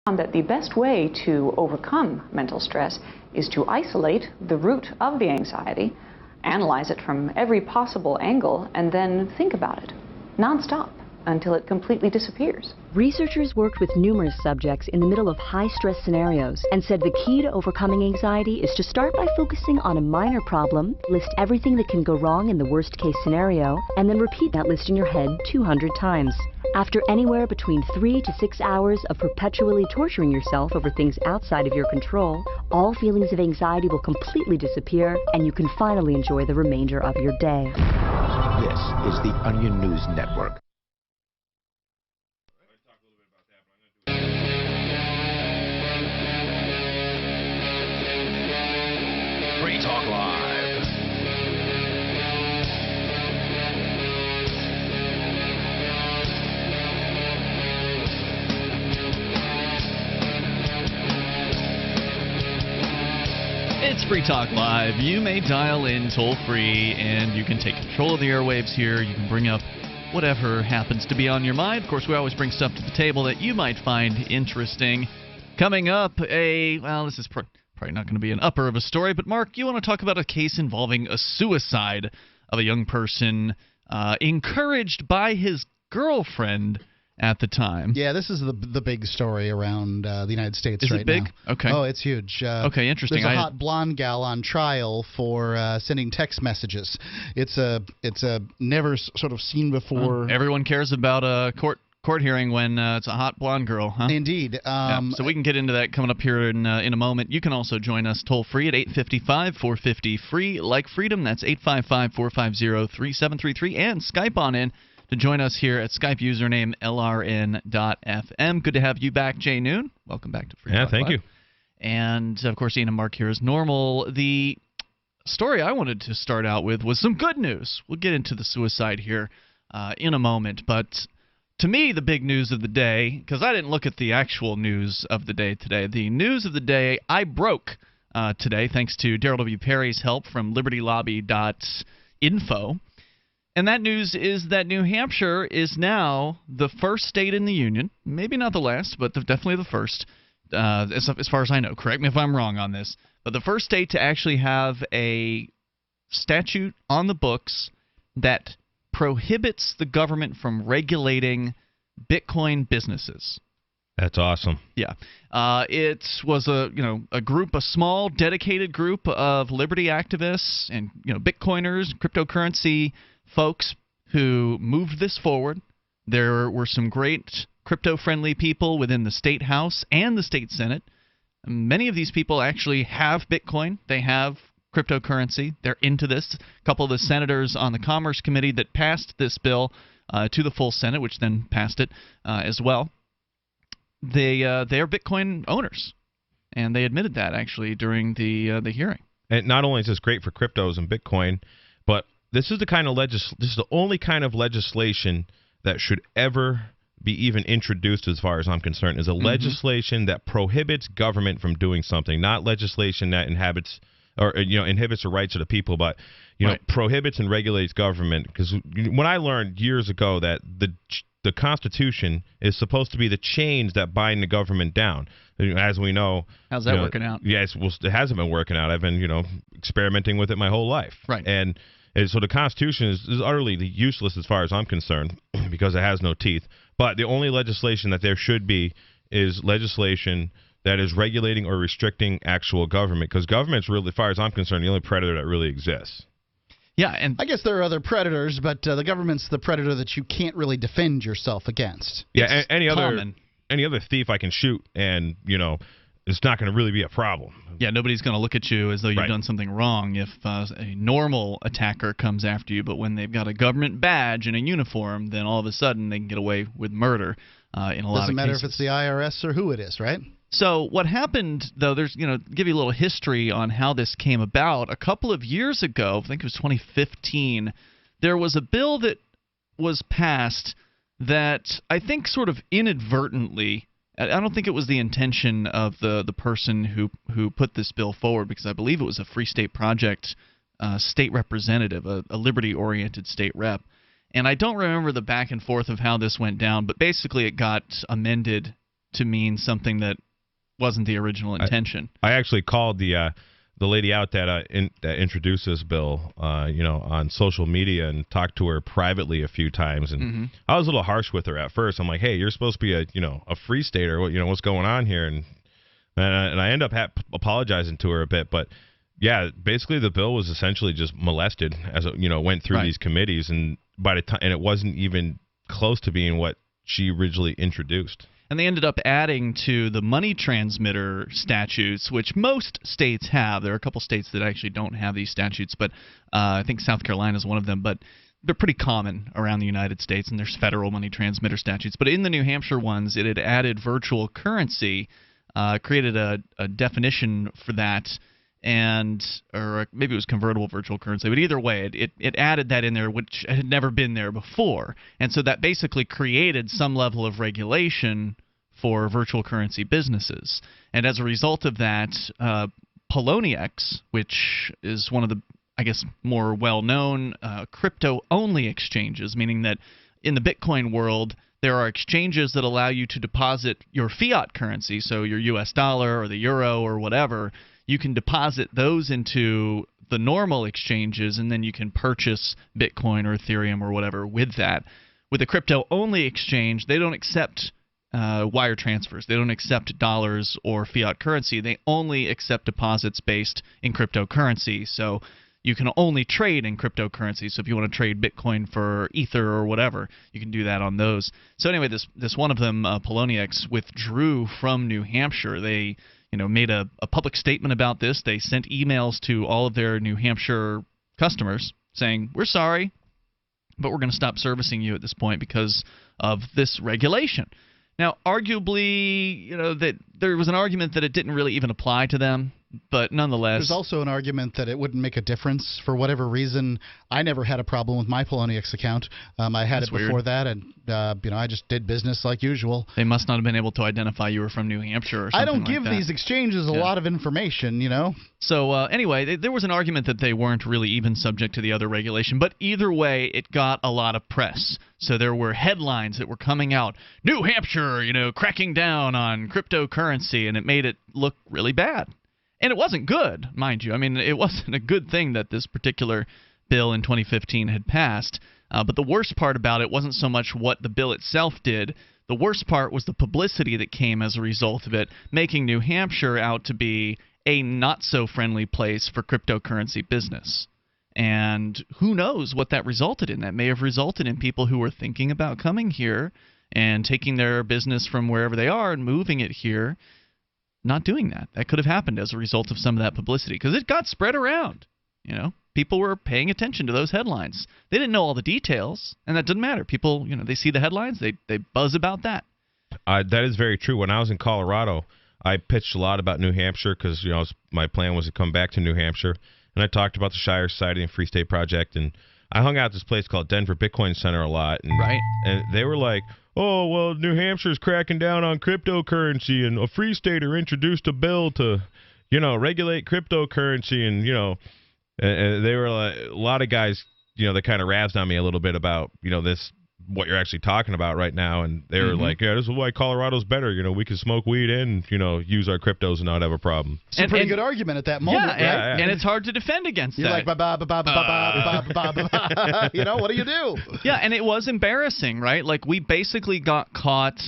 That the best way to overcome mental stress is to isolate the root of the anxiety, analyze it from every possible angle, and then think about it nonstop until it completely disappears. Researchers worked with numerous subjects in the middle of high-stress scenarios and said the key to overcoming anxiety is to start by focusing on a minor problem, list everything that can go wrong in the worst-case scenario, and then repeat that list in your head 200 times. After anywhere between 3 to 6 hours of perpetually torturing yourself over things outside of your control, all feelings of anxiety will completely disappear, and you can finally enjoy the remainder of your day. This is the Onion News Network. Free Talk Live. It's Free Talk Live. You may dial in toll-free, and you can take control of the airwaves here. You can bring up whatever happens to be on your mind. Of course, we always bring stuff to the table that you might find interesting. Coming up, this is probably not going to be an upper of a story, but Mark, you want to talk about a case involving a suicide of a young person encouraged by his girlfriend at the time. Yeah, this is the big story around the United States right now. Is it big? Okay. Oh, it's huge. Okay, interesting. There's a hot blonde gal on trial for sending text messages. It's a never sort of seen before. Everyone cares about a court hearing when it's a hot blonde girl, huh? Indeed. So we can get into that coming up here in a moment. You can also join us toll-free at 855-450-FREE, like freedom. That's 855-450-3733, and Skype on in to join us here at Skype username LRN.FM. Good to have you back, Jay Noon. Welcome back to Free Talk thank Live. you. And, of course, Ian and Mark here as normal. The story I wanted to start out with was some good news. We'll get into the suicide here in a moment, but to me, the big news of the day, because I didn't look at the actual news of the day today, the news of the day I broke today thanks to Daryl W. Perry's help from libertylobby.info. And that news is that New Hampshire is now the first state in the union, maybe not the last, but definitely the first, as far as I know. Correct me if I'm wrong on this, but the first state to actually have a statute on the books that prohibits the government from regulating Bitcoin businesses. That's awesome. Yeah. It was a group, a small, dedicated group of liberty activists and Bitcoiners, cryptocurrency folks who moved this forward. There were some great crypto-friendly people within the state house and the state senate. Many of these people actually have Bitcoin. They have cryptocurrency. They're into this. A couple of the senators on the Commerce Committee that passed this bill to the full Senate, which then passed it as well, they are Bitcoin owners, and they admitted that actually during the hearing. And not only is this great for cryptos and Bitcoin, but this is the only kind of legislation that should ever be even introduced, as far as I'm concerned, is a legislation that prohibits government from doing something, not legislation that inhibits the rights of the people, but prohibits and regulates government. Because when I learned years ago that the Constitution is supposed to be the chains that bind the government down, as we know. How's that working out? Yes, it hasn't been working out. I've been experimenting with it my whole life. Right. And so the Constitution is utterly useless as far as I'm concerned because it has no teeth. But the only legislation that there should be is legislation that is regulating or restricting actual government, because government's really, as far as I'm concerned, the only predator that really exists. Yeah, and I guess there are other predators, but the government's the predator that you can't really defend yourself against. Yeah, any other thief I can shoot, and it's not going to really be a problem. Yeah, nobody's going to look at you as though you've done something wrong if a normal attacker comes after you. But when they've got a government badge and a uniform, then all of a sudden they can get away with murder in a lot of cases. Doesn't matter if it's the IRS or who it is, right? So what happened, though, there's, give you a little history on how this came about. A couple of years ago, I think it was 2015, there was a bill that was passed that I think sort of inadvertently, I don't think it was the intention of the person who put this bill forward, because I believe it was a Free State Project state representative, a liberty-oriented state rep. And I don't remember the back and forth of how this went down, but basically it got amended to mean something that wasn't the original intention. I actually called the lady out that introduced this bill, on social media and talked to her privately a few times, and I was a little harsh with her at first. I'm like, hey, you're supposed to be a free stater. What's going on here? And I end up apologizing to her a bit, but yeah, basically the bill was essentially just molested as it went through these committees, and by the time, and it wasn't even close to being what she originally introduced. And they ended up adding to the money transmitter statutes, which most states have. There are a couple states that actually don't have these statutes, but I think South Carolina is one of them. But they're pretty common around the United States, and there's federal money transmitter statutes. But in the New Hampshire ones, it had added virtual currency, created a definition for that, or maybe it was convertible virtual currency, but either way, it added that in there, which had never been there before, and so that basically created some level of regulation for virtual currency businesses. And as a result of that, Poloniex, which is one of the, I guess, more well-known crypto-only exchanges, meaning that in the Bitcoin world, there are exchanges that allow you to deposit your fiat currency, so your US dollar or the euro or whatever. You can deposit those into the normal exchanges, and then you can purchase Bitcoin or Ethereum or whatever with that. With a crypto-only exchange, they don't accept wire transfers. They don't accept dollars or fiat currency. They only accept deposits based in cryptocurrency. So you can only trade in cryptocurrency. So if you want to trade Bitcoin for Ether or whatever, you can do that on those. So anyway, this one of them, Poloniex, withdrew from New Hampshire. They made a public statement about this. They sent emails to all of their New Hampshire customers saying, we're sorry, but we're going to stop servicing you at this point because of this regulation. Now, arguably, that there was an argument that it didn't really even apply to them, but nonetheless. There's also an argument that it wouldn't make a difference for whatever reason. I never had a problem with my Poloniex account. I had it before that, and I just did business like usual. They must not have been able to identify you were from New Hampshire or something. I don't give these exchanges a lot of information, So anyway, there was an argument that they weren't really even subject to the other regulation, but either way, it got a lot of press. So there were headlines that were coming out, New Hampshire, cracking down on cryptocurrency, and it made it look really bad. And it wasn't good, mind you. I mean, it wasn't a good thing that this particular bill in 2015 had passed. But the worst part about it wasn't so much what the bill itself did. The worst part was the publicity that came as a result of it, making New Hampshire out to be a not-so-friendly place for cryptocurrency business. And who knows what that resulted in. That may have resulted in people who were thinking about coming here and taking their business from wherever they are and moving it here, not doing that. That could have happened as a result of some of that publicity, because it got spread around. People were paying attention to those headlines. They didn't know all the details, and that doesn't matter. People, they see the headlines, they buzz about that. That is very true. When I was in Colorado, I pitched a lot about New Hampshire because my plan was to come back to New Hampshire, and I talked about the Shire Society and Free State Project, and I hung out at this place called Denver Bitcoin Center a lot, and they were like, oh, well, New Hampshire's cracking down on cryptocurrency, and a free stater introduced a bill to, regulate cryptocurrency, and, and they were like, a lot of guys, they kind of razzed on me a little bit about, this, what you're actually talking about right now, and they were like, yeah, this is why Colorado's better, we can smoke weed and, use our cryptos and not have a problem. It's a pretty good argument at that moment, right? And it's hard to defend against You're that. You're like, what do you do? Yeah, and it was embarrassing, right? Like, we basically got caught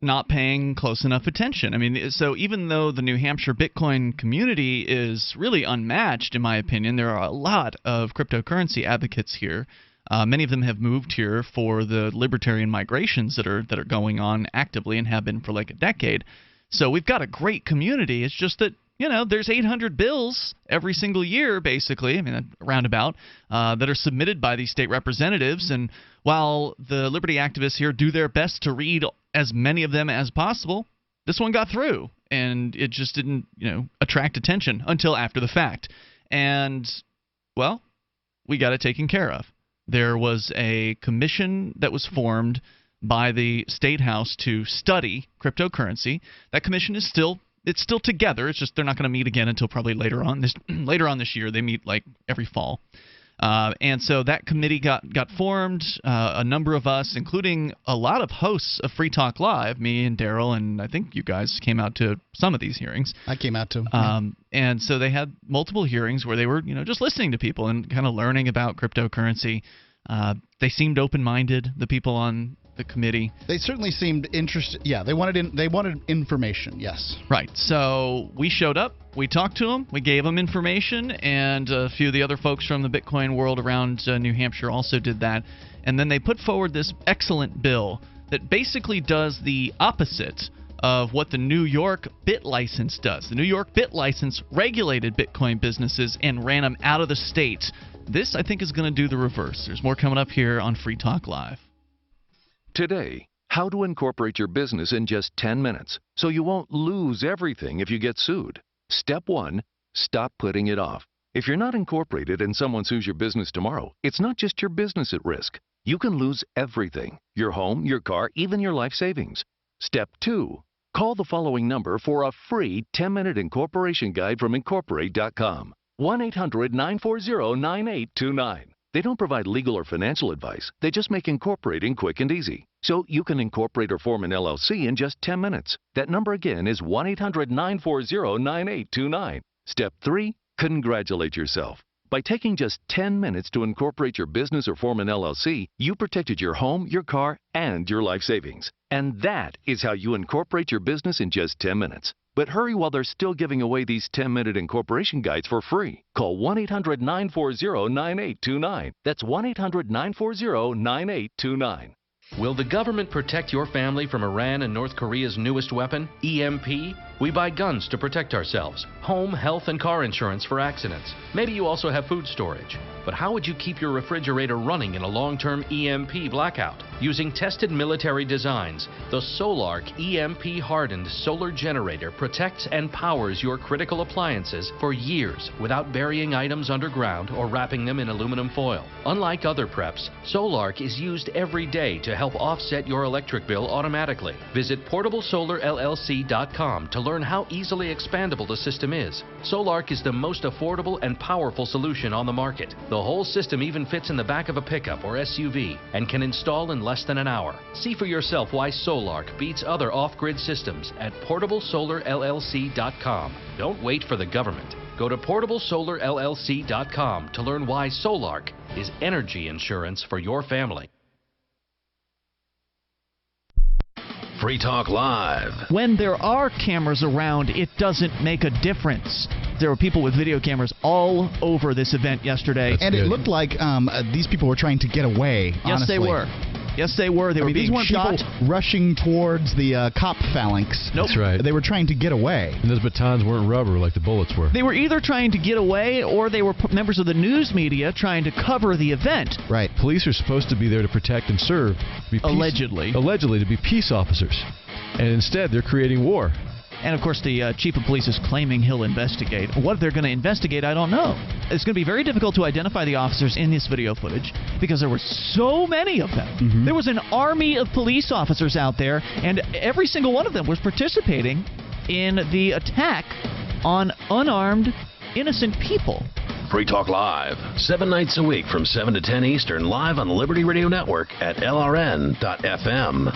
not paying close enough attention. I mean, so even though the New Hampshire Bitcoin community is really unmatched, in my opinion, there are a lot of cryptocurrency advocates here. Many of them have moved here for the libertarian migrations that are going on actively and have been for like a decade. So we've got a great community. It's just that, there's 800 bills every single year, basically, roundabout, that are submitted by these state representatives. And while the liberty activists here do their best to read as many of them as possible, this one got through, and it just didn't, attract attention until after the fact. And, well, we got it taken care of. There was a commission that was formed by the State House to study cryptocurrency. That commission is still together. It's just they're not going to meet again until probably later on this year. They meet like every fall. And so that committee got formed. A number of us, including a lot of hosts of Free Talk Live, me and Daryl, and I think you guys came out to some of these hearings. I came out to. And so they had multiple hearings where they were, just listening to people and kind of learning about cryptocurrency. They seemed open-minded, the people on the committee. They certainly seemed interested. Yeah, they wanted information. Yes. Right. So we showed up. We talked to them. We gave them information, and a few of the other folks from the Bitcoin world around New Hampshire also did that. And then they put forward this excellent bill that basically does the opposite of what the New York Bit License does. The New York Bit License regulated Bitcoin businesses and ran them out of the state. This, I think, is going to do the reverse. There's more coming up here on Free Talk Live. Today, how to incorporate your business in just 10 minutes so you won't lose everything if you get sued. Step 1, stop putting it off. If you're not incorporated and someone sues your business tomorrow, it's not just your business at risk. You can lose everything: your home, your car, even your life savings. Step 2, call the following number for a free 10-minute incorporation guide from Incorporate.com. 1-800-940-9829. They don't provide legal or financial advice. They just make incorporating quick and easy. So you can incorporate or form an LLC in just 10 minutes. That number again is 1-800-940-9829. Step 3, congratulate yourself. By taking just 10 minutes to incorporate your business or form an LLC, you protected your home, your car, and your life savings. And that is how you incorporate your business in just 10 minutes. But hurry while they're still giving away these 10-minute incorporation guides for free. Call 1-800-940-9829. That's 1-800-940-9829. Will the government protect your family from Iran and North Korea's newest weapon, EMP? We buy guns to protect ourselves, home, health, and car insurance for accidents. Maybe you also have food storage. But how would you keep your refrigerator running in a long-term EMP blackout? Using tested military designs, the Solarc EMP-hardened solar generator protects and powers your critical appliances for years without burying items underground or wrapping them in aluminum foil. Unlike other preps, Solarc is used every day to help offset your electric bill automatically. Visit PortableSolarLLC.com to learn how easily expandable the system is. Solarc is the most affordable and powerful solution on the market. The whole system even fits in the back of a pickup or SUV and can install in less than an hour. See for yourself why Solarc beats other off-grid systems at PortableSolarLLC.com. Don't wait for the government. Go to PortableSolarLLC.com to learn why Solarc is energy insurance for your family. Free Talk Live. When there are cameras around, it doesn't make a difference. There were people with video cameras all over this event yesterday. And it looked like these people were trying to get away, honestly. Yes, they were. Yes, they were. They were being shot. People rushing towards the cop phalanx. Nope. That's right. They were trying to get away. And those batons weren't rubber like the bullets were. They were either trying to get away or they were members of the news media trying to cover the event. Right. Police are supposed to be there to protect and serve. Allegedly. Allegedly, to be peace officers. And instead, they're creating war. And, of course, the chief of police is claiming he'll investigate. What they're going to investigate, I don't know. It's going to be very difficult to identify the officers in this video footage because there were so many of them. Mm-hmm. There was an army of police officers out there, and every single one of them was participating in the attack on unarmed, innocent people. Free Talk Live, 7 nights a week from 7 to 10 Eastern, live on the Liberty Radio Network at LRN.FM.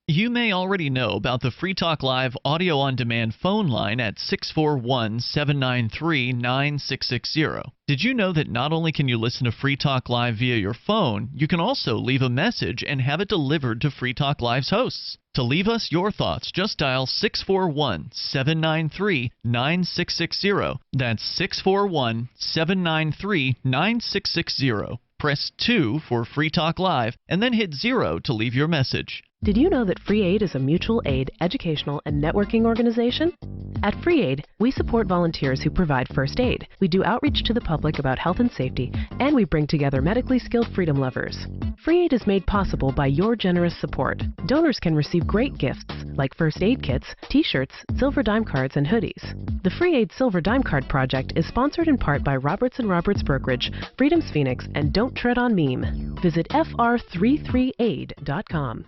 You may already know about the Free Talk Live audio-on-demand phone line at 641-793-9660. Did you know that not only can you listen to Free Talk Live via your phone, you can also leave a message and have it delivered to Free Talk Live's hosts? To leave us your thoughts, just dial 641-793-9660. That's 641-793-9660. Press 2 for Free Talk Live, and then hit 0 to leave your message. Did you know that Free Aid is a mutual aid, educational, and networking organization? At Free Aid, we support volunteers who provide first aid. We do outreach to the public about health and safety, and we bring together medically skilled freedom lovers. Free Aid is made possible by your generous support. Donors can receive great gifts like first aid kits, t-shirts, silver dime cards, and hoodies. The Free Aid Silver Dime Card Project is sponsored in part by Roberts & Roberts Brokerage, Freedom's Phoenix, and Don't Tread on Meme. Visit fr33aid.com.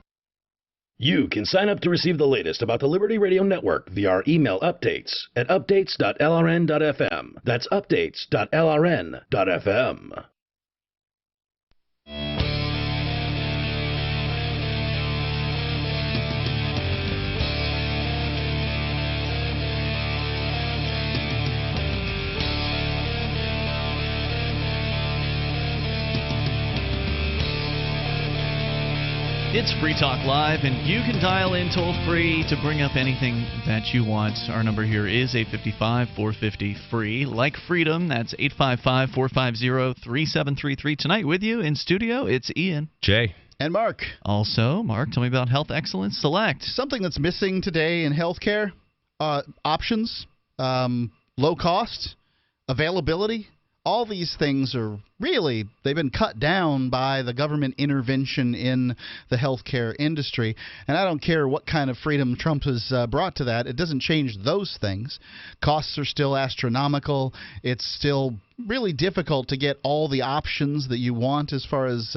You can sign up to receive the latest about the Liberty Radio Network via our email updates at updates.lrn.fm. That's updates.lrn.fm. It's Free Talk Live, and you can dial in toll-free to bring up anything that you want. Our number here is 855-450-FREE. Like freedom, that's 855-450-3733. Tonight with you in studio, it's Ian. Jay. And Mark. Also, Mark, tell me about Health Excellence Select. Something that's missing today in healthcare, options, low cost, availability. All these things are really, they've been cut down by the government intervention in the healthcare industry. And I don't care what kind of freedom Trump has brought to that. It doesn't change those things. Costs are still astronomical. It's still really difficult to get all the options that you want as far as,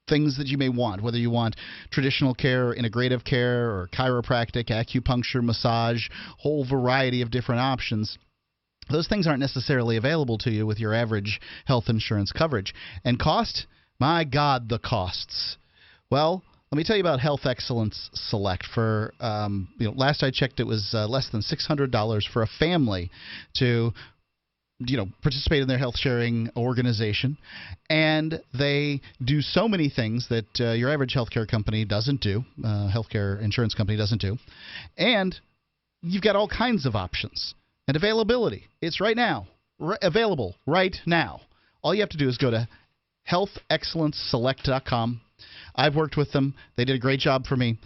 things that you may want, whether you want traditional care, integrative care, or chiropractic, acupuncture, massage, whole variety of different options. Those things aren't necessarily available to you with your average health insurance coverage. And cost? My God, the costs. Well, let me tell you about Health Excellence Select. For last I checked, it was less than $600 for a family to participate in their health sharing organization. And they do so many things that your average healthcare company doesn't do, healthcare insurance company doesn't do. And you've got all kinds of options. And availability. It's right now. Available right now. All you have to do is go to healthexcellenceselect.com. I've worked with them. They did a great job for me.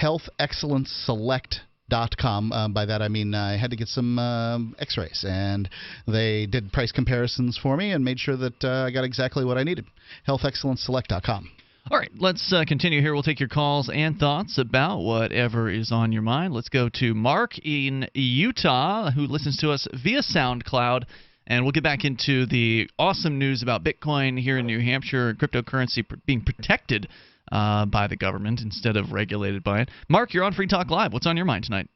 healthexcellenceselect.com. By that I mean I had to get some x-rays, and they did price comparisons for me and made sure that I got exactly what I needed. healthexcellenceselect.com. All right, let's continue here. We'll take your calls and thoughts about whatever is on your mind. Let's go to Mark in Utah, who listens to us via SoundCloud, and we'll get back into the awesome news about Bitcoin here in New Hampshire, cryptocurrency being protected by the government instead of regulated by it. Mark, you're on Free Talk Live. What's on your mind tonight?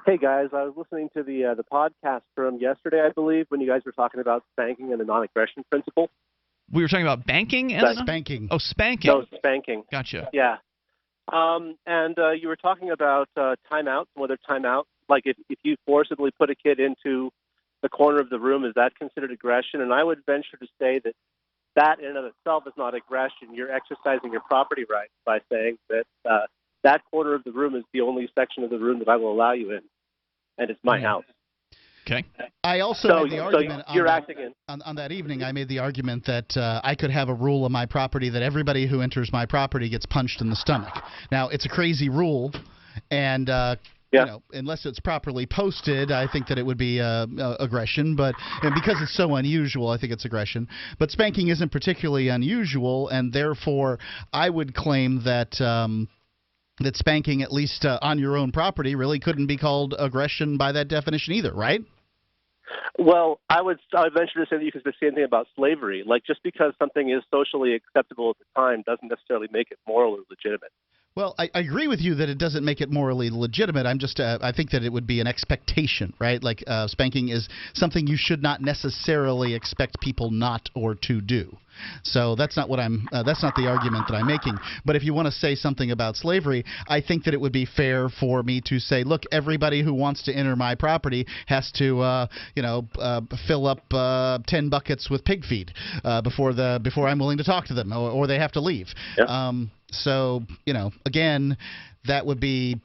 Hey, guys. I was listening to the podcast from yesterday, I believe, when you guys were talking about spanking and the non-aggression principle. We were talking about banking? Spanking. Oh, spanking. No, spanking. Gotcha. Yeah. And you were talking about timeouts, whether timeout, like if you forcibly put a kid into the corner of the room, is that considered aggression? And I would venture to say that in and of itself is not aggression. You're exercising your property rights by saying that that corner of the room is the only section of the room that I will allow you in, and it's my house. Okay. I also made the argument on that evening. I made the argument that I could have a rule on my property that everybody who enters my property gets punched in the stomach. Now, it's a crazy rule, and unless it's properly posted, I think that it would be aggression. But because it's so unusual, I think it's aggression. But spanking isn't particularly unusual, and therefore, I would claim that that spanking, at least on your own property, really couldn't be called aggression by that definition either, right? Well, I would venture to say that you could say the same thing about slavery. Like, just because something is socially acceptable at the time doesn't necessarily make it morally legitimate. Well, I agree with you that it doesn't make it morally legitimate. I'm just I think that it would be an expectation, right? Like spanking is something you should not necessarily expect people not or to do. So that's not what that's not the argument that I'm making. But if you want to say something about slavery, I think that it would be fair for me to say, look, everybody who wants to enter my property has to, fill up 10 buckets with pig feed before I'm willing to talk to them, or they have to leave. Yep. So, again, that would be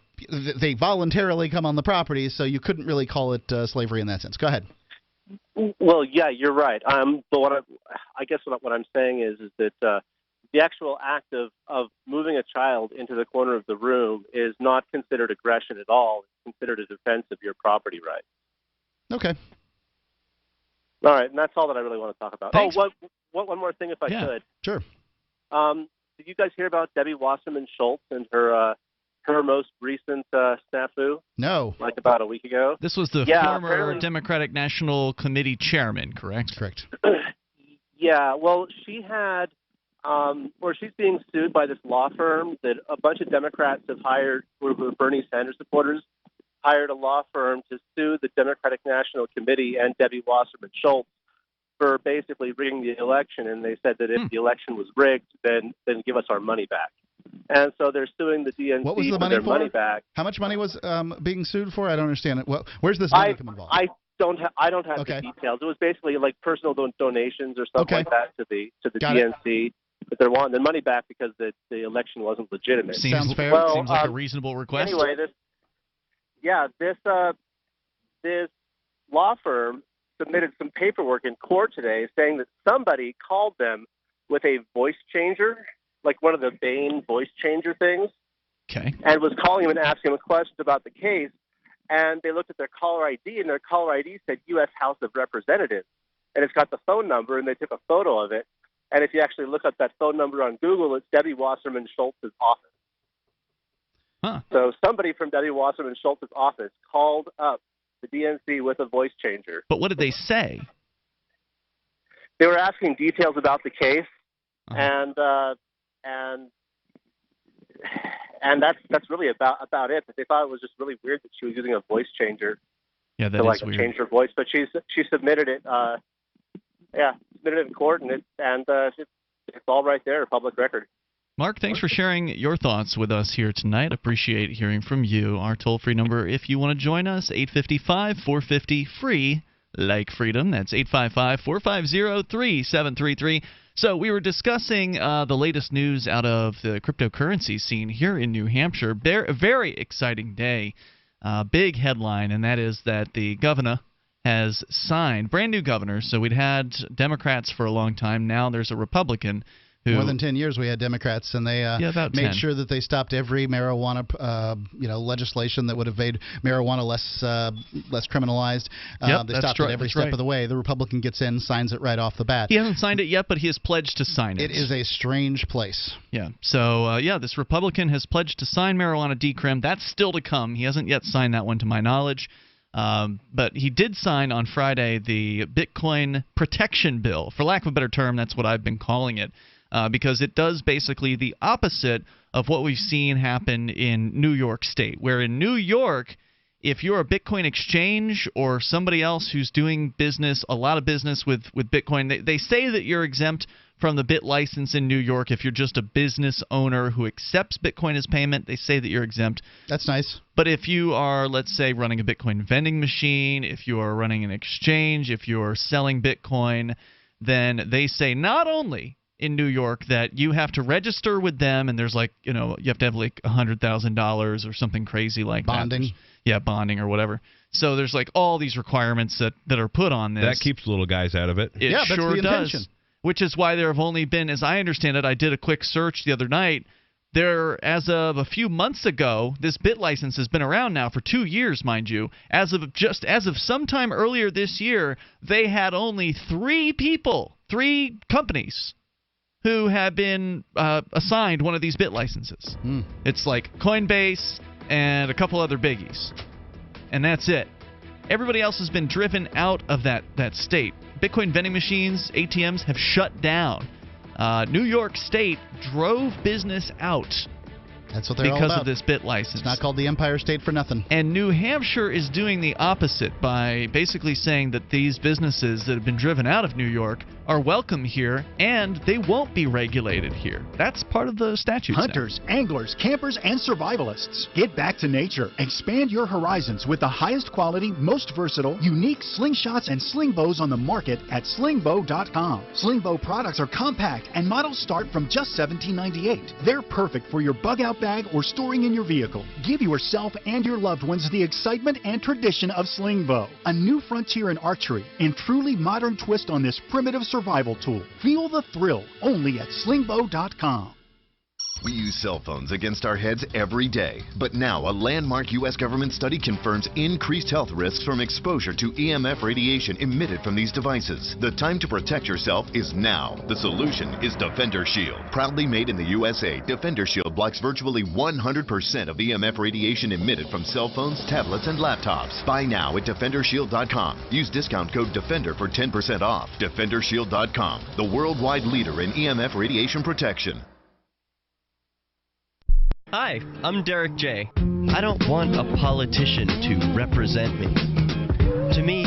they voluntarily come on the property, so you couldn't really call it slavery in that sense. Go ahead. Well, yeah, you're right. But what I'm saying is that the actual act of moving a child into the corner of the room is not considered aggression at all. It's considered a defense of your property rights. Okay. All right, and that's all that I really want to talk about. Thanks. Oh, one more thing, if I could. Sure. Did you guys hear about Debbie Wasserman Schultz and her most recent snafu? No. Like about a week ago? This was the former Democratic National Committee chairman, correct? Correct. Yeah, well, she had, she's being sued by this law firm that a bunch of Democrats have hired, who are Bernie Sanders supporters, hired a law firm to sue the Democratic National Committee and Debbie Wasserman Schultz for basically rigging the election, and they said that if the election was rigged, then give us our money back. And so they're suing the DNC what was the for money their money back. How much money was being sued for? I don't understand it. Well, where's this money come involved? I don't have the details. It was basically like personal donations or something like that to the DNC. but they're wanting their money back because the election wasn't legitimate. Sounds fair. Well, Seems like a reasonable request. Anyway, this law firm submitted some paperwork in court today saying that somebody called them with a voice changer, like one of the Bane voice changer things, Okay. and was calling him and asking him questions about the case. And they looked at their caller ID, and their caller ID said U.S. House of Representatives. And it's got the phone number, and they took a photo of it. And if you actually look up that phone number on Google, it's Debbie Wasserman Schultz's office. Huh. So somebody from Debbie Wasserman Schultz's office called up the DNC with a voice changer. But what did they say? They were asking details about the case, Uh-huh. and that's really about it. But they thought it was just really weird that she was using a voice changer Yeah, that to is weird. change her voice. But she submitted it. Submitted it in court, and it's all right there, public record. Mark, thanks for sharing your thoughts with us here tonight. Appreciate hearing from you. Our toll-free number, if you want to join us, 855-450-FREE, like freedom. That's 855-450-3733. So we were discussing the latest news out of the cryptocurrency scene here in New Hampshire. A very exciting day. Big headline, and that is that the governor has signed, brand new governor. So we'd had Democrats for a long time. Now there's a Republican who, more than 10 years we had Democrats, and they about made 10. sure that they stopped every marijuana legislation that would have made marijuana less criminalized. Yep, they stopped it every step of the way. The Republican gets in, signs it right off the bat. He hasn't signed it yet, but he has pledged to sign it. It is a strange place. Yeah. So, this Republican has pledged to sign marijuana decrim. That's still to come. He hasn't yet signed that one to my knowledge. But he did sign on Friday the Bitcoin protection bill. For lack of a better term, that's what I've been calling it. Because it does basically the opposite of what we've seen happen in New York State, where in New York, if you're a Bitcoin exchange or somebody else who's doing business, a lot of business with Bitcoin, they say that you're exempt from the Bit license in New York. If you're just a business owner who accepts Bitcoin as payment, they say that you're exempt. That's nice. But if you are, let's say, running a Bitcoin vending machine, if you are running an exchange, if you're selling Bitcoin, then they say not only in New York that you have to register with them, and there's you have to have like $100,000 or something crazy like bonding. That. Yeah, bonding or whatever. So there's all these requirements that are put on this. That keeps little guys out of it. It that's sure the does. intention. Which is why there have only been, as I understand it, I did a quick search the other night. There, as of a few months ago, this Bit license has been around now for 2 years, mind you. As of sometime earlier this year, they had only 3 companies who have been assigned one of these Bit licenses. It's like Coinbase and a couple other biggies. And that's it. Everybody else has been driven out of that state. Bitcoin vending machines, ATMs have shut down. New York State drove business out. That's what they're all because about. of this Bit license. It's not called the Empire State for nothing. And New Hampshire is doing the opposite by basically saying that these businesses that have been driven out of New York are welcome here, and they won't be regulated here. That's part of the statute. Hunters, anglers, campers, and survivalists. Get back to nature. Expand your horizons with the highest quality, most versatile, unique slingshots and sling bows on the market at slingbow.com. Slingbow products are compact, and models start from just $17.98. They're perfect for your bug-out bag or storing in your vehicle. Give yourself and your loved ones the excitement and tradition of Slingbow, a new frontier in archery and truly modern twist on this primitive survival tool. Feel the thrill only at slingbow.com. We use cell phones against our heads every day, but now a landmark U.S. government study confirms increased health risks from exposure to EMF radiation emitted from these devices. The time to protect yourself is now. The solution is Defender Shield. Proudly made in the USA, Defender Shield blocks virtually 100% of EMF radiation emitted from cell phones, tablets, and laptops. Buy now at DefenderShield.com. Use discount code DEFENDER for 10% off. DefenderShield.com, the worldwide leader in EMF radiation protection. Hi, I'm Derek J. I don't want a politician to represent me. To me,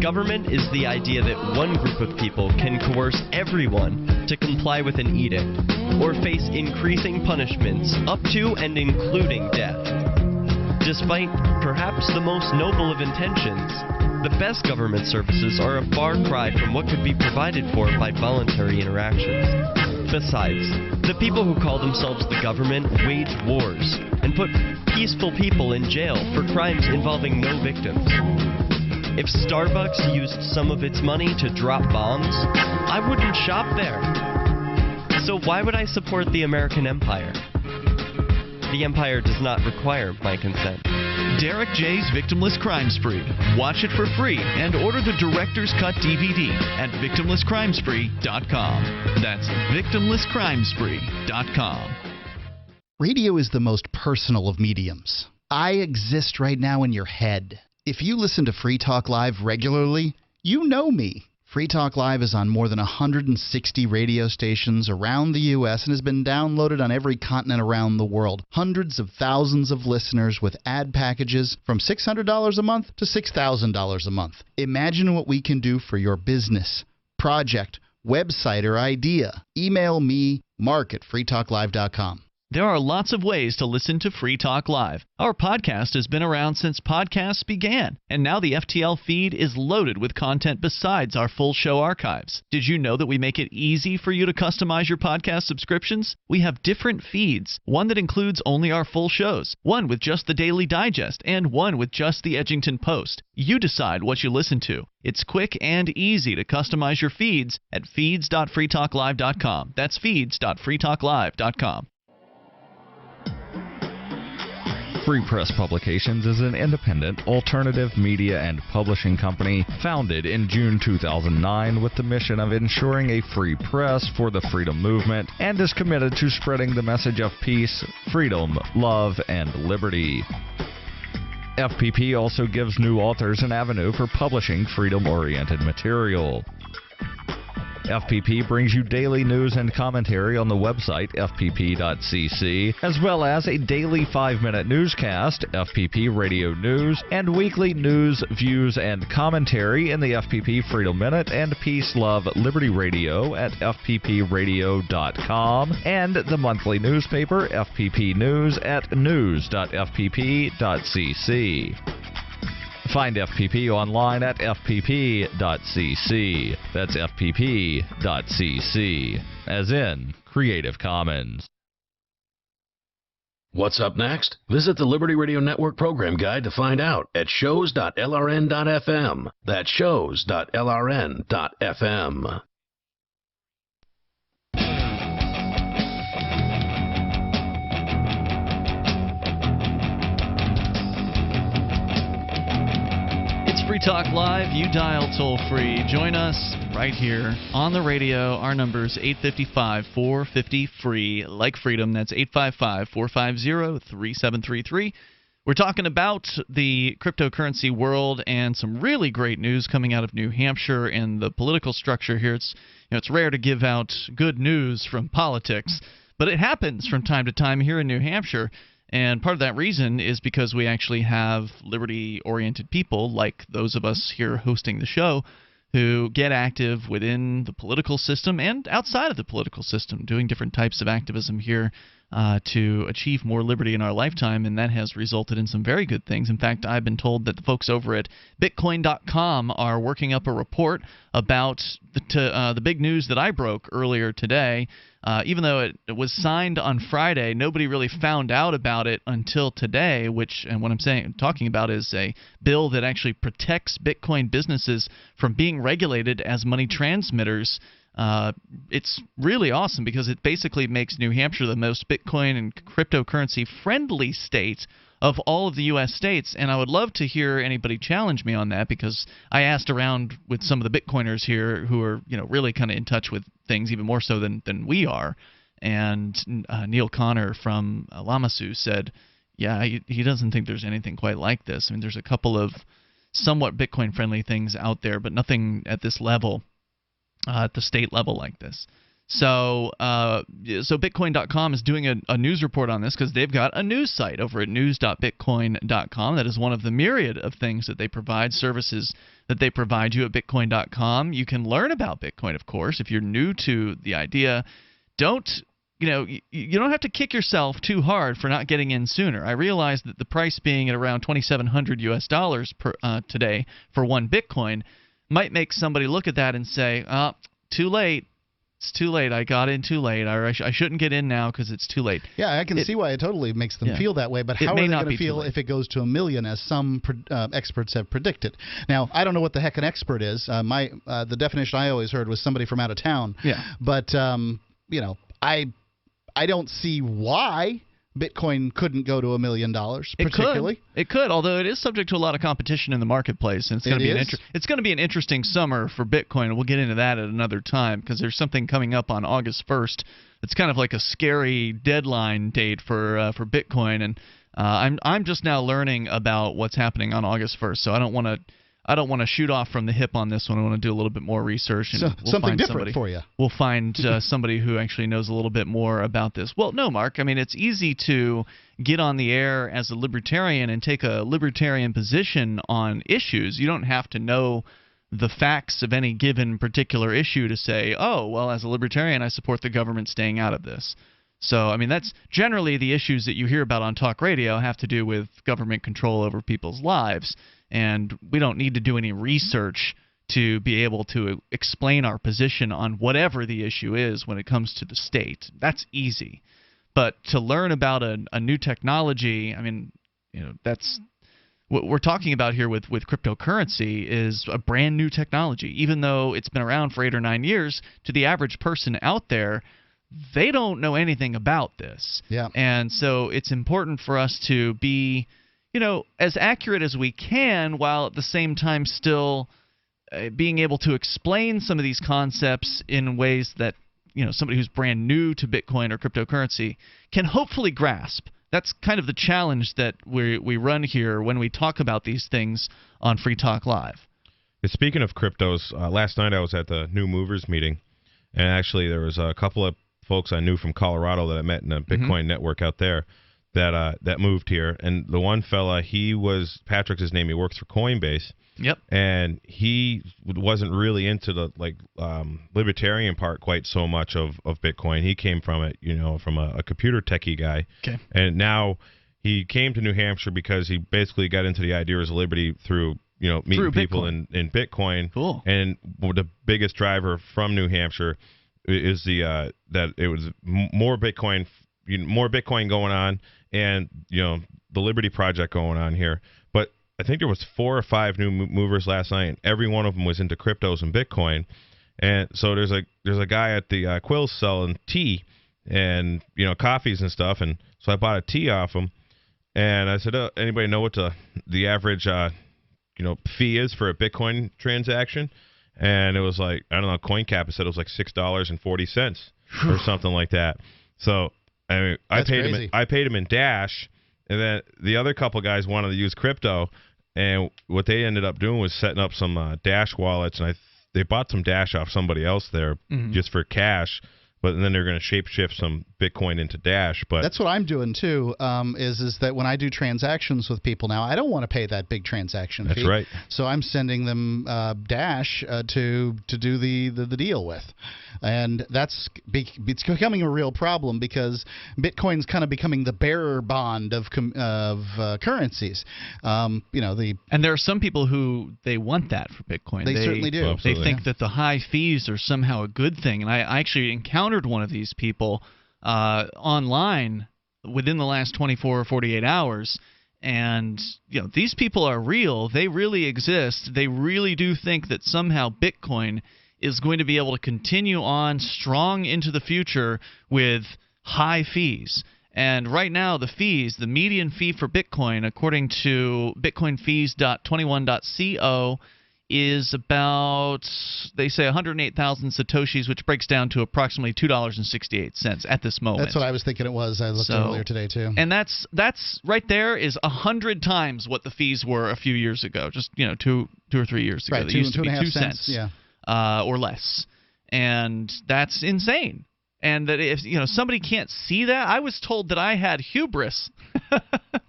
government is the idea that one group of people can coerce everyone to comply with an edict, or face increasing punishments up to and including death. Despite perhaps the most noble of intentions, the best government services are a far cry from what could be provided for by voluntary interactions. Besides, the people who call themselves the government wage wars and put peaceful people in jail for crimes involving no victims. If Starbucks used some of its money to drop bombs, I wouldn't shop there. So why would I support the American empire? The empire does not require my consent. Derek J's Victimless Crime Spree. Watch it for free and order the Director's Cut DVD at victimlesscrimespree.com. That's victimlesscrimespree.com. Radio is the most personal of mediums. I exist right now in your head. If you listen to Free Talk Live regularly, you know me. Free Talk Live is on more than 160 radio stations around the U.S. and has been downloaded on every continent around the world. Hundreds of thousands of listeners with ad packages from $600 a month to $6,000 a month. Imagine what we can do for your business, project, website, or idea. Email me, mark@freetalklive.com. There are lots of ways to listen to Free Talk Live. Our podcast has been around since podcasts began, and now the FTL feed is loaded with content besides our full show archives. Did you know that we make it easy for you to customize your podcast subscriptions? We have different feeds, one that includes only our full shows, one with just the Daily Digest, and one with just the Edgington Post. You decide what you listen to. It's quick and easy to customize your feeds at feeds.freetalklive.com. That's feeds.freetalklive.com. Free Press Publications is an independent, alternative media and publishing company founded in June 2009 with the mission of ensuring a free press for the freedom movement and is committed to spreading the message of peace, freedom, love, and liberty. FPP also gives new authors an avenue for publishing freedom-oriented material. FPP brings you daily news and commentary on the website fpp.cc, as well as a daily 5-minute newscast, FPP Radio News, and weekly news, views, and commentary in the FPP Freedom Minute and Peace, Love, Liberty Radio at fppradio.com, and the monthly newspaper FPP News at news.fpp.cc. Find FPP online at fpp.cc. That's fpp.cc, as in Creative Commons. What's up next? Visit the Liberty Radio Network program guide to find out at shows.lrn.fm. That's shows.lrn.fm. Free Talk Live, you dial toll free. Join us right here on the radio. Our number is 855-450-FREE, like freedom. That's 855-450-3733. We're talking about the cryptocurrency world and some really great news coming out of New Hampshire and the political structure here. It's rare to give out good news from politics, but it happens from time to time here in New Hampshire. And part of that reason is because we actually have liberty-oriented people, like those of us here hosting the show, who get active within the political system and outside of the political system, doing different types of activism here to achieve more liberty in our lifetime, and that has resulted in some very good things. In fact, I've been told that the folks over at Bitcoin.com are working up a report about the big news that I broke earlier today. Even though it was signed on Friday, nobody really found out about it until today, and what I'm talking about is a bill that actually protects Bitcoin businesses from being regulated as money transmitters. It's really awesome because it basically makes New Hampshire the most Bitcoin and cryptocurrency friendly state of all of the U.S. states, and I would love to hear anybody challenge me on that, because I asked around with some of the Bitcoiners here who are really kind of in touch with things even more so than we are, and Neil Connor from Lamasu said, yeah, he doesn't think there's anything quite like this. I mean, there's a couple of somewhat Bitcoin-friendly things out there, but nothing at this level, at the state level like this. So Bitcoin.com is doing a news report on this because they've got a news site over at news.bitcoin.com. That is one of the myriad of things that they provide, services that they provide you at Bitcoin.com. You can learn about Bitcoin, of course. If you're new to the idea, you don't have to kick yourself too hard for not getting in sooner. I realize that the price being at around $2,700 per today for one Bitcoin might make somebody look at that and say, too late. It's too late. I got in too late. Or I shouldn't get in now because it's too late. Yeah, I can see why it totally makes them feel that way. But how are they going to feel if it goes to 1 million, as some experts have predicted? Now, I don't know what the heck an expert is. The definition I always heard was somebody from out of town. Yeah. But I don't see why Bitcoin couldn't go to $1 million, particularly. It could, although it is subject to a lot of competition in the marketplace, and it's going to be an interesting summer for Bitcoin. We'll get into that at another time because there's something coming up on August 1st. It's kind of like a scary deadline date for Bitcoin, and I'm just now learning about what's happening on August 1st, so I don't want to shoot off from the hip on this one. I want to do a little bit more research. And we'll something find different for you. We'll find somebody who actually knows a little bit more about this. Well, no, Mark. I mean, it's easy to get on the air as a libertarian and take a libertarian position on issues. You don't have to know the facts of any given particular issue to say, oh, well, as a libertarian, I support the government staying out of this. So, I mean, that's generally the issues that you hear about on talk radio have to do with government control over people's lives. And we don't need to do any research to be able to explain our position on whatever the issue is when it comes to the state. That's easy. But to learn about a new technology, I mean, that's what we're talking about here with cryptocurrency is a brand new technology. Even though it's been around for 8 or 9 years, to the average person out there, they don't know anything about this. Yeah. And so it's important for us to be as accurate as we can, while at the same time still being able to explain some of these concepts in ways that somebody who's brand new to Bitcoin or cryptocurrency can hopefully grasp. That's kind of the challenge that we run here when we talk about these things on Free Talk Live. Speaking of cryptos, last night I was at the New Movers meeting, and actually there was a couple of folks I knew from Colorado that I met in a Bitcoin network out there that moved here. And the one fella, Patrick's his name, he works for Coinbase. Yep. And he wasn't really into the libertarian part quite so much of Bitcoin. He came from it, from a computer techie guy. Okay. And now he came to New Hampshire because he basically got into the ideas of liberty through meeting people in Bitcoin. Cool. And the biggest driver from New Hampshire is that it was more Bitcoin going on, and the Liberty Project going on here. But I think there was 4 or 5 new movers last night, and every one of them was into cryptos and Bitcoin. And so there's a guy at the Quills selling tea and coffees and stuff, and so I bought a tea off him, and I said, anybody know what the average fee is for a Bitcoin transaction? And it was like, I don't know, CoinCap said it was like $6.40 or something like that. So I mean, I paid him in Dash, and then the other couple guys wanted to use crypto, and what they ended up doing was setting up some Dash wallets, and they bought some Dash off somebody else there just for cash. But then they're going to shapeshift some Bitcoin into Dash. But that's what I'm doing too. Is that when I do transactions with people now, I don't want to pay that big transaction fee. That's right. So I'm sending them Dash to do the deal with, and it's becoming a real problem because Bitcoin's kind of becoming the bearer bond of currencies. And there are some people who they want that for Bitcoin. They certainly do. They think that the high fees are somehow a good thing, and I actually encountered one of these people online within the last 24 or 48 hours, and these people are real. They really exist. They really do think that somehow Bitcoin is going to be able to continue on strong into the future with high fees. And right now, the median fee for Bitcoin, according to bitcoinfees.21.co, is about, they say, 108,000 Satoshis, which breaks down to approximately $2.68 at this moment. That's what I was thinking it was. I looked earlier today, too. And that's right there is 100 times what the fees were a few years ago, just 2 or 3 years ago. Right, they used to be 2.5 cents, yeah. Or less. And that's insane. And that if somebody can't see that, I was told that I had hubris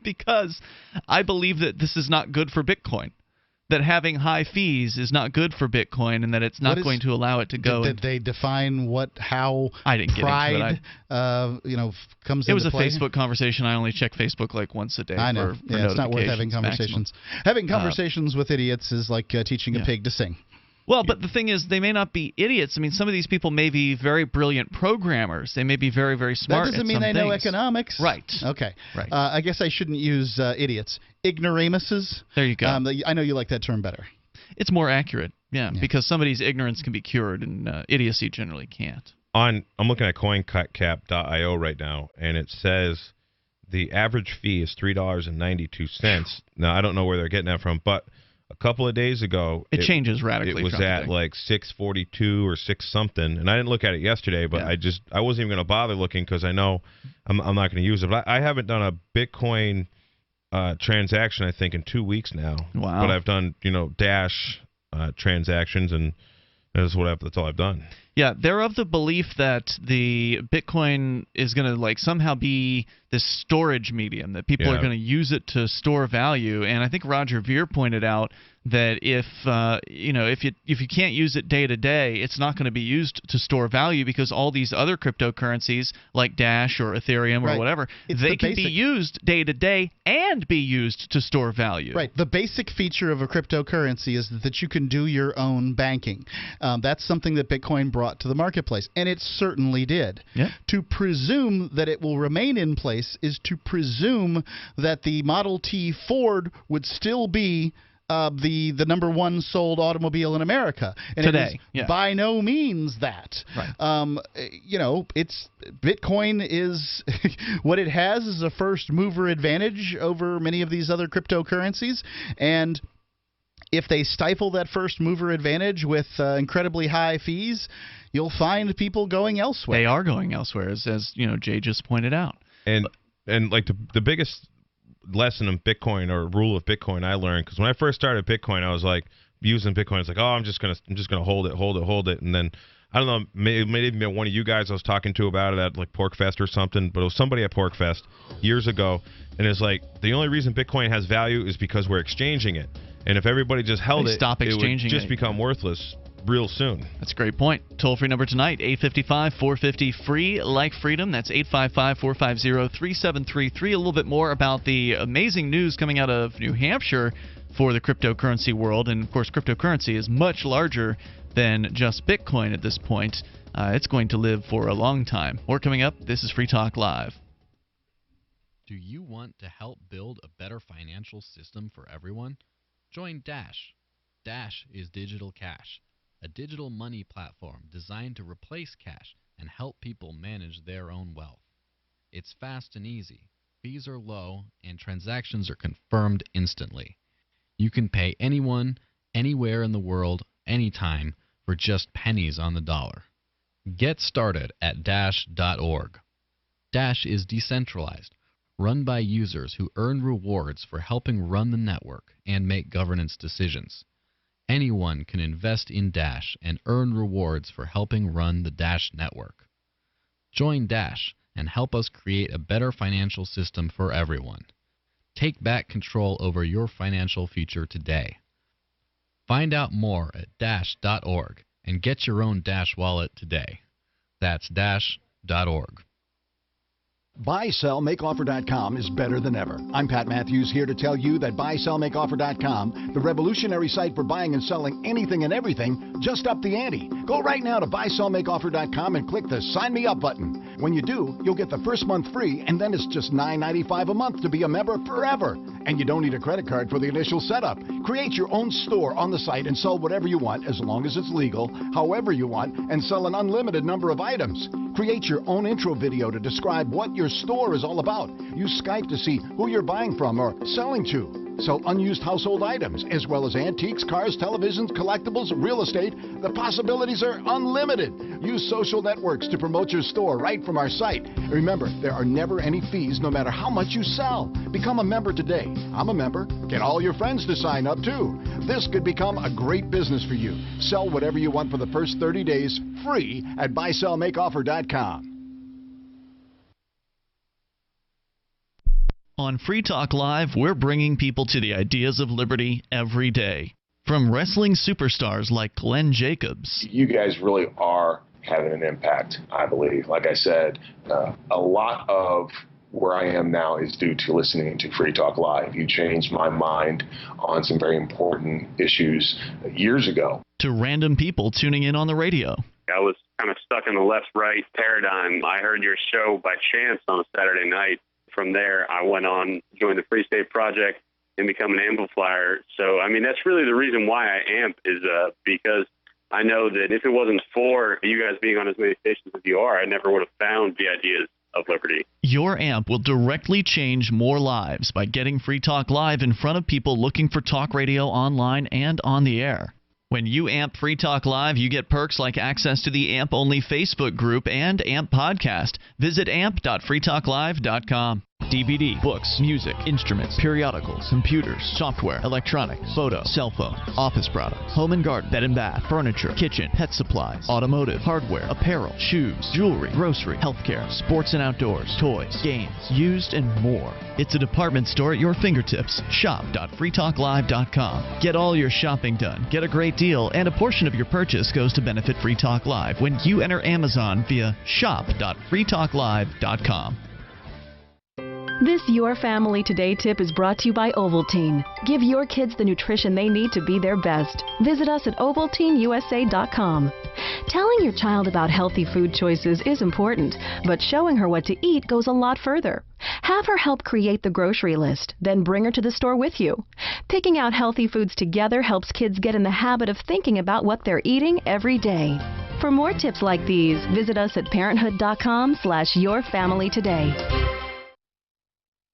because I believe that this is not good for Bitcoin. That having high fees is not good for Bitcoin, and that it's not going to allow it to go. Did they define how I didn't pride get into it. Comes it into was a play? Facebook conversation. I only check Facebook like once a day. I know. For it's not worth having conversations. Having conversations with idiots is like teaching a pig to sing. Well, but the thing is, they may not be idiots. I mean, some of these people may be very brilliant programmers. They may be very, very smart. That doesn't mean they know economics. Right. Okay. Right. I guess I shouldn't use idiots. Ignoramuses. There you go. I know you like that term better. It's more accurate, yeah, because somebody's ignorance can be cured and idiocy generally can't. I'm looking at CoinCap.io right now, and it says the average fee is $3.92. Now, I don't know where they're getting that from, but a couple of days ago, it changes radically. It was at like 642 or 6 something, and I didn't look at it yesterday, but I wasn't even going to bother looking because I know I'm not going to use it. But I haven't done a Bitcoin transaction, I think, in 2 weeks now. Wow. But I've done Dash transactions, and that's all I've done. Yeah, they're of the belief that the Bitcoin is going to somehow be this storage medium, that people are going to use it to store value. And I think Roger Ver pointed out that if you can't use it day to day, it's not going to be used to store value because all these other cryptocurrencies like Dash or Ethereum or whatever, they can be used day to day and be used to store value. Right. The basic feature of a cryptocurrency is that you can do your own banking. That's something that Bitcoin brought to the marketplace, and it certainly did. Yeah. To presume that it will remain in place is to presume that the Model T Ford would still be the number one sold automobile in America. And today. It is by no means that. Right. It's Bitcoin is what it has is a first mover advantage over many of these other cryptocurrencies, and if they stifle that first mover advantage with incredibly high fees, you'll find people going elsewhere. They are going elsewhere, as Jay just pointed out. And like the biggest lesson of Bitcoin or rule of Bitcoin I learned, because when I first started Bitcoin, I was like using Bitcoin. It's like, I'm just gonna hold it, and then I don't know, maybe one of you guys I was talking to about it at like PorkFest or something, but it was somebody at PorkFest years ago, and it's like the only reason Bitcoin has value is because we're exchanging it, and if everybody just held it would just become worthless real soon. That's a great point. Toll-free number tonight, 855-450-FREE, like freedom. That's 855-450-3733. A little bit more about the amazing news coming out of New Hampshire for the cryptocurrency world. And, of course, cryptocurrency is much larger than just Bitcoin at this point. It's going to live for a long time. More coming up. This is Free Talk Live. Do you want to help build a better financial system for everyone? Join Dash. Dash is digital cash, a digital money platform designed to replace cash and help people manage their own wealth. It's fast and easy, fees are low, and transactions are confirmed instantly. You can pay anyone, anywhere in the world, anytime, for just pennies on the dollar. Get started at Dash.org. Dash is decentralized, run by users who earn rewards for helping run the network and make governance decisions. Anyone can invest in Dash and earn rewards for helping run the Dash network. Join Dash and help us create a better financial system for everyone. Take back control over your financial future today. Find out more at Dash.org and get your own Dash wallet today. That's Dash.org. BuySellMakeOffer.com is better than ever. I'm Pat Matthews here to tell you that BuySellMakeOffer.com, the revolutionary site for buying and selling anything and everything, just upped the ante. Go right now to BuySellMakeOffer.com and click the Sign Me Up button. When you do, you'll get the first month free, and then it's just $9.95 a month to be a member forever. And you don't need a credit card for the initial setup. Create your own store on the site and sell whatever you want, as long as it's legal, however you want, and sell an unlimited number of items. Create your own intro video to describe what your store is all about. Use Skype to see who you're buying from or selling to. Sell unused household items, as well as antiques, cars, televisions, collectibles, real estate. The possibilities are unlimited. Use social networks to promote your store right from our site. Remember, there are never any fees no matter how much you sell. Become a member today. I'm a member. Get all your friends to sign up too. This could become a great business for you. Sell whatever you want for the first 30 days free at BuySellMakeOffer.com. On Free Talk Live, we're bringing people to the ideas of liberty every day. From wrestling superstars like Glenn Jacobs. You guys really are having an impact, I believe. Like I said, a lot of where I am now is due to listening to Free Talk Live. You changed my mind on some very important issues years ago. To random people tuning in on the radio. I was kind of stuck in the left-right paradigm. I heard your show by chance on a Saturday night. From there, I went on, joined the Free State Project, and become an amplifier. So, I mean, that's really the reason why I amp is because I know that if it wasn't for you guys being on as many stations as you are, I never would have found the ideas of liberty. Your amp will directly change more lives by getting Free Talk Live in front of people looking for talk radio online and on the air. When you amp Free Talk Live, you get perks like access to the AMP-only Facebook group and AMP podcast. Visit amp.freetalklive.com. DVD, books, music, instruments, periodicals, computers, software, electronics, photo, cell phone, office products, home and garden, bed and bath, furniture, kitchen, pet supplies, automotive, hardware, apparel, shoes, jewelry, grocery, healthcare, sports and outdoors, toys, games, used, and more. It's a department store at your fingertips. Shop.freetalklive.com. Get all your shopping done, get a great deal, and a portion of your purchase goes to benefit Free Talk Live when you enter Amazon via shop.freetalklive.com. This Your Family Today tip is brought to you by Ovaltine. Give your kids the nutrition they need to be their best. Visit us at ovaltineusa.com. Telling your child about healthy food choices is important, but showing her what to eat goes a lot further. Have her help create the grocery list, then bring her to the store with you. Picking out healthy foods together helps kids get in the habit of thinking about what they're eating every day. For more tips like these, visit us at parenthood.com/yourfamilytoday.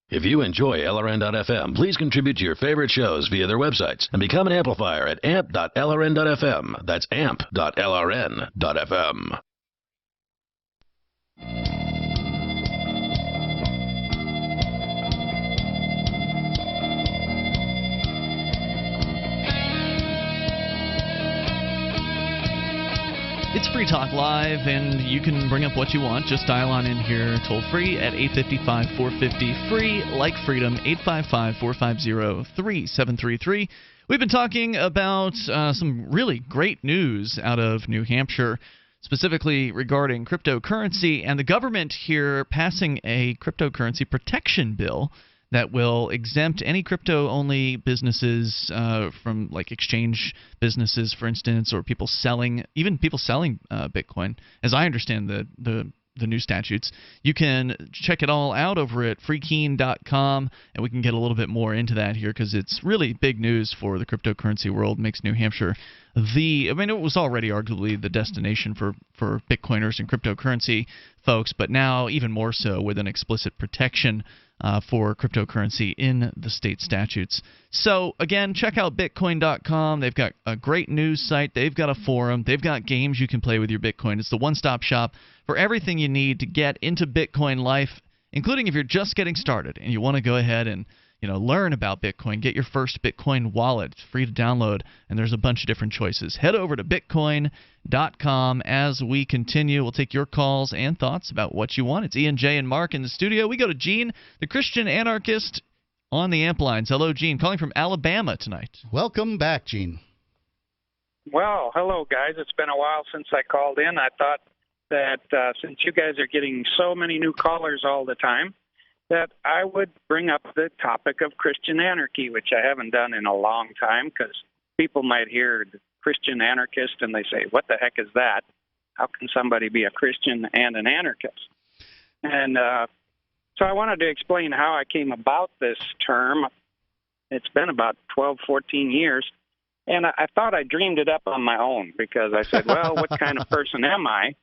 If you enjoy LRN.FM, please contribute to your favorite shows via their websites and become an amplifier at amp.lrn.fm. That's amp.lrn.fm. It's Free Talk Live, and you can bring up what you want. Just dial on in here toll-free at 855-450-FREE, like freedom, 855-450-3733. We've been talking about some really great news out of New Hampshire, specifically regarding cryptocurrency, and the government here passing a cryptocurrency protection bill that will exempt any crypto-only businesses from, like, exchange businesses, for instance, or people selling Bitcoin. As I understand the new statutes, you can check it all out over at freekeen.com, and we can get a little bit more into that here because it's really big news for the cryptocurrency world. Makes New Hampshire it was already arguably the destination for Bitcoiners and cryptocurrency folks, but now even more so with an explicit protection for cryptocurrency in the state statutes. So, again, check out Bitcoin.com. They've got a great news site. They've got a forum. They've got games you can play with your Bitcoin. It's the one-stop shop for everything you need to get into Bitcoin life, including if you're just getting started and you want to go ahead and learn about Bitcoin. Get your first Bitcoin wallet. It's free to download, and there's a bunch of different choices. Head over to Bitcoin.com as we continue. We'll take your calls and thoughts about what you want. It's Ian, Jay, and Mark in the studio. We go to Gene, the Christian anarchist, on the amp lines. Hello, Gene, calling from Alabama tonight. Welcome back, Gene. Well, hello, guys. It's been a while since I called in. I thought that since you guys are getting so many new callers all the time, that I would bring up the topic of Christian anarchy, which I haven't done in a long time, because people might hear the Christian anarchist and they say, what the heck is that? How can somebody be a Christian and an anarchist? And so I wanted to explain how I came about this term. It's been about 12, 14 years, and I thought I dreamed it up on my own because I said, well, what kind of person am I?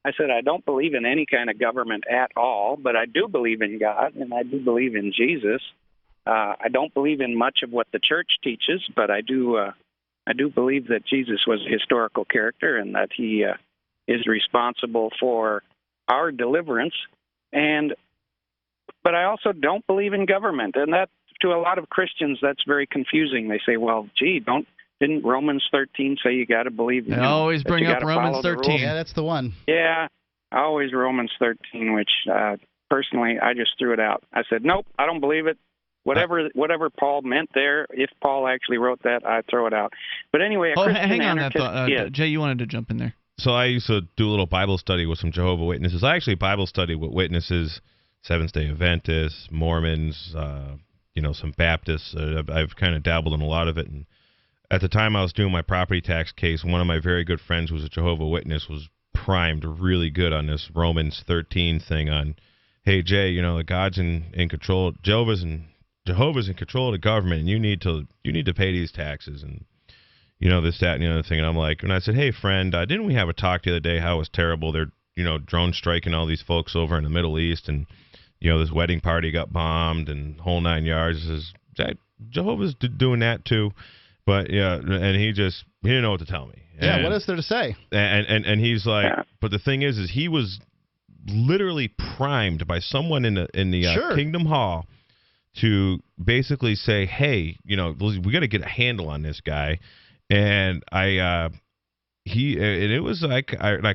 I said, I don't believe in any kind of government at all, but I do believe in God, and I do believe in Jesus. I don't believe in much of what the church teaches, but I do believe that Jesus was a historical character and that he is responsible for our deliverance. But I also don't believe in government, and that, to a lot of Christians, that's very confusing. They say, well, didn't Romans 13 say you got to believe? They always bring up Romans 13. Yeah, that's the one. Yeah, always Romans 13, which personally I just threw it out. I said, nope, I don't believe it. Whatever Paul meant there, if Paul actually wrote that, I'd throw it out. But anyway, hang on that thought. Jay, you wanted to jump in there. So I used to do a little Bible study with some Jehovah's Witnesses. I actually Bible studied with witnesses Seventh-day Adventists, Mormons, some Baptists. I've kind of dabbled in a lot of it. And at the time I was doing my property tax case, one of my very good friends who was a Jehovah's Witness was primed really good on this Romans 13 thing on, hey, Jay, God's in control. Jehovah's in control of the government, and you need to pay these taxes, and this, that, and the other thing. And I'm like, and I said, hey, friend, didn't we have a talk the other day how it was terrible? They're drone striking all these folks over in the Middle East, and this wedding party got bombed and whole 9 yards. He says, Jehovah's doing that too, but yeah, and he didn't know what to tell me. Yeah, what is there to say? And he's like, but the thing is he was literally primed by someone in the Kingdom Hall to basically say, hey, we got to get a handle on this guy. And I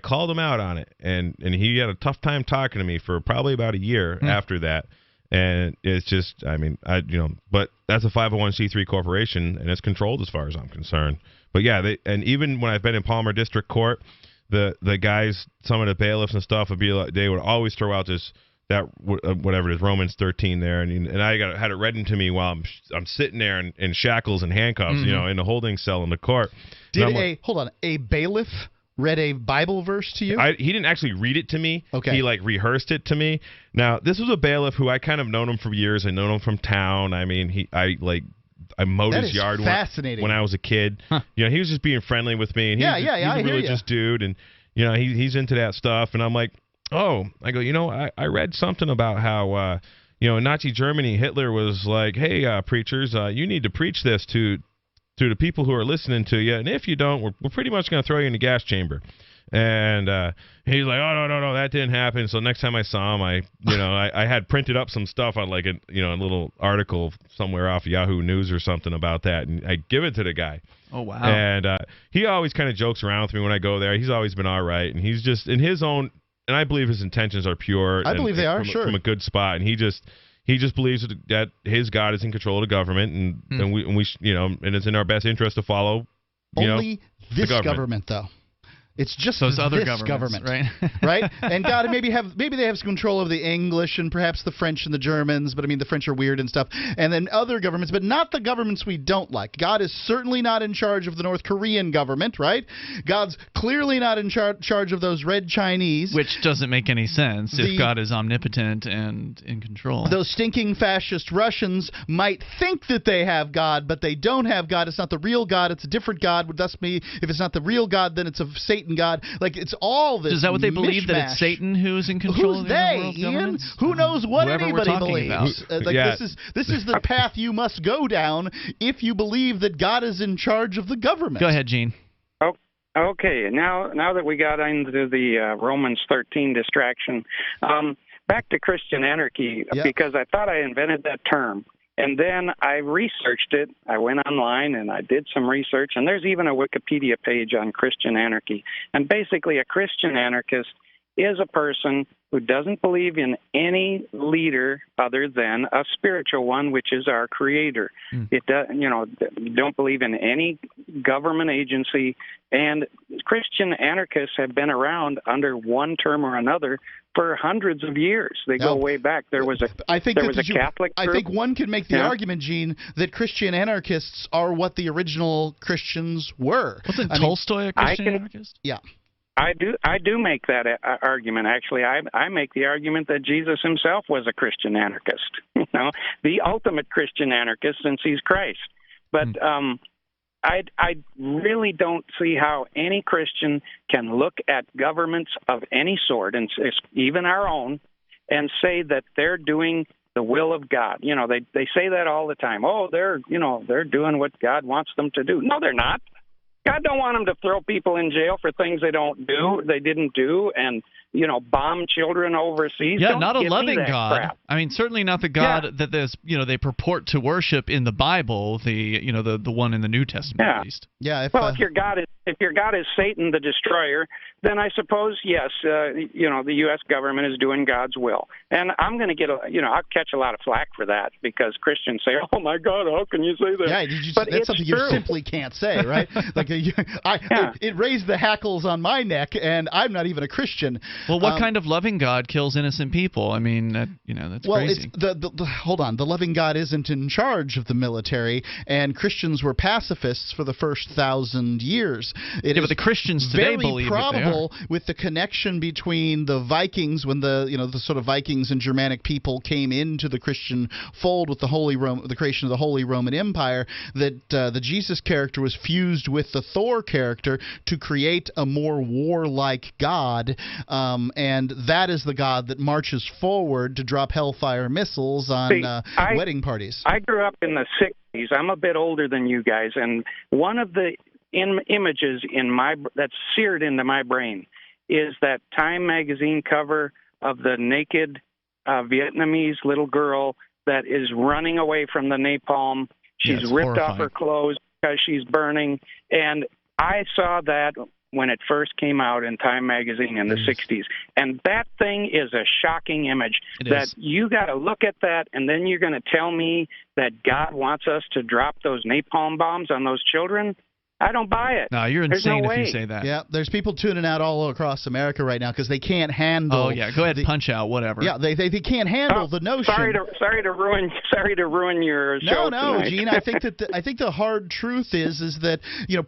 called him out on it, and he had a tough time talking to me for probably about a year after that. And it's just, but that's a 501c3 corporation, and it's controlled as far as I'm concerned. But yeah, and even when I've been in Palmer District Court, the guys, some of the bailiffs and stuff would be like, they would always throw out whatever it is, Romans 13 there, and I had it read into me while I'm sitting there in shackles and handcuffs, in the holding cell in the court. Did a bailiff read a Bible verse to you? He didn't actually read it to me. Okay. He rehearsed it to me. Now, this was a bailiff who I kind of known him for years. I known him from town. I mean, I mowed his yard when I was a kid. Huh. He was just being friendly with me, and he's a religious dude, and he's into that stuff. And I'm like, oh, I go, I read something about how in Nazi Germany, Hitler was like, hey, preachers, you need to preach this to the people who are listening to you, and if you don't, we're pretty much going to throw you in the gas chamber. And he's like, oh, no, that didn't happen. So next time I saw him, I had printed up some stuff on a little article somewhere off Yahoo News or something about that, and I give it to the guy. Oh, wow. And he always kind of jokes around with me when I go there. He's always been all right, and he's just in his own, and I believe his intentions are pure. I believe they are, from a good spot, and he just believes that his God is in control of the government, and we and it's in our best interest to follow. Only this government, though. It's just those other this government, right? Right? And God, maybe they have some control of the English and perhaps the French and the Germans, but I mean the French are weird and stuff. And then other governments, but not the governments we don't like. God is certainly not in charge of the North Korean government, right? God's clearly not in charge of those red Chinese. Which doesn't make any sense if God is omnipotent and in control. Those stinking fascist Russians might think that they have God, but they don't have God. It's not the real God. It's a different God. Thus, if it's not the real God, then it's a Satan God. It's all this. Is that what they believe, mishmash. that it's Satan who's in control of the world Ian? Who knows what anybody believes? This is the path you must go down if you believe that God is in charge of the government. Go ahead, Gene. Okay, now that we got into the Romans 13 distraction, back to Christian anarchy, because I thought I invented that term. And then I researched it. I went online and I did some research, and there's even a Wikipedia page on Christian anarchy. And basically, a Christian anarchist is a person who doesn't believe in any leader other than a spiritual one, which is our Creator. It does, don't believe in any government agency. And Christian anarchists have been around under one term or another for hundreds of years. They go way back. There was a Catholic group. I think one can make the argument, Gene, that Christian anarchists are what the original Christians were. Wasn't Tolstoy a Christian anarchist? Yeah. I do make that argument. Actually, I make the argument that Jesus himself was a Christian anarchist. The ultimate Christian anarchist, since he's Christ. But I really don't see how any Christian can look at governments of any sort, and even our own, and say that they're doing the will of God. They say that all the time. Oh, they're doing what God wants them to do. No, they're not. God don't want them to throw people in jail for things they didn't do, and bomb children overseas. Yeah, don't not a loving God. Crap. I mean, certainly not the God that there's they purport to worship in the Bible. The one in the New Testament, at least. Yeah. If your God is if your God is Satan the destroyer, then I suppose, yes, the U.S. government is doing God's will. And I'm going to get I'll catch a lot of flack for that because Christians say, oh, my God, how can you say that? Yeah, but that's something true. you simply can't say, right? It raised the hackles on my neck, and I'm not even a Christian. Well, what kind of loving God kills innocent people? I mean, that's crazy. Hold on. The loving God isn't in charge of the military, and Christians were pacifists for the first 1,000 years. But the Christians today believe very probable that they are. with the connection between the Vikings, when the sort of Vikings and Germanic people came into the Christian fold with the creation of the Holy Roman Empire, that the Jesus character was fused with the Thor character to create a more warlike God, and that is the God that marches forward to drop hellfire missiles on wedding parties. I grew up in the 60s. I'm a bit older than you guys, and one of the images that's seared into my brain is that Time magazine cover of the naked Vietnamese little girl that is running away from the napalm. She's ripped off her clothes because she's burning. And I saw that when it first came out in Time magazine in the 60s. And that thing is a shocking image. You got to look at that, and then you're going to tell me that God wants us to drop those napalm bombs on those children? I don't buy it. No, you're insane if you say that. Yeah, there's people tuning out all across America right now because they can't handle. Oh yeah, go ahead, punch out, whatever. Yeah, they can't handle the notion. Sorry to ruin your show. No, tonight. Gene. I think the hard truth is that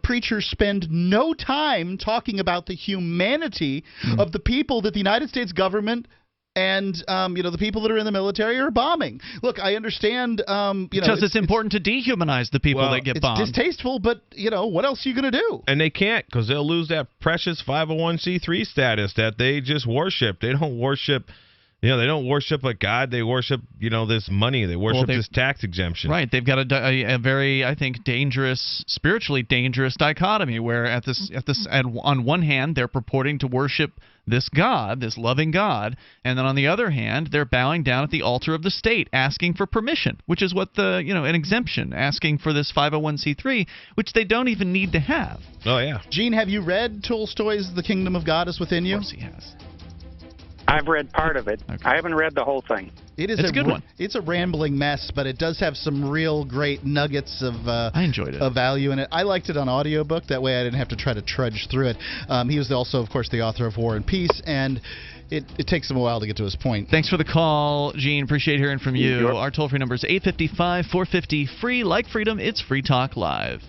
preachers spend no time talking about the humanity of the people that the United States government and the people that are in the military are bombing. Look, I understand. Because it's important to dehumanize the people that get bombed. It's distasteful, but what else are you going to do? And they can't, because they'll lose that precious 501c3 status that they just worship. They don't worship. They don't worship a God. They worship, this money. They worship this tax exemption. Right. They've got a very, I think, spiritually dangerous dichotomy where on one hand they're purporting to worship this God, this loving God, and then on the other hand they're bowing down at the altar of the state, asking for permission, which is what an exemption, asking for this 501c3, which they don't even need to have. Oh yeah. Gene, have you read Tolstoy's The Kingdom of God is Within You? Of course he has. I've read part of it. Okay. I haven't read the whole thing. It's a good one. It's a rambling mess, but it does have some real great nuggets of I enjoyed it. Of value in it. I liked it on audiobook. That way I didn't have to try to trudge through it. He was also, of course, the author of War and Peace, and it takes him a while to get to his point. Thanks for the call, Gene. Appreciate hearing from you. Sure. Our toll-free number is 855-450-FREE. Like freedom, it's Free Talk Live.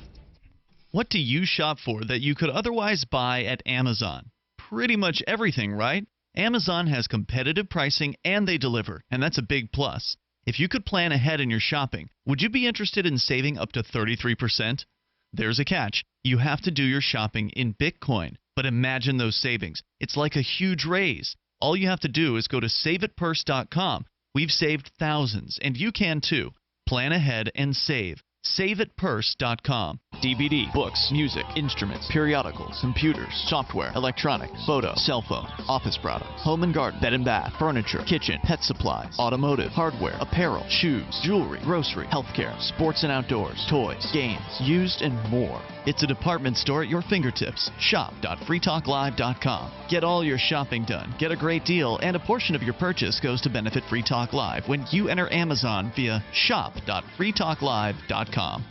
What do you shop for that you could otherwise buy at Amazon? Pretty much everything, right? Amazon has competitive pricing and they deliver, and that's a big plus. If you could plan ahead in your shopping, would you be interested in saving up to 33%? There's a catch. You have to do your shopping in Bitcoin. But imagine those savings. It's like a huge raise. All you have to do is go to saveitpurse.com. We've saved thousands, and you can too. Plan ahead and save. SaveItPurse.com. DVD, books, music, instruments, periodicals, computers, software, electronics, photo, cell phone, office products, home and garden, bed and bath, furniture, kitchen, pet supplies, automotive, hardware, apparel, shoes, jewelry, grocery, healthcare, sports and outdoors, toys, games, used, and more. It's a department store at your fingertips. Shop.freetalklive.com. Get all your shopping done, get a great deal, and a portion of your purchase goes to benefit Free Talk Live when you enter Amazon via shop.freetalklive.com.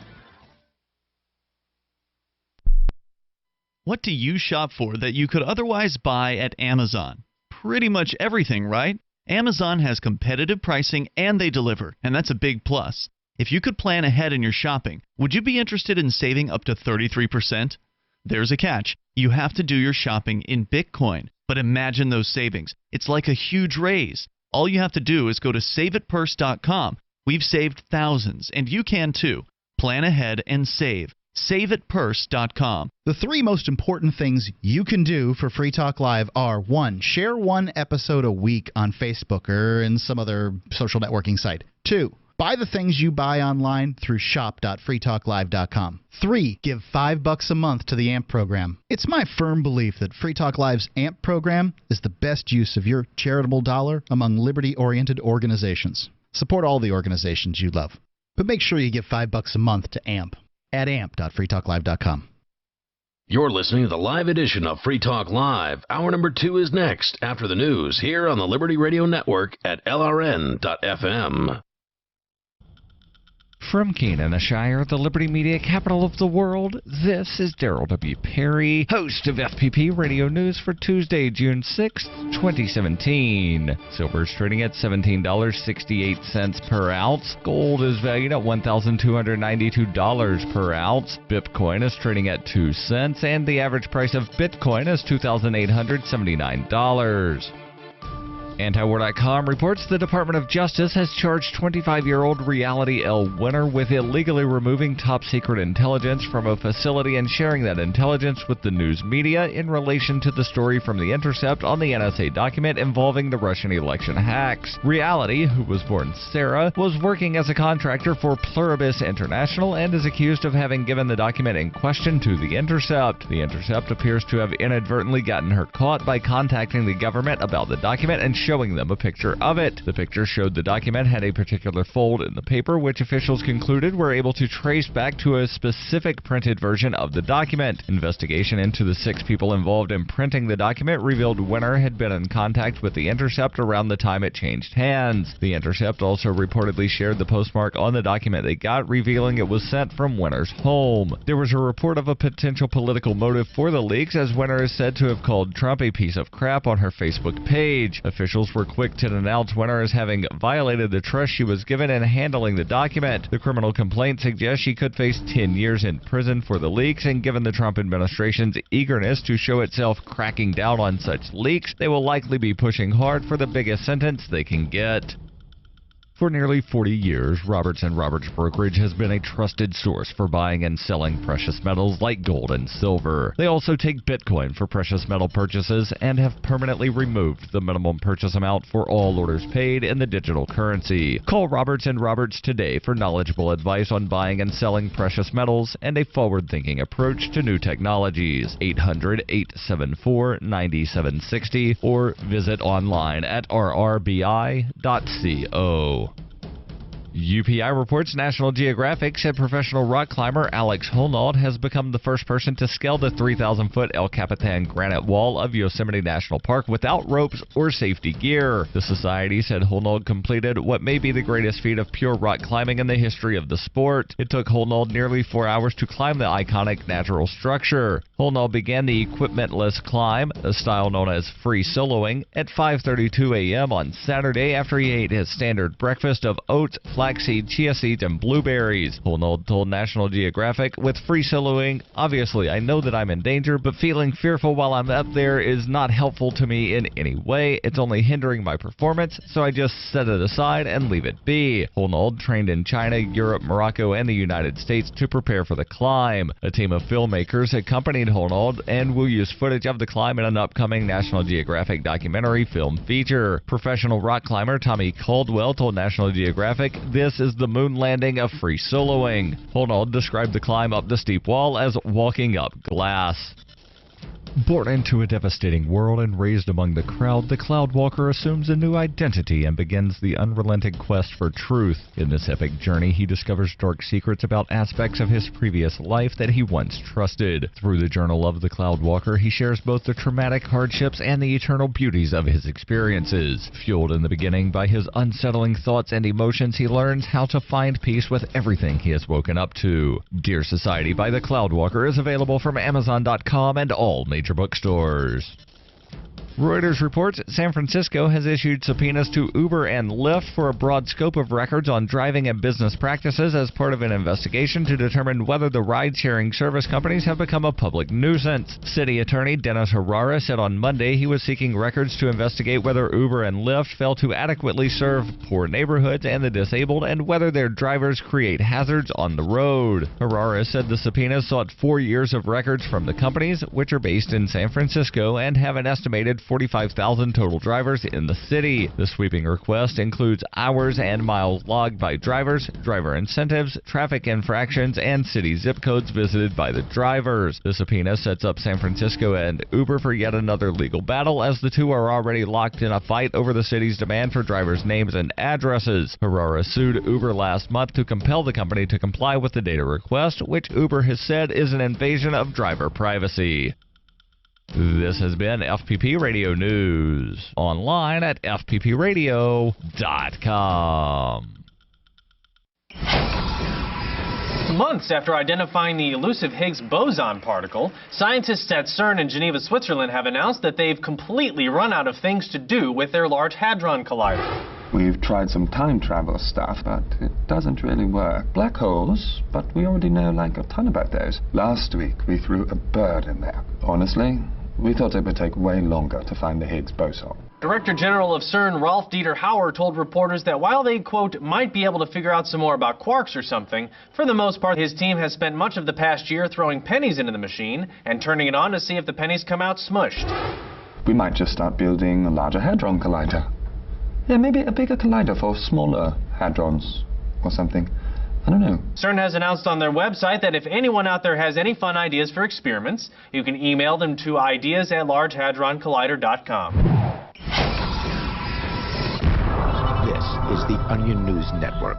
What do you shop for that you could otherwise buy at Amazon? Pretty much everything, right? Amazon has competitive pricing and they deliver, and that's a big plus. If you could plan ahead in your shopping, would you be interested in saving up to 33%? There's a catch. You have to do your shopping in Bitcoin. But imagine those savings. It's like a huge raise. All you have to do is go to saveitpurse.com. We've saved thousands, and you can too. Plan ahead and save. SaveItPurse.com. The three most important things you can do for Free Talk Live are: 1. Share one episode a week on Facebook or in some other social networking site. 2. Buy the things you buy online through shop.freetalklive.com. 3. Give $5 a month to the AMP program. It's my firm belief that Free Talk Live's AMP program is the best use of your charitable dollar among liberty-oriented organizations. Support all the organizations you love, but make sure you give $5 a month to AMP at amp.freetalklive.com. You're listening to the live edition of Free Talk Live. Hour number 2 is next after the news here on the Liberty Radio Network at LRN.FM. From Keene-Shire, the Liberty Media capital of the world, this is Darrell W. Perry, host of FPP Radio News for Tuesday, June 6th, 2017. Silver is trading at $17.68 per ounce. Gold is valued at $1,292 per ounce. Bitcoin is trading at 2 cents, and the average price of Bitcoin is $2,879. Antiwar.com reports the Department of Justice has charged 25-year-old Reality L. Winner with illegally removing top-secret intelligence from a facility and sharing that intelligence with the news media in relation to the story from The Intercept on the NSA document involving the Russian election hacks. Reality, who was born Sarah, was working as a contractor for Pluribus International and is accused of having given the document in question to The Intercept. The Intercept appears to have inadvertently gotten her caught by contacting the government about the document and showing them a picture of it. The picture showed the document had a particular fold in the paper, which officials concluded were able to trace back to a specific printed version of the document. Investigation into the 6 people involved in printing the document revealed Winner had been in contact with The Intercept around the time it changed hands. The Intercept also reportedly shared the postmark on the document they got, revealing it was sent from Winner's home. There was a report of a potential political motive for the leaks, as Winner is said to have called Trump a piece of crap on her Facebook page. Officials were quick to denounce Winner as having violated the trust she was given in handling the document. The criminal complaint suggests she could face 10 years in prison for the leaks, and given the Trump administration's eagerness to show itself cracking down on such leaks, they will likely be pushing hard for the biggest sentence they can get. For nearly 40 years, Roberts & Roberts Brokerage has been a trusted source for buying and selling precious metals like gold and silver. They also take Bitcoin for precious metal purchases and have permanently removed the minimum purchase amount for all orders paid in the digital currency. Call Roberts & Roberts today for knowledgeable advice on buying and selling precious metals and a forward-thinking approach to new technologies. 800-874-9760 or visit online at rrbi.co. UPI reports National Geographic said professional rock climber Alex Honnold has become the first person to scale the 3,000-foot El Capitan granite wall of Yosemite National Park without ropes or safety gear. The society said Honnold completed what may be the greatest feat of pure rock climbing in the history of the sport. It took Honnold nearly 4 hours to climb the iconic natural structure. Honnold began the equipmentless climb, a style known as free soloing, at 5:32 a.m. on Saturday after he ate his standard breakfast of oats, flaxseed, chia seeds, and blueberries. Honnold told National Geographic, "With free soloing, obviously I know that I'm in danger, but feeling fearful while I'm up there is not helpful to me in any way. It's only hindering my performance, so I just set it aside and leave it be." Honnold trained in China, Europe, Morocco, and the United States to prepare for the climb. A team of filmmakers accompanied Honnold and will use footage of the climb in an upcoming National Geographic documentary film feature. Professional rock climber Tommy Caldwell told National Geographic, "This is the moon landing of free soloing." Honnold described the climb up the steep wall as walking up glass. Born into a devastating world and raised among the crowd, the Cloudwalker assumes a new identity and begins the unrelenting quest for truth. In this epic journey, he discovers dark secrets about aspects of his previous life that he once trusted. Through the Journal of the Cloudwalker, he shares both the traumatic hardships and the eternal beauties of his experiences. Fueled in the beginning by his unsettling thoughts and emotions, he learns how to find peace with everything he has woken up to. Dear Society by the Cloudwalker is available from Amazon.com and all major bookstores. Reuters reports San Francisco has issued subpoenas to Uber and Lyft for a broad scope of records on driving and business practices as part of an investigation to determine whether the ride-sharing service companies have become a public nuisance. City Attorney Dennis Herrera said on Monday he was seeking records to investigate whether Uber and Lyft fail to adequately serve poor neighborhoods and the disabled and whether their drivers create hazards on the road. Herrera said the subpoenas sought 4 years of records from the companies, which are based in San Francisco and have an estimated 45,000 total drivers in the city. The sweeping request includes hours and miles logged by drivers, driver incentives, traffic infractions, and city zip codes visited by the drivers. The subpoena sets up San Francisco and Uber for yet another legal battle, as the two are already locked in a fight over the city's demand for drivers' names and addresses. Herrera sued Uber last month to compel the company to comply with the data request, which Uber has said is an invasion of driver privacy. This has been FPP Radio News, online at fppradio.com. Months after identifying the elusive Higgs boson particle, scientists at CERN in Geneva, Switzerland have announced that they've completely run out of things to do with their Large Hadron Collider. We've tried some time travel stuff, but it doesn't really work. Black holes, but we already know like a ton about those. Last week we threw a bird in there. Honestly, we thought it would take way longer to find the Higgs boson. Director General of CERN, Rolf Dieter Hauer, told reporters that while they, quote, might be able to figure out some more about quarks or something, for the most part his team has spent much of the past year throwing pennies into the machine and turning it on to see if the pennies come out smushed. We might just start building a larger hadron collider. Yeah, maybe a bigger collider for smaller hadrons or something. I don't know. CERN has announced on their website that if anyone out there has any fun ideas for experiments, you can email them to ideas@largehadroncollider.com. This is the Onion News Network.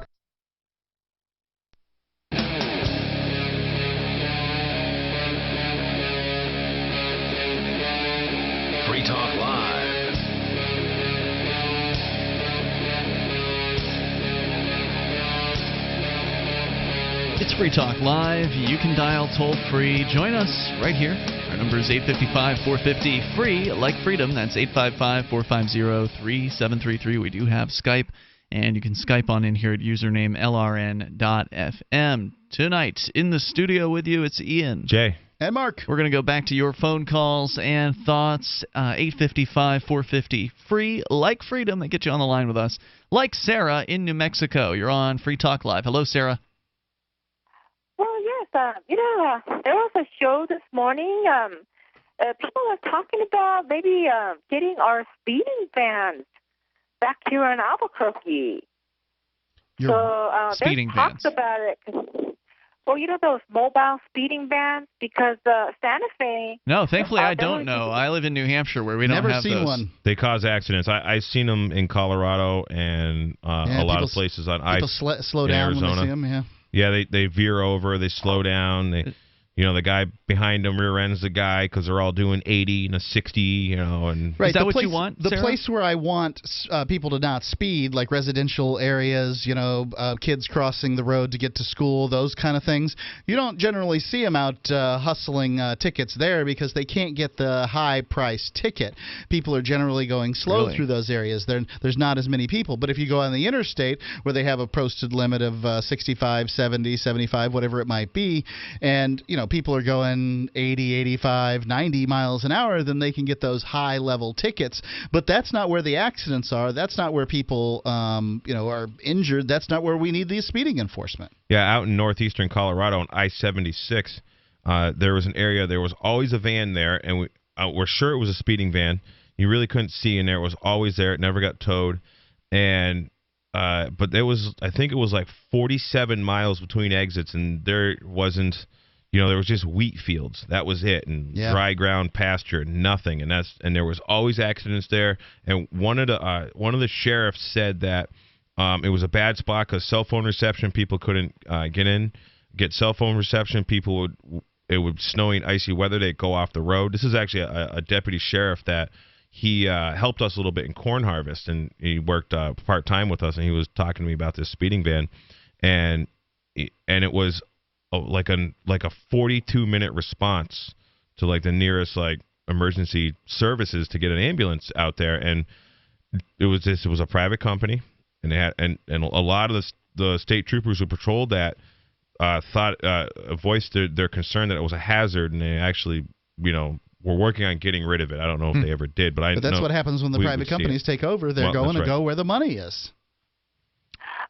Free Talk Live. It's Free Talk Live. You can dial toll-free. Join us right here. Our number is 855-450-FREE, like freedom. That's 855-450-3733. We do have Skype, and you can Skype on in here at username LRN.FM. Tonight, in the studio with you, it's Ian. Jay. And Mark. We're going to go back to your phone calls and thoughts. 855-450-FREE, like freedom. That gets you on the line with us. Like Sarah in New Mexico. You're on Free Talk Live. Hello, Sarah. Well, yes, there was a show this morning. People are talking about maybe getting our speeding bans back here in Albuquerque. Speeding there's talks about it. Well, those mobile speeding bans, because Santa Fe... No, thankfully I don't know. I live in New Hampshire where we don't have those. Never seen one. They cause accidents. I've seen them in Colorado and a lot of places on people slow down Arizona. when they see them, yeah. Yeah, they veer over, they slow down, the guy behind them rear ends the guy because they're all doing 80 and a 60, and right. Is that what you want, The Sarah? place where I want people to not speed, like residential areas, kids crossing the road to get to school, those kind of things. You don't generally see them out hustling tickets there because they can't get the high-priced ticket. People are generally going slow through those areas. There's not as many people. But if you go on the interstate where they have a posted limit of 65, 70, 75, whatever it might be, and, people are going 80, 85, 90 miles an hour, then they can get those high-level tickets. But that's not where the accidents are. That's not where people, are injured. That's not where we need the speeding enforcement. Yeah, out in northeastern Colorado on I-76, there was an area, there was always a van there, and we're sure it was a speeding van. You really couldn't see in there. It was always there. It never got towed. And but there was, I think it was like 47 miles between exits, and there wasn't... there was just wheat fields. That was it, and dry ground, pasture, nothing. And there was always accidents there. And one of the sheriffs said that it was a bad spot because cell phone reception, people couldn't get cell phone reception. It would snowing, icy weather, they'd go off the road. This is actually a deputy sheriff that he helped us a little bit in corn harvest, and he worked part time with us, and he was talking to me about this speeding ban, and it was like a 42-minute response to like the nearest like emergency services to get an ambulance out there, and it was a private company, and they had and a lot of the state troopers who patrolled that voiced their concern that it was a hazard, and they actually were working on getting rid of it. I don't know if they ever did, but that's what happens when the private companies take over. They're going to go where the money is.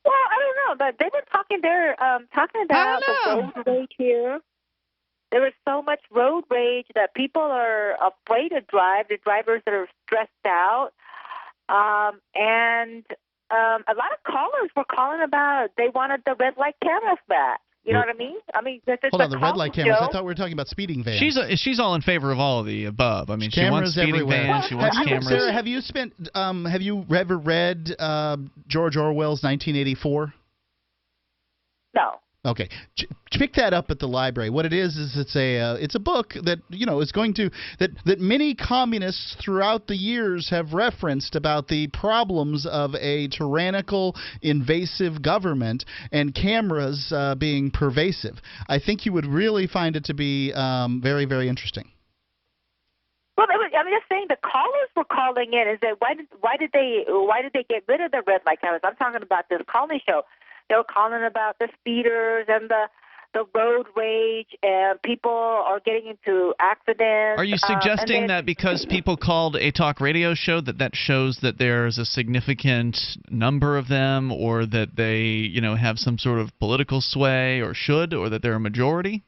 Well, I don't know, but they were talking there, talking about the roadway here. there is so much road rage that people are afraid to drive. The drivers that are stressed out. And a lot of callers were calling about they wanted the red light cameras back. You know what I mean? Hold on, the red light cameras. I thought we were talking about speeding vans. She's all in favor of all of the above. I mean, she cameras wants speeding everywhere. vans. She wants cameras. Sarah, have you ever read George Orwell's 1984? No. Okay, pick that up at the library. What it is it's a book that is going to that many communists throughout the years have referenced about the problems of a tyrannical, invasive government and cameras being pervasive. I think you would really find it to be very, very interesting. Well, I'm just saying the callers were calling in. Is that why did they get rid of the red light cameras? I'm talking about this calling show. They were calling about the speeders and the road rage, and people are getting into accidents. Are you suggesting that because people called a talk radio show that shows that there's a significant number of them, or that they have some sort of political sway, or that they're a majority?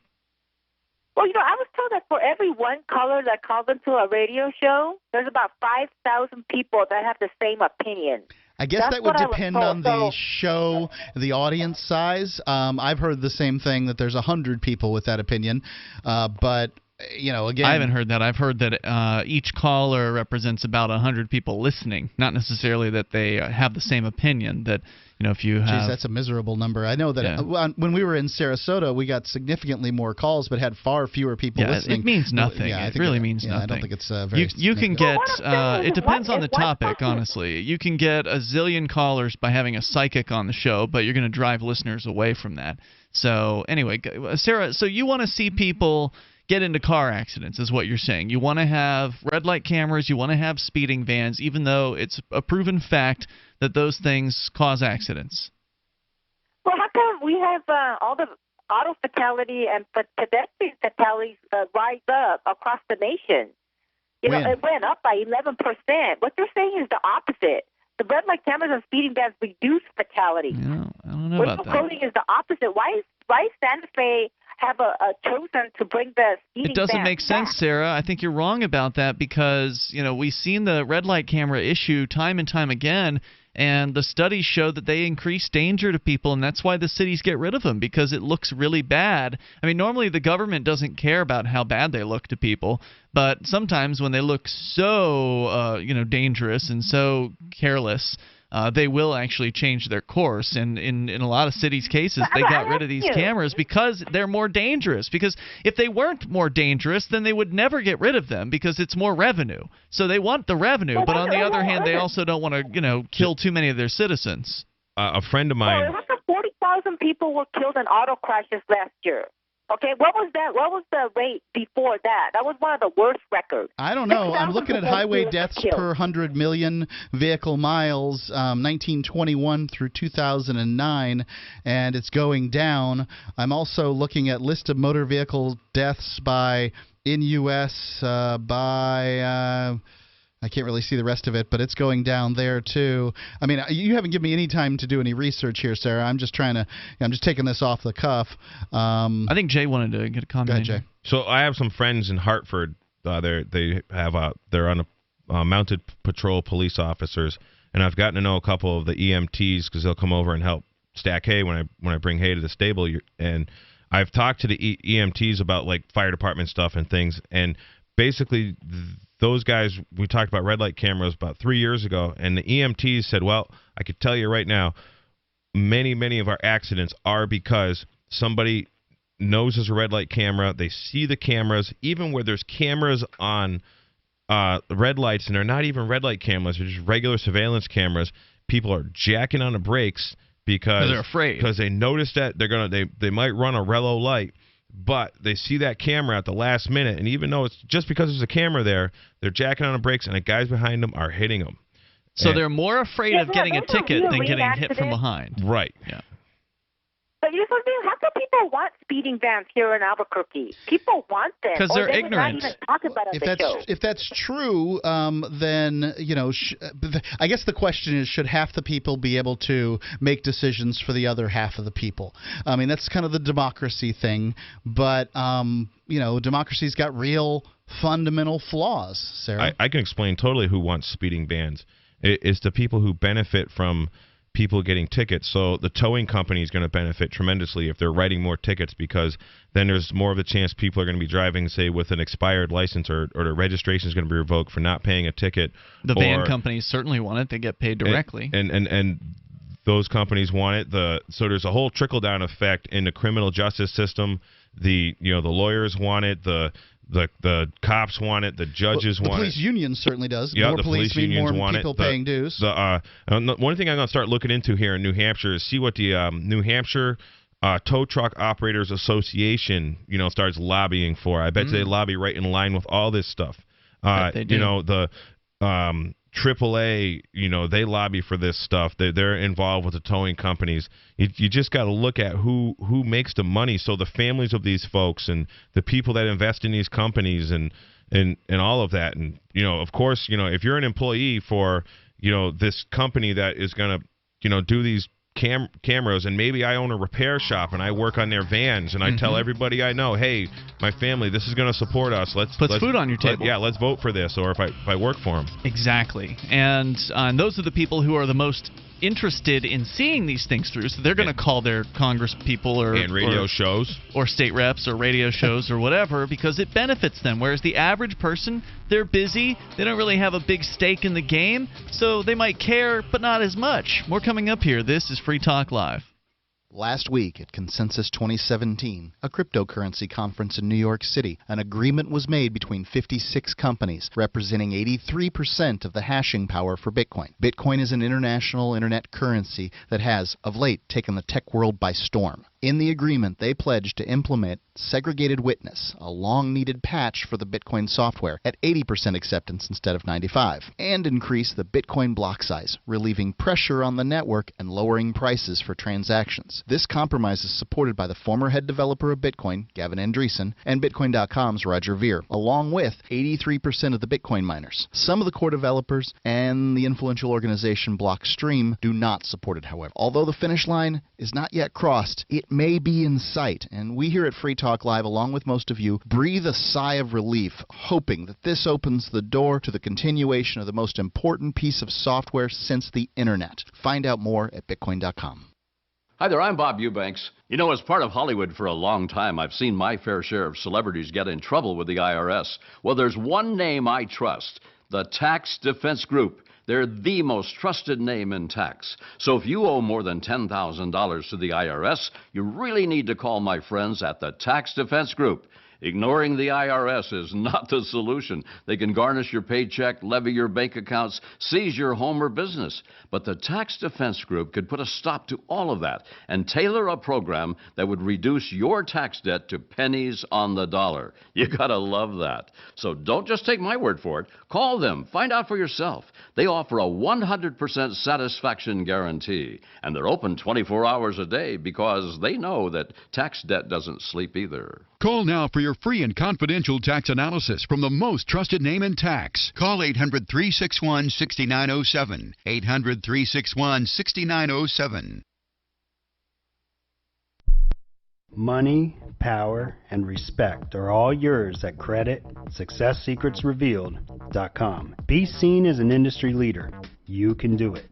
Well, I was told that for every one caller that calls into a radio show, there's about 5,000 people that have the same opinion. I guess that would depend on the show, the audience size. I've heard the same thing, that there's 100 people with that opinion. But, again... I haven't heard that. I've heard that each caller represents about 100 people listening, not necessarily that they have the same opinion. That, if you have... Geez, that's a miserable number. I know that when we were in Sarasota, we got significantly more calls, but had far fewer people listening. It means nothing. It really means nothing. I don't think it's very... You can get... it depends on the topic, honestly. You can get a zillion callers by having a psychic on the show, but you're going to drive listeners away from that. So, anyway, Sarah, so you want to see people get into car accidents, is what you're saying. You want to have red light cameras, you want to have speeding vans, even though it's a proven fact that those things cause accidents. Well, how come we have all the auto fatality and pedestrian fatalities rise up across the nation? It went up by 11%. What you're saying is the opposite. The red light cameras and speeding vans reduce fatality. No, I don't know about that. What you're quoting is the opposite. Why is Santa Fe have chosen to bring the speeding It doesn't vans make sense, back? Sarah. I think you're wrong about that because, we've seen the red light camera issue time and time again, and the studies show that they increase danger to people, and that's why the cities get rid of them, because it looks really bad. I mean, normally the government doesn't care about how bad they look to people, but sometimes when they look so, dangerous and so careless, they will actually change their course. And in a lot of cities' cases, they got rid of these cameras because they're more dangerous. Because if they weren't more dangerous, then they would never get rid of them because it's more revenue. So they want the revenue, but on the other hand, they also don't want to, kill too many of their citizens. A friend of mine... 40,000 people were killed in auto crashes last year. Okay, what was that? What was the rate before that? That was one of the worst records. I don't know. I'm looking at highway deaths per 100 million vehicle miles, 1921 through 2009, and it's going down. I'm also looking at list of motor vehicle deaths in U.S. by... I can't really see the rest of it, but it's going down there too. I mean, you haven't given me any time to do any research here, Sarah. I'm just taking this off the cuff. I think Jay wanted to get a comment. Go ahead, Jay. So I have some friends in Hartford. They're on a mounted patrol police officers, and I've gotten to know a couple of the EMTs because they'll come over and help stack hay when I bring hay to the stable. And I've talked to the EMTs about like fire department stuff and things, and basically those guys, we talked about red light cameras about 3 years ago, and the EMTs said, well, I could tell you right now, many of our accidents are because somebody knows there's a red light camera, they see the cameras, even where there's cameras on red lights, and they're not even red light cameras, they're just regular surveillance cameras, people are jacking on the brakes because they're afraid. Because they notice that they might run a yellow light, but they see that camera at the last minute, and even though it's just because there's a camera there, they're jacking on the brakes, and the guys behind them are hitting them. So they're more afraid of getting a ticket than getting hit from behind. Right. Yeah. But you know something? How come people want speeding vans here in Albuquerque? People want them. Because they're ignorant. Would not even talk about it on the show. If that's true, then I guess the question is, should half the people be able to make decisions for the other half of the people? I mean, that's kind of the democracy thing, but democracy's got real fundamental flaws. Sarah, I can explain totally who wants speeding bans. It's the people who benefit from people getting tickets. So the towing company is going to benefit tremendously if they're writing more tickets, because then there's more of a chance people are going to be driving, say, with an expired license, or their registration is going to be revoked for not paying a ticket. The van companies certainly want it. They get paid directly. And those companies want it. So there's a whole trickle-down effect in the criminal justice system. The lawyers want it. The cops want it. The judges want it. The police union certainly does. Yeah, more the police mean unions more want people it. paying dues. One thing I'm going to start looking into here in New Hampshire is see what the New Hampshire Tow Truck Operators Association starts lobbying for. I bet they lobby right in line with all this stuff. They do. The AAA, they lobby for this stuff. They're involved with the towing companies. You just got to look at who makes the money. So the families of these folks and the people that invest in these companies and all of that. And of course, if you're an employee for this company that is going to do these cameras, and maybe I own a repair shop and I work on their vans, and I tell everybody I know, hey, my family, this is going to support us. Let's food on your table. Let's vote for this, or if I work for them. Exactly. And those are the people who are the most interested in seeing these things through, so they're going to call their Congress people and radio shows or state reps or radio shows or whatever, because it benefits them, whereas the average person, they're busy, they don't really have a big stake in the game, so they might care but not as much. More coming up here. This is Free Talk Live. Last week at Consensus 2017, a cryptocurrency conference in New York City, an agreement was made between 56 companies representing 83% of the hashing power for Bitcoin. Bitcoin is an international internet currency that has, of late, taken the tech world by storm. In the agreement, they pledged to implement segregated witness, a long-needed patch for the Bitcoin software, at 80% acceptance instead of 95%, and increase the Bitcoin block size, relieving pressure on the network and lowering prices for transactions. This compromise is supported by the former head developer of Bitcoin, Gavin Andreessen, and Bitcoin.com's Roger Ver, along with 83% of the Bitcoin miners. Some of the core developers and the influential organization Blockstream do not support it, however. Although the finish line is not yet crossed, it may be in sight, and we here at Free Talk Live, along with most of you, breathe a sigh of relief, hoping that this opens the door to the continuation of the most important piece of software since the Internet. Find out more at Bitcoin.com. Hi there, I'm Bob Eubanks. As part of Hollywood for a long time, I've seen my fair share of celebrities get in trouble with the IRS. Well, there's one name I trust, the Tax Defense Group. They're the most trusted name in tax. So if you owe more than $10,000 to the IRS, you really need to call my friends at the Tax Defense Group. Ignoring the IRS is not the solution. They can garnish your paycheck, levy your bank accounts, seize your home or business. But the Tax Defense Group could put a stop to all of that and tailor a program that would reduce your tax debt to pennies on the dollar. You gotta love that. So don't just take my word for it. Call them. Find out for yourself. They offer a 100% satisfaction guarantee. And they're open 24 hours a day because they know that tax debt doesn't sleep either. Call now for your free and confidential tax analysis from the most trusted name in tax. Call 800-361-6907. 800-361-6907. Money, power, and respect are all yours at CreditSuccessSecretsRevealed.com. Be seen as an industry leader. You can do it.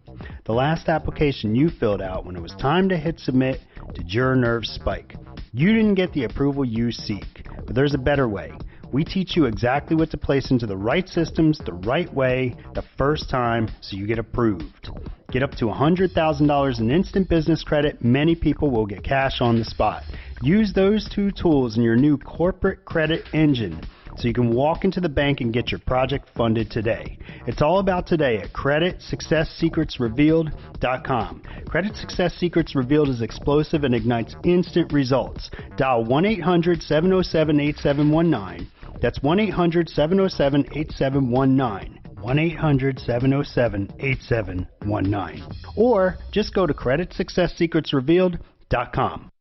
The last application you filled out when it was time to hit submit did your nerves spike. You didn't get the approval you seek, but there's a better way. We teach you exactly what to place into the right systems the right way the first time so you get approved. Get up to $100,000 in instant business credit. Many people will get cash on the spot. Use those two tools in your new corporate credit engine so you can walk into the bank and get your project funded today. It's all about today at CreditSuccessSecretsRevealed.com. Credit Success Secrets Revealed is explosive and ignites instant results. Dial 1-800-707-8719. That's 1-800-707-8719. 1-800-707-8719. Or just go to CreditSuccessSecretsRevealed.com.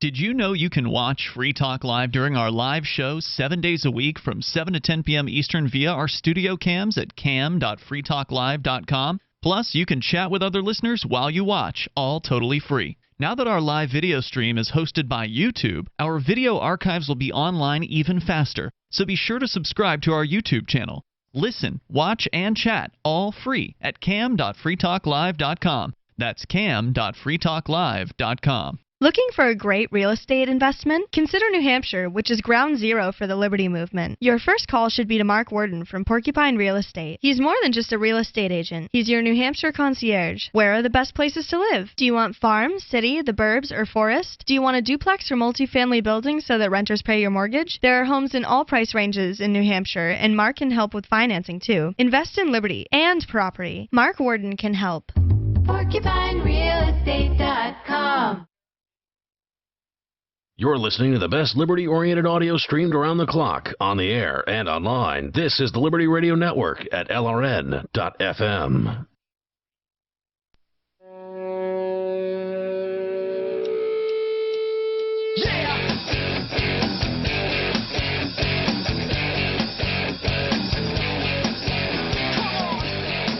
Did you know you can watch Free Talk Live during our live shows 7 days a week from 7 to 10 p.m. Eastern via our studio cams at cam.freetalklive.com? Plus, you can chat with other listeners while you watch, all totally free. Now that our live video stream is hosted by YouTube, our video archives will be online even faster, so be sure to subscribe to our YouTube channel. Listen, watch, and chat all free at cam.freetalklive.com. That's cam.freetalklive.com. Looking for a great real estate investment? Consider New Hampshire, which is ground zero for the Liberty Movement. Your first call should be to Mark Worden from Porcupine Real Estate. He's more than just a real estate agent. He's your New Hampshire concierge. Where are the best places to live? Do you want farm, city, the burbs, or forest? Do you want a duplex or multifamily building so that renters pay your mortgage? There are homes in all price ranges in New Hampshire, and Mark can help with financing too. Invest in Liberty and property. Mark Worden can help. PorcupineRealEstate.com. You're listening to the best liberty-oriented audio streamed around the clock, on the air, and online. This is the Liberty Radio Network at LRN.FM.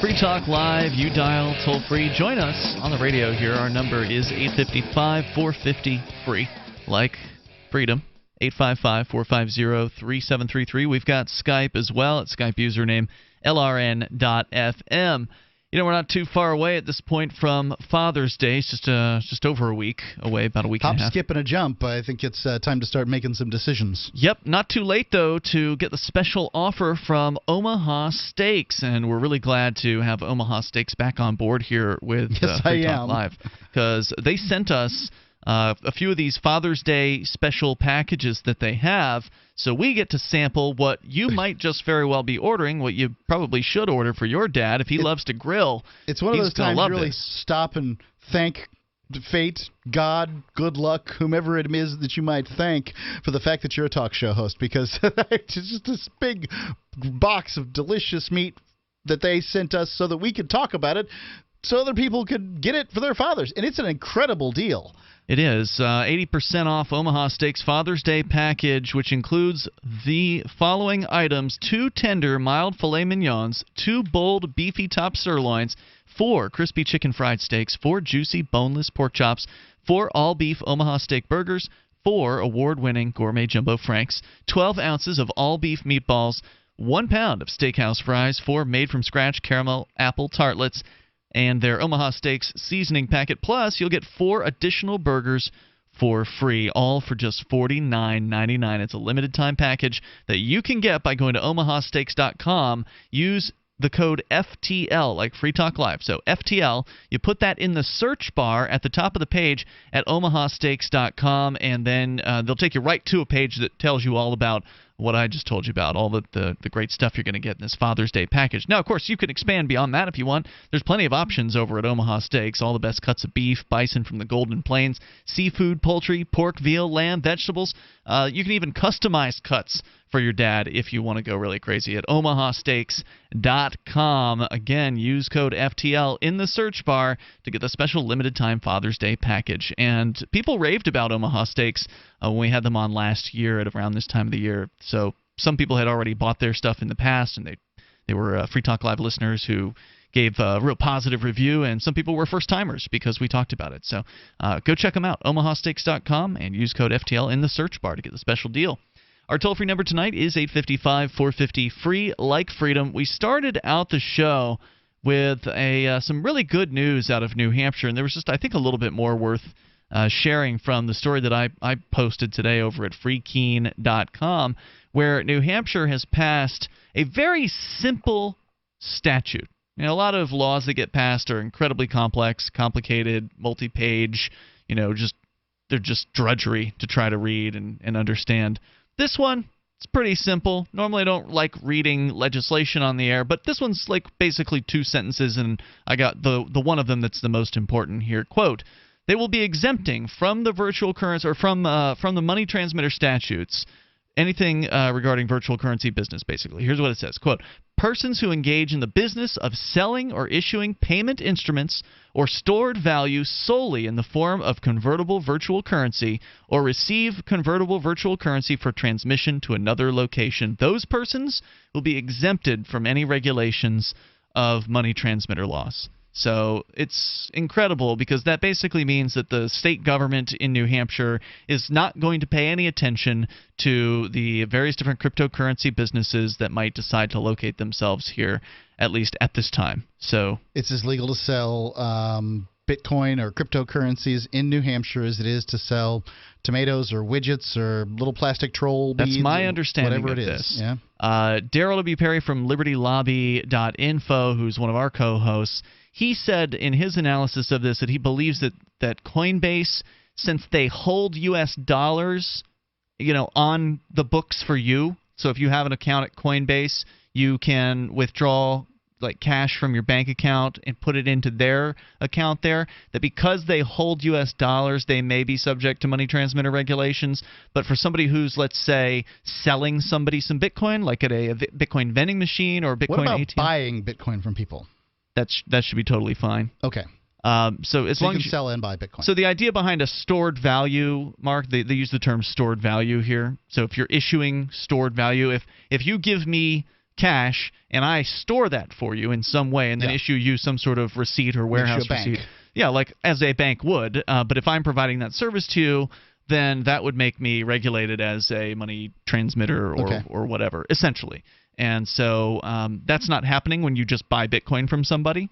Free Talk Live, you dial toll free. Join us on the radio here. Our number is 855-450-FREE. Like freedom, 855-450-3733. We've got Skype as well at Skype username LRN.FM. You know, we're not too far away at this point from Father's Day. It's just over a week away, about a week and a half. Hop, skip, and a jump. I think it's time to start making some decisions. Yep, not too late, though, to get the special offer from Omaha Steaks. And we're really glad to have Omaha Steaks back on board here with Free Talk Live, because they sent us a few of these Father's Day special packages that they have, so we get to sample what you might just very well be ordering, what you probably should order for your dad if he loves to grill. It's one of those times you really stop and thank fate, God, good luck, whomever it is that you might thank for the fact that you're a talk show host, because it's just this big box of delicious meat that they sent us so that we could talk about it, so other people could get it for their fathers. And it's an incredible deal. It is. 80% off Omaha Steaks Father's Day package, which includes the following items: 2 tender mild filet mignons, 2 bold beefy top sirloins, 4 crispy chicken fried steaks, 4 juicy boneless pork chops, 4 all-beef Omaha Steak burgers, 4 award-winning gourmet jumbo franks, 12 ounces of all-beef meatballs, 1 pound of steakhouse fries, 4 made-from-scratch caramel apple tartlets, and their Omaha Steaks seasoning packet. Plus, you'll get 4 additional burgers for free, all for just $49.99. It's a limited-time package that you can get by going to omahasteaks.com. Use the code FTL, like Free Talk Live. So FTL, you put that in the search bar at the top of the page at omahasteaks.com, and then they'll take you right to a page that tells you all about what I just told you about, all the great stuff you're going to get in this Father's Day package. Now, of course, you can expand beyond that if you want. There's plenty of options over at Omaha Steaks, all the best cuts of beef, bison from the Golden Plains, seafood, poultry, pork, veal, lamb, vegetables. You can even customize cuts for your dad if you want to go really crazy at omahasteaks.com. Again, use code FTL in the search bar to get the special limited-time Father's Day package. And people raved about Omaha Steaks when we had them on last year at around this time of the year. So some people had already bought their stuff in the past, and they were Free Talk Live listeners who gave a real positive review, and some people were first-timers because we talked about it. So go check them out, omahasteaks.com, and use code FTL in the search bar to get the special deal. Our toll-free number tonight is 855-450-FREE, like freedom. We started out the show with some really good news out of New Hampshire, and there was just, I think, a little bit more worth sharing from the story that I posted today over at freekeen.com, where New Hampshire has passed a very simple statute. You know, a lot of laws that get passed are incredibly complex, complicated, multi-page, they're just drudgery to try to read and understand. This one, it's pretty simple. Normally I don't like reading legislation on the air, but this one's like basically 2 sentences, and I got the one of them that's the most important here. Quote, they will be exempting from the virtual currency or from the money transmitter statutes anything regarding virtual currency business, basically. Here's what it says, quote, persons who engage in the business of selling or issuing payment instruments or stored value solely in the form of convertible virtual currency or receive convertible virtual currency for transmission to another location. Those persons will be exempted from any regulations of money transmitter laws. So it's incredible because that basically means that the state government in New Hampshire is not going to pay any attention to the various different cryptocurrency businesses that might decide to locate themselves here, at least at this time. So it's as legal to sell Bitcoin or cryptocurrencies in New Hampshire as it is to sell tomatoes or widgets or little plastic troll beads. That's my understanding whatever of it this. is. Yeah. Daryl W. Perry from LibertyLobby.info, who's one of our co-hosts, he said in his analysis of this that he believes that Coinbase, since they hold U.S. dollars, on the books for you, so if you have an account at Coinbase, you can withdraw like cash from your bank account and put it into their account there, that because they hold U.S. dollars, they may be subject to money transmitter regulations. But for somebody who's, let's say, selling somebody some Bitcoin, like at a Bitcoin vending machine or a Bitcoin What about ATM, buying Bitcoin from people? that should be totally fine. Okay. So as long you as can sell and buy Bitcoin. So the idea behind a stored value, Mark, they use the term stored value here. So if you're issuing stored value, if you give me cash and I store that for you in some way and then issue you some sort of receipt or warehouse receipt. Yeah, like as a bank would. But if I'm providing that service to you, then that would make me regulated as a money transmitter or whatever, essentially. And so that's not happening when you just buy Bitcoin from somebody.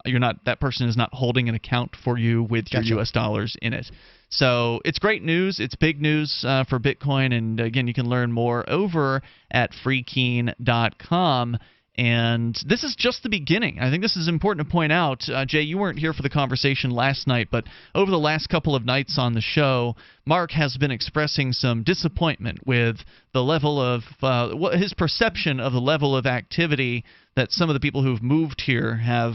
That person is not holding an account for you with your U.S. dollars in it. So it's great news. It's big news for Bitcoin. And again, you can learn more over at freekeen.com. And this is just the beginning. I think this is important to point out. Jay, you weren't here for the conversation last night, but over the last couple of nights on the show, Mark has been expressing some disappointment with the level of his perception of the level of activity that some of the people who've moved here have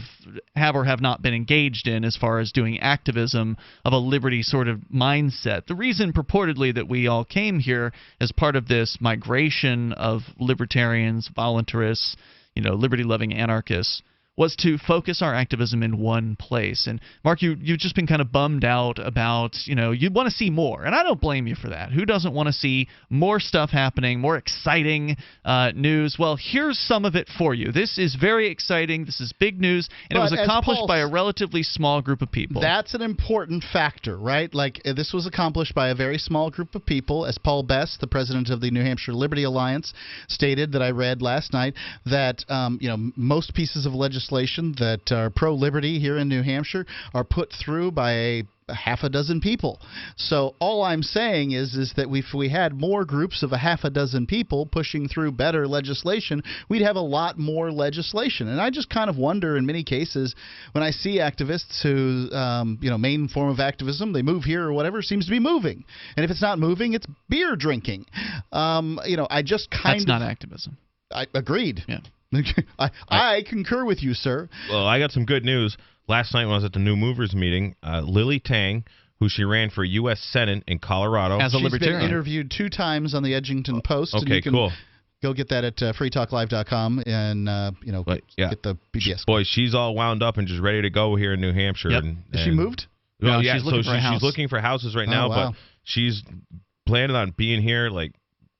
or have not been engaged in as far as doing activism of a liberty sort of mindset. The reason purportedly that we all came here as part of this migration of libertarians, voluntarists, liberty-loving anarchists, was to focus our activism in one place. And Mark, you've just been kind of bummed out about, you want to see more. And I don't blame you for that. Who doesn't want to see more stuff happening, more exciting news? Well, here's some of it for you. This is very exciting. This is big news. And it was accomplished by a relatively small group of people. That's an important factor, right? Like, this was accomplished by a very small group of people. As Paul Best, the president of the New Hampshire Liberty Alliance, stated that I read last night, that most pieces of legislation that are pro-liberty here in New Hampshire are put through by a half a dozen people. So all I'm saying is that if we had more groups of a half a dozen people pushing through better legislation, we'd have a lot more legislation. And I just kind of wonder in many cases when I see activists who, main form of activism, they move here or whatever, seems to be moving. And if it's not moving, it's beer drinking. I just kind of... That's not activism. I agreed. Yeah. I concur with you, sir. Well, I got some good news. Last night when I was at the New Movers meeting, Lily Tang, who she ran for U.S. Senate in Colorado. As a libertarian. She's been interviewed 2 times on the Edgington Post. Okay, and you can cool. Go get that at freetalklive.com and, get the BBS. Boy, she's all wound up and just ready to go here in New Hampshire. Yep. Is she moved? Well, no, she's looking for a house. She's looking for houses right now, wow. but she's planning on being here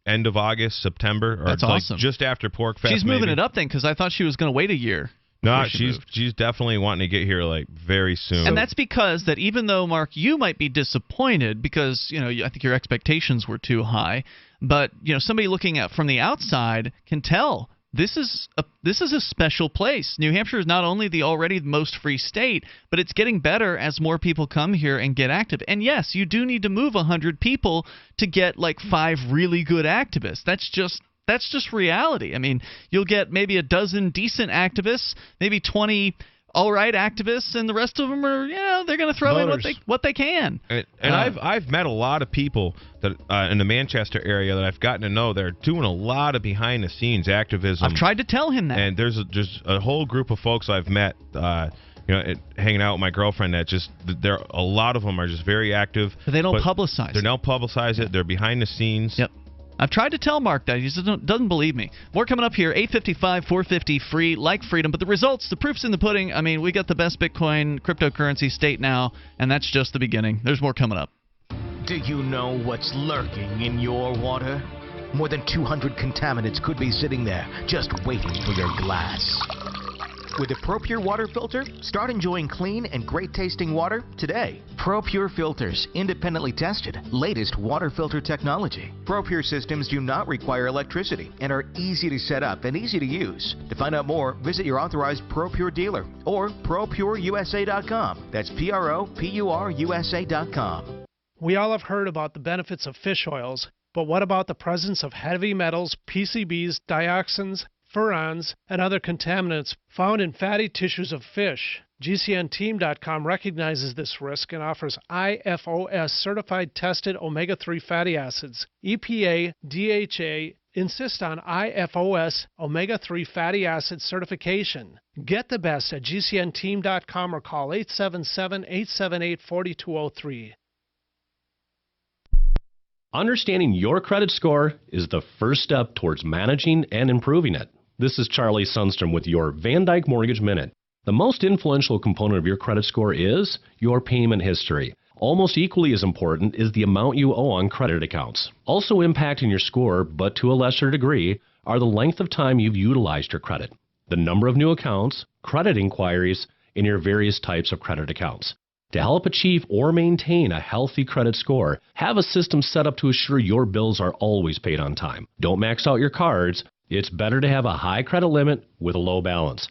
end of August, September, or That's awesome. Just after Pork Fest. She's moving it up then, because I thought she was going to wait a year. No, she's definitely wanting to get here very soon. And that's because that even though, Mark, you might be disappointed because I think your expectations were too high, but somebody looking at from the outside can tell this is a special place. New Hampshire is not only the already most free state, but it's getting better as more people come here and get active. And yes, you do need to move 100 people to get 5 really good activists. That's just reality. I mean, you'll get maybe a dozen decent activists, maybe 20 all right activists, and the rest of them are, they're going to throw voters. in what they can. And I've met a lot of people that in the Manchester area that I've gotten to know. They're doing a lot of behind the scenes activism. I've tried to tell him that. And there's just a whole group of folks I've met, hanging out with my girlfriend. A lot of them are just very active. But they don't publicize. They don't publicize it. They're behind the scenes. Yep. I've tried to tell Mark that. He just doesn't believe me. More coming up here. 855 450 free, like freedom. But the results, the proof's in the pudding. I mean, we got the best Bitcoin cryptocurrency state now, and that's just the beginning. There's more coming up. Do you know what's lurking in your water? More than 200 contaminants could be sitting there, just waiting for your glass. With a ProPure water filter, start enjoying clean and great-tasting water today. ProPure filters, independently tested, latest water filter technology. ProPure systems do not require electricity and are easy to set up and easy to use. To find out more, visit your authorized ProPure dealer or ProPureUSA.com. That's ProPureUSA.com. We all have heard about the benefits of fish oils, but what about the presence of heavy metals, PCBs, dioxins, furans, and other contaminants found in fatty tissues of fish? GCNteam.com recognizes this risk and offers IFOS certified tested omega-3 fatty acids. EPA, DHA insist on IFOS omega-3 fatty acid certification. Get the best at GCNteam.com or call 877-878-4203. Understanding your credit score is the first step towards managing and improving it. This is Charlie Sundstrom with your Van Dyke Mortgage Minute. The most influential component of your credit score is your payment history. Almost equally as important is the amount you owe on credit accounts. Also impacting your score, but to a lesser degree, are the length of time you've utilized your credit, the number of new accounts, credit inquiries, and your various types of credit accounts. To help achieve or maintain a healthy credit score, have a system set up to assure your bills are always paid on time. Don't max out your cards. It's better to have a high credit limit with a low balance.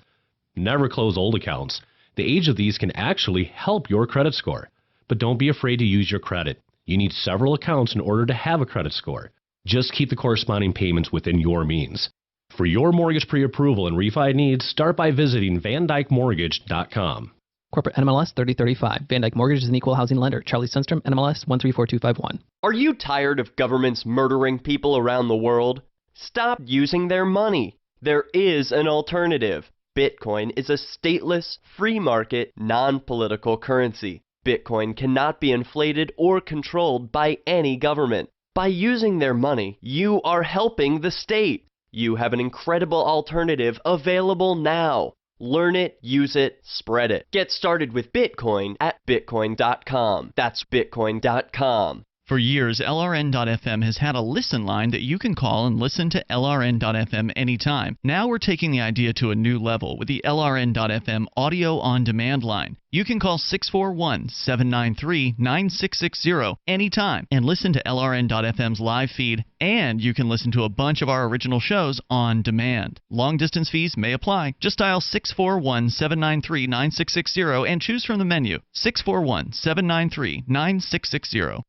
Never close old accounts. The age of these can actually help your credit score. But don't be afraid to use your credit. You need several accounts in order to have a credit score. Just keep the corresponding payments within your means. For your mortgage pre-approval and refi needs, start by visiting VanDykeMortgage.com. Corporate NMLS 3035. Van Dyke Mortgage is an equal housing lender. Charlie Sundstrom, NMLS 134251. Are you tired of governments murdering people around the world? Stop using their money. There is an alternative. Bitcoin is a stateless, free market, non-political currency. Bitcoin cannot be inflated or controlled by any government. By using their money, you are helping the state. You have an incredible alternative available now. Learn it, use it, spread it. Get started with Bitcoin at Bitcoin.com. That's Bitcoin.com. For years, LRN.FM has had a listen line that you can call and listen to LRN.FM anytime. Now we're taking the idea to a new level with the LRN.FM audio on demand line. You can call 641-793-9660 anytime and listen to LRN.FM's live feed, and you can listen to a bunch of our original shows on demand. Long distance fees may apply. Just dial 641-793-9660 and choose from the menu 641-793-9660.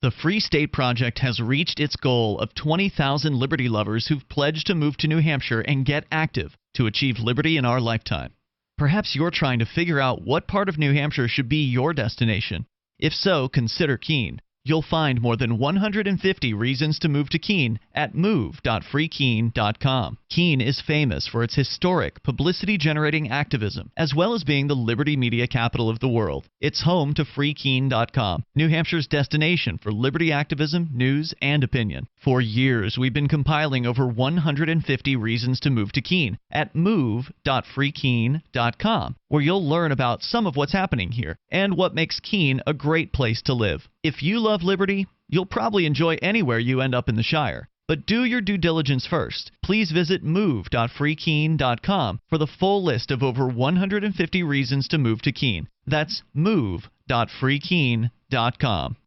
The Free State Project has reached its goal of 20,000 liberty lovers who've pledged to move to New Hampshire and get active to achieve liberty in our lifetime. Perhaps you're trying to figure out what part of New Hampshire should be your destination. If so, consider Keene. You'll find more than 150 reasons to move to Keene at move.freekeene.com. Keene is famous for its historic, publicity-generating activism, as well as being the liberty media capital of the world. It's home to freekeene.com, New Hampshire's destination for liberty activism, news, and opinion. For years, we've been compiling over 150 reasons to move to Keene at move.freekeene.com, where you'll learn about some of what's happening here and what makes Keene a great place to live. If you love liberty, you'll probably enjoy anywhere you end up in the Shire. But do your due diligence first. Please visit move.freekeene.com for the full list of over 150 reasons to move to Keene. That's move.freekeene.com.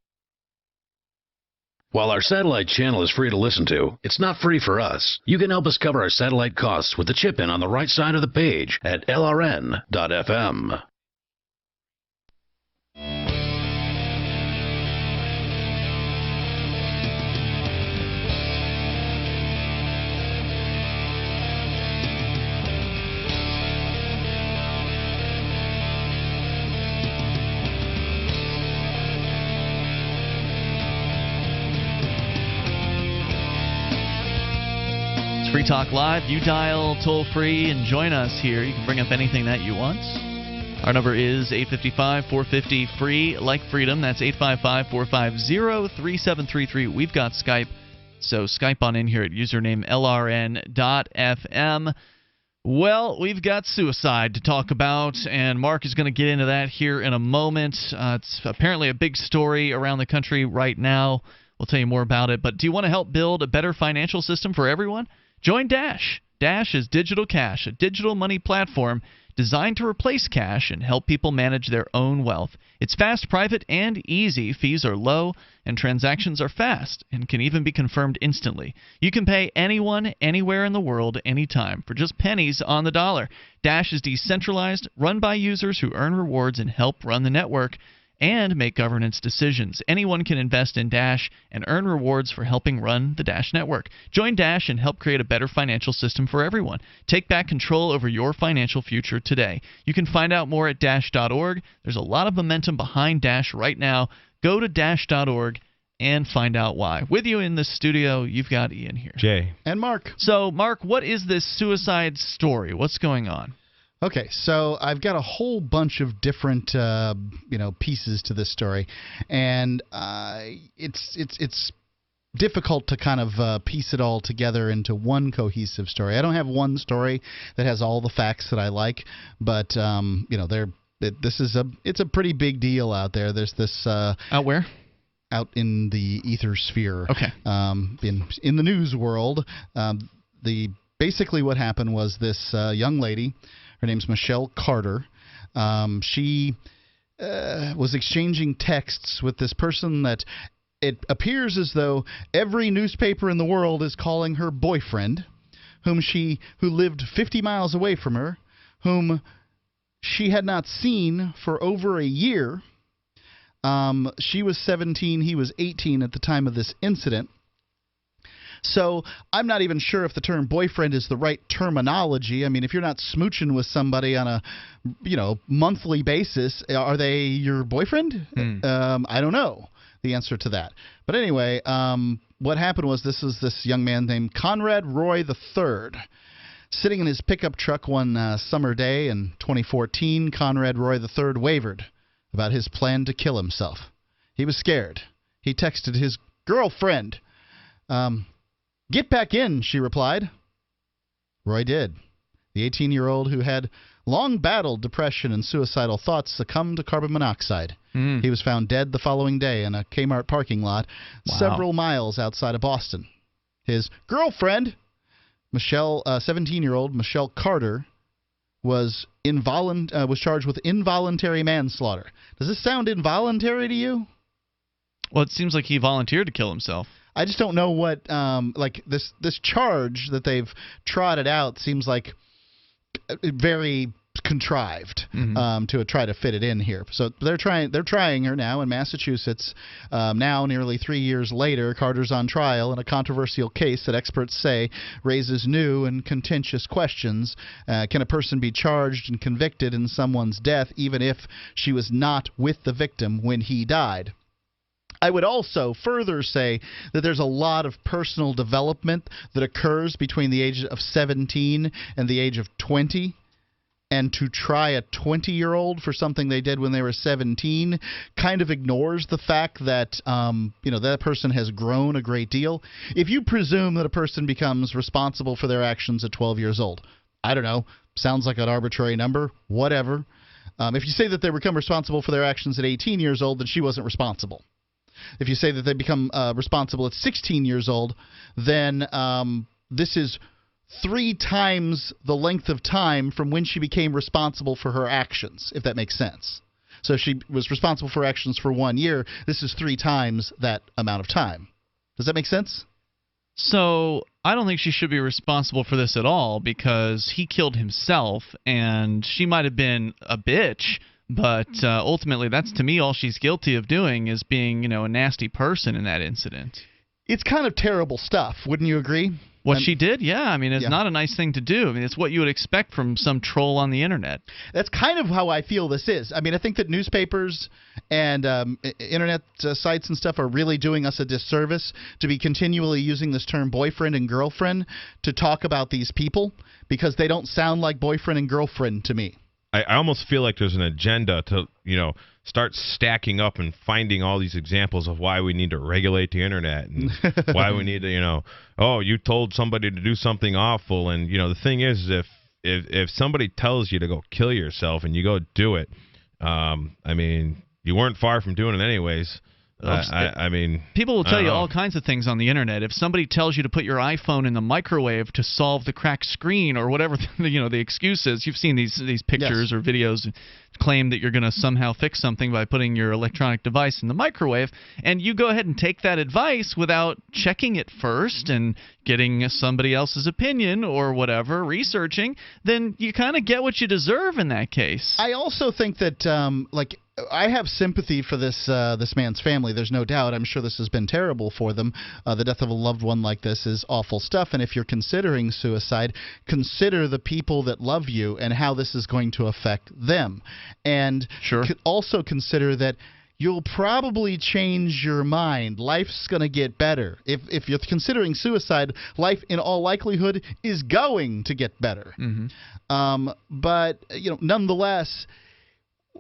While our satellite channel is free to listen to, it's not free for us. You can help us cover our satellite costs with the chip-in on the right side of the page at lrn.fm. Free Talk Live. You dial toll free and join us here. You can bring up anything that you want. Our number is 855-450-FREE, like freedom. That's 855-450-3733. We've got Skype. So Skype on in here at username LRN.FM. Well, we've got suicide to talk about, and Mark is going to get into that here in a moment. It's apparently a big story around the country right now. We'll tell you more about it. But do you want to help build a better financial system for everyone? Join Dash. Dash is Digital Cash, a digital money platform designed to replace cash and help people manage their own wealth. It's fast, private, and easy. Fees are low, and transactions are fast and can even be confirmed instantly. You can pay anyone, anywhere in the world, anytime, for just pennies on the dollar. Dash is decentralized, run by users who earn rewards and help run the network and make governance decisions. Anyone can invest in Dash and earn rewards for helping run the Dash network. Join Dash and help create a better financial system for everyone. Take back control over your financial future today. You can find out more at Dash.org. There's a lot of momentum behind Dash right now. Go to Dash.org and find out why. With you in the studio, you've got Ian here. Jay. And Mark. So, Mark, what is this suicide story? What's going on? Okay, so I've got a whole bunch of different, pieces to this story, and it's difficult to kind of piece it all together into one cohesive story. I don't have one story that has all the facts that I like, but it's a pretty big deal out there. There's this out where? Out in the ether sphere. Okay. In the news world, basically what happened was this young lady. Her name's Michelle Carter. She was exchanging texts with this person that it appears as though every newspaper in the world is calling her boyfriend, who lived 50 miles away from her, whom she had not seen for over a year. She was 17, he was 18 at the time of this incident. So I'm not even sure if the term boyfriend is the right terminology. I mean, if you're not smooching with somebody on a, monthly basis, are they your boyfriend? I don't know the answer to that. But anyway, what happened was this young man named Conrad Roy III. Sitting in his pickup truck one summer day in 2014, Conrad Roy III wavered about his plan to kill himself. He was scared. He texted his girlfriend. "Get back in," she replied. Roy did. The 18-year-old who had long battled depression and suicidal thoughts succumbed to carbon monoxide. He was found dead the following day in a Kmart parking lot several miles outside of Boston. His girlfriend, 17-year-old Michelle Carter, was charged with involuntary manslaughter. Does this sound involuntary to you? Well, it seems like he volunteered to kill himself. I just don't know what this charge that they've trotted out seems like very contrived to try to fit it in here. So they're trying her now in Massachusetts. Now, nearly 3 years later, Carter's on trial in a controversial case that experts say raises new and contentious questions. Can a person be charged and convicted in someone's death even if she was not with the victim when he died? I would also further say that there's a lot of personal development that occurs between the age of 17 and the age of 20. And to try a 20-year-old for something they did when they were 17 kind of ignores the fact that, that person has grown a great deal. If you presume that a person becomes responsible for their actions at 12 years old, I don't know, sounds like an arbitrary number, whatever. If you say that they become responsible for their actions at 18 years old, then she wasn't responsible. If you say that they become responsible at 16 years old, then this is 3 times the length of time from when she became responsible for her actions, if that makes sense. So if she was responsible for actions for 1 year, this is 3 times that amount of time. Does that make sense? So I don't think she should be responsible for this at all because he killed himself, and she might have been a bitch, but ultimately that's, to me, all she's guilty of doing is being, a nasty person in that incident. It's kind of terrible stuff, wouldn't you agree? What she did, yeah. I mean, it's not a nice thing to do. I mean, it's what you would expect from some troll on the internet. That's kind of how I feel this is. I mean, I think that newspapers and internet sites and stuff are really doing us a disservice to be continually using this term boyfriend and girlfriend to talk about these people because they don't sound like boyfriend and girlfriend to me. I almost feel like there's an agenda to, start stacking up and finding all these examples of why we need to regulate the internet and why we need to, you told somebody to do something awful. And, the thing is, if somebody tells you to go kill yourself and you go do it, you weren't far from doing it anyways. People will tell you all kinds of things on the internet. If somebody tells you to put your iPhone in the microwave to solve the cracked screen or whatever the excuse is, you've seen these pictures or videos claim that you're going to somehow fix something by putting your electronic device in the microwave, and you go ahead and take that advice without checking it first and getting somebody else's opinion or whatever, researching, then you kind of get what you deserve in that case. I also think that I have sympathy for this man's family. There's no doubt. I'm sure this has been terrible for them. The death of a loved one like this is awful stuff. And if you're considering suicide, consider the people that love you and how this is going to affect them. And also consider that you'll probably change your mind. Life's going to get better. If you're considering suicide, life in all likelihood is going to get better. But nonetheless,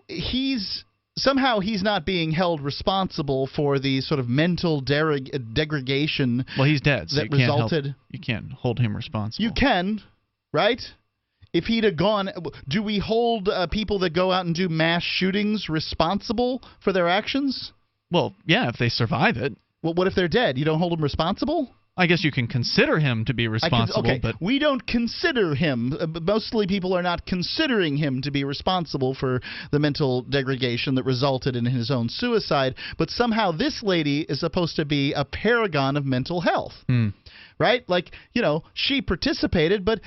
he's not being held responsible for the sort of mental degradation. Well, he's dead, so you can't hold him responsible. You can, right? If he'd have gone, do we hold people that go out and do mass shootings responsible for their actions? Well, yeah, if they survive it. Well, what if they're dead? You don't hold them responsible? I guess you can consider him to be responsible, but we don't consider him. Mostly people are not considering him to be responsible for the mental degradation that resulted in his own suicide, but somehow this lady is supposed to be a paragon of mental health. Right? Like, she participated, but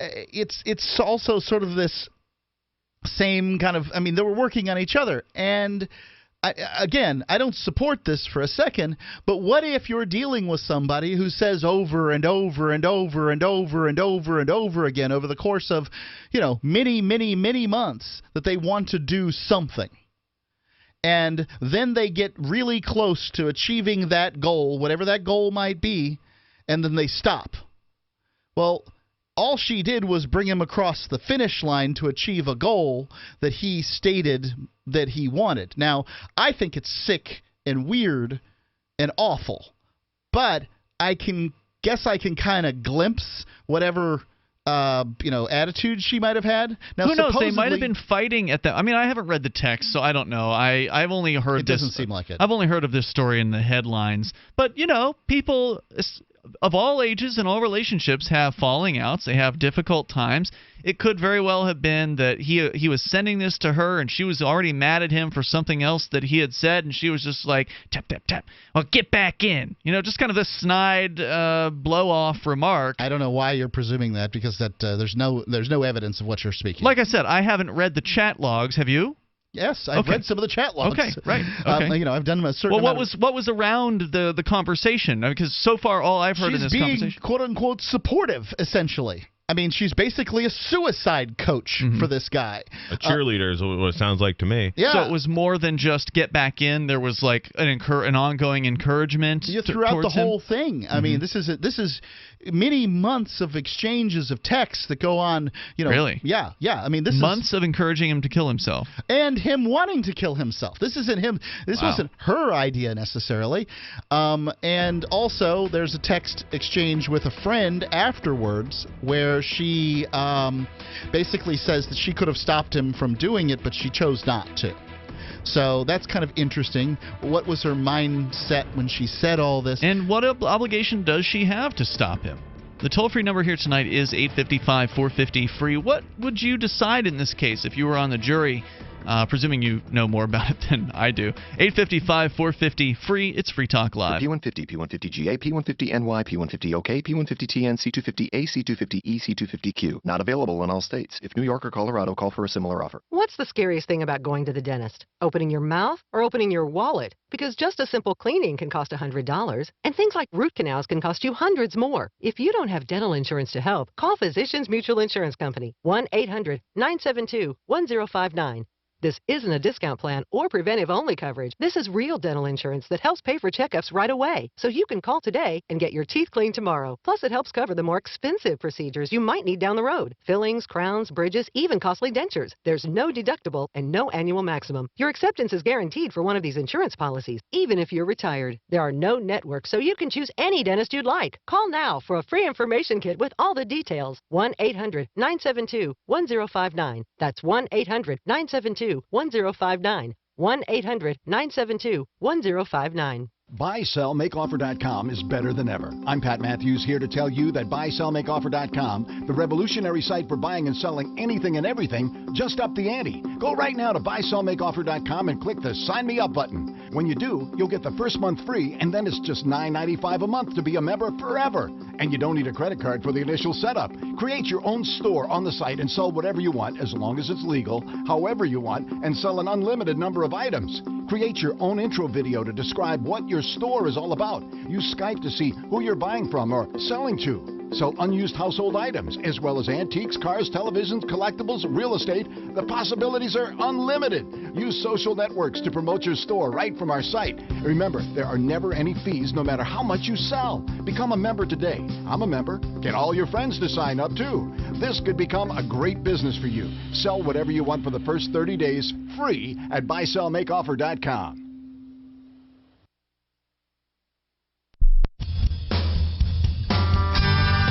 it's also sort of this same kind of, they were working on each other, and I don't support this for a second, but what if you're dealing with somebody who says over and over and over and over and over and over again over the course of, many, many, many months that they want to do something, and then they get really close to achieving that goal, whatever that goal might be, and then they stop? Well, all she did was bring him across the finish line to achieve a goal that he stated that he wanted. Now, I think it's sick and weird and awful, but I can kind of glimpse whatever attitude she might have had. Now, who knows? They might have been fighting at that. I haven't read the text, so I don't know. I've only heard this. It doesn't seem like it. I've only heard of this story in the headlines. But, people of all ages and all relationships have falling outs. They have difficult times. It could very well have been that he was sending this to her, and she was already mad at him for something else that he had said, and she was just like, tap, tap, tap, well, get back in. Just kind of this snide blow-off remark. I don't know why you're presuming that, because there's no evidence of what you're speaking. Like I said, I haven't read the chat logs. Have you? Yes, I've read some of the chat logs. Okay, right. Okay. I've done a certain. Well, what was around the conversation? Because so far, all I've heard in this conversation, she's being quote unquote supportive, essentially. She's basically a suicide coach for this guy. A cheerleader is what it sounds like to me. Yeah. So it was more than just get back in. There was like an ongoing encouragement throughout the whole thing. This is many months of exchanges of texts that go on. Really? Yeah. This months of encouraging him to kill himself, and him wanting to kill himself. This isn't him. This wasn't her idea necessarily. And also, there's a text exchange with a friend afterwards where she basically says that she could have stopped him from doing it, but she chose not to. So that's kind of interesting. What was her mindset when she said all this? And what obligation does she have to stop him? The toll-free number here tonight is 855-450-FREE. What would you decide in this case if you were on the jury? Presuming you know more about it than I do. 855-450-FREE. It's Free Talk Live. P150, P150GA, P150NY, P150OK, P150TN, C250A, C250E, C250Q. Not available in all states. If New York or Colorado, call for a similar offer. What's the scariest thing about going to the dentist? Opening your mouth or opening your wallet? Because just a simple cleaning can cost $100, and things like root canals can cost you hundreds more. If you don't have dental insurance to help, call Physicians Mutual Insurance Company. 1-800-972-1059. This isn't a discount plan or preventive-only coverage. This is real dental insurance that helps pay for checkups right away, so you can call today and get your teeth cleaned tomorrow. Plus, it helps cover the more expensive procedures you might need down the road. Fillings, crowns, bridges, even costly dentures. There's no deductible and no annual maximum. Your acceptance is guaranteed for one of these insurance policies, even if you're retired. There are no networks, so you can choose any dentist you'd like. Call now for a free information kit with all the details. 1-800-972-1059. That's 1-800-972-1059. 1-800-972-1059. BuySellMakeOffer.com is better than ever. I'm Pat Matthews here to tell you that BuySellMakeOffer.com, the revolutionary site for buying and selling anything and everything, just upped the ante. Go right now to BuySellMakeOffer.com and click the Sign Me Up button. When you do, you'll get the first month free, and then it's just $9.95 a month to be a member forever. And you don't need a credit card for the initial setup. Create your own store on the site and sell whatever you want, as long as it's legal, however you want, and sell an unlimited number of items. Create your own intro video to describe what your store is all about. Use Skype to see who you're buying from or selling to. Sell unused household items, as well as antiques, cars, televisions, collectibles, real estate. The possibilities are unlimited. Use social networks to promote your store right from our site. Remember, there are never any fees, no matter how much you sell. Become a member today. I'm a member. Get all your friends to sign up, too. This could become a great business for you. Sell whatever you want for the first 30 days, free at BuySellMakeOffer.com.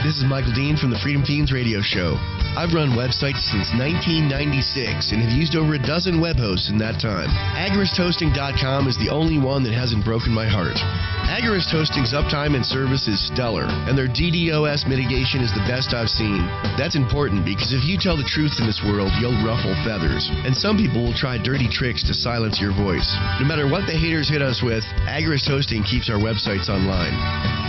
This is Michael Dean from the Freedom Teens radio show. I've run websites since 1996 and have used over a dozen web hosts in that time. AgoristHosting.com is the only one that hasn't broken my heart. Agorist Hosting's uptime and service is stellar, and their DDoS mitigation is the best I've seen. That's important because if you tell the truth in this world, you'll ruffle feathers, and some people will try dirty tricks to silence your voice. No matter what the haters hit us with, Agorist Hosting keeps our websites online.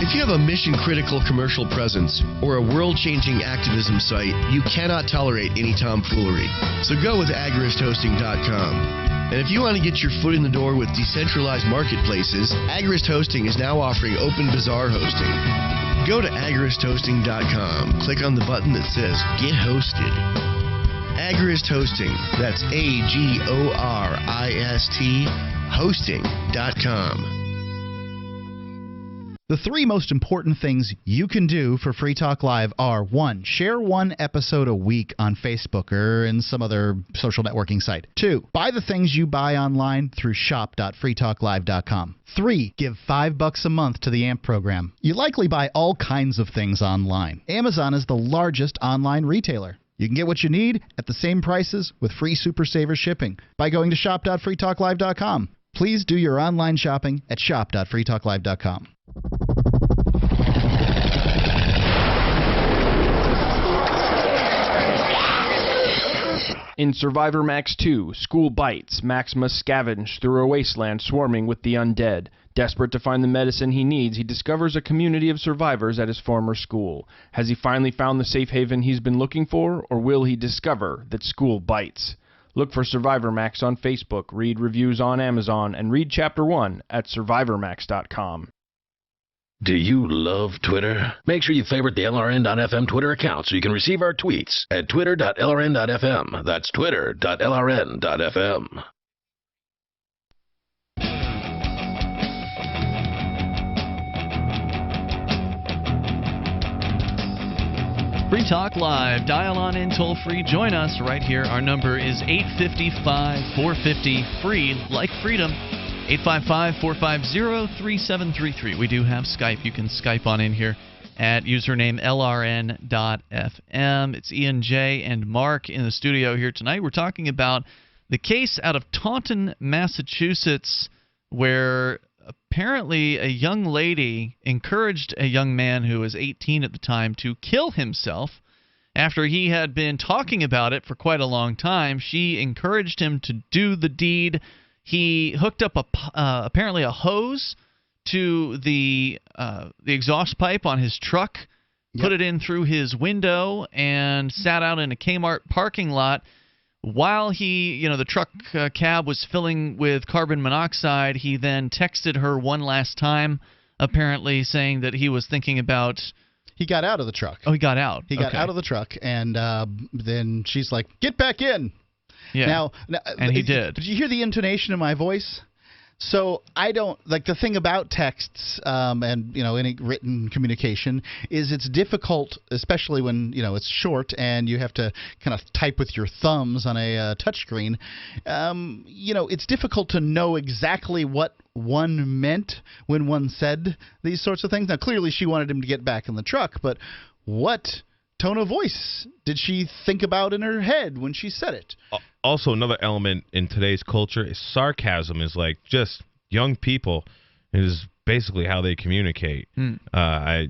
If you have a mission-critical commercial presence or a world-changing activism site, you cannot tolerate any tomfoolery. So go with AgoristHosting.com. And if you want to get your foot in the door with decentralized marketplaces, Agorist Hosting is now offering Open Bazaar hosting. Go to AgoristHosting.com. Click on the button that says Get Hosted. Agorist Hosting. That's AGORIST hosting.com. The three most important things you can do for Free Talk Live are: 1. Share one episode a week on Facebook or in some other social networking site. 2. Buy the things you buy online through shop.freetalklive.com. 3. Give $5 a month to the AMP program. You likely buy all kinds of things online. Amazon is the largest online retailer. You can get what you need at the same prices with free Super Saver shipping by going to shop.freetalklive.com. Please do your online shopping at shop.freetalklive.com. In Survivor Max 2, School Bites, Max must scavenge through a wasteland swarming with the undead. Desperate to find the medicine he needs, he discovers a community of survivors at his former school. Has he finally found the safe haven he's been looking for, or will he discover that school bites? Look for Survivor Max on Facebook, read reviews on Amazon, and read Chapter 1 at SurvivorMax.com. Do you love Twitter? Make sure you favorite the LRN.FM Twitter account so you can receive our tweets at twitter.lrn.fm. That's twitter.lrn.fm. Free Talk Live. Dial on in toll free. Join us right here. Our number is 855-450-FREE, like freedom. 855-450-3733. We do have Skype. You can Skype on in here at username LRN.FM. It's Ian, J, and Mark in the studio here tonight. We're talking about the case out of Taunton, Massachusetts, where apparently a young lady encouraged a young man who was 18 at the time to kill himself. After he had been talking about it for quite a long time, she encouraged him to do the deed. He hooked up apparently a hose to the exhaust pipe on his truck, put it in through his window, and sat out in a Kmart parking lot while the truck cab was filling with carbon monoxide. He then texted her one last time, apparently saying that he was thinking about... He got out of the truck. Oh, he got out. He got out of the truck, and then she's like, "Get back in." Yeah. Now, and he did. Did you hear the intonation in my voice? So I don't like the thing about texts and any written communication is it's difficult, especially when it's short and you have to kind of type with your thumbs on a touchscreen. It's difficult to know exactly what one meant when one said these sorts of things. Now clearly she wanted him to get back in the truck, but what tone of voice did she think about in her head when she said it? Also, another element in today's culture is sarcasm. Is like just young people is basically how they communicate. I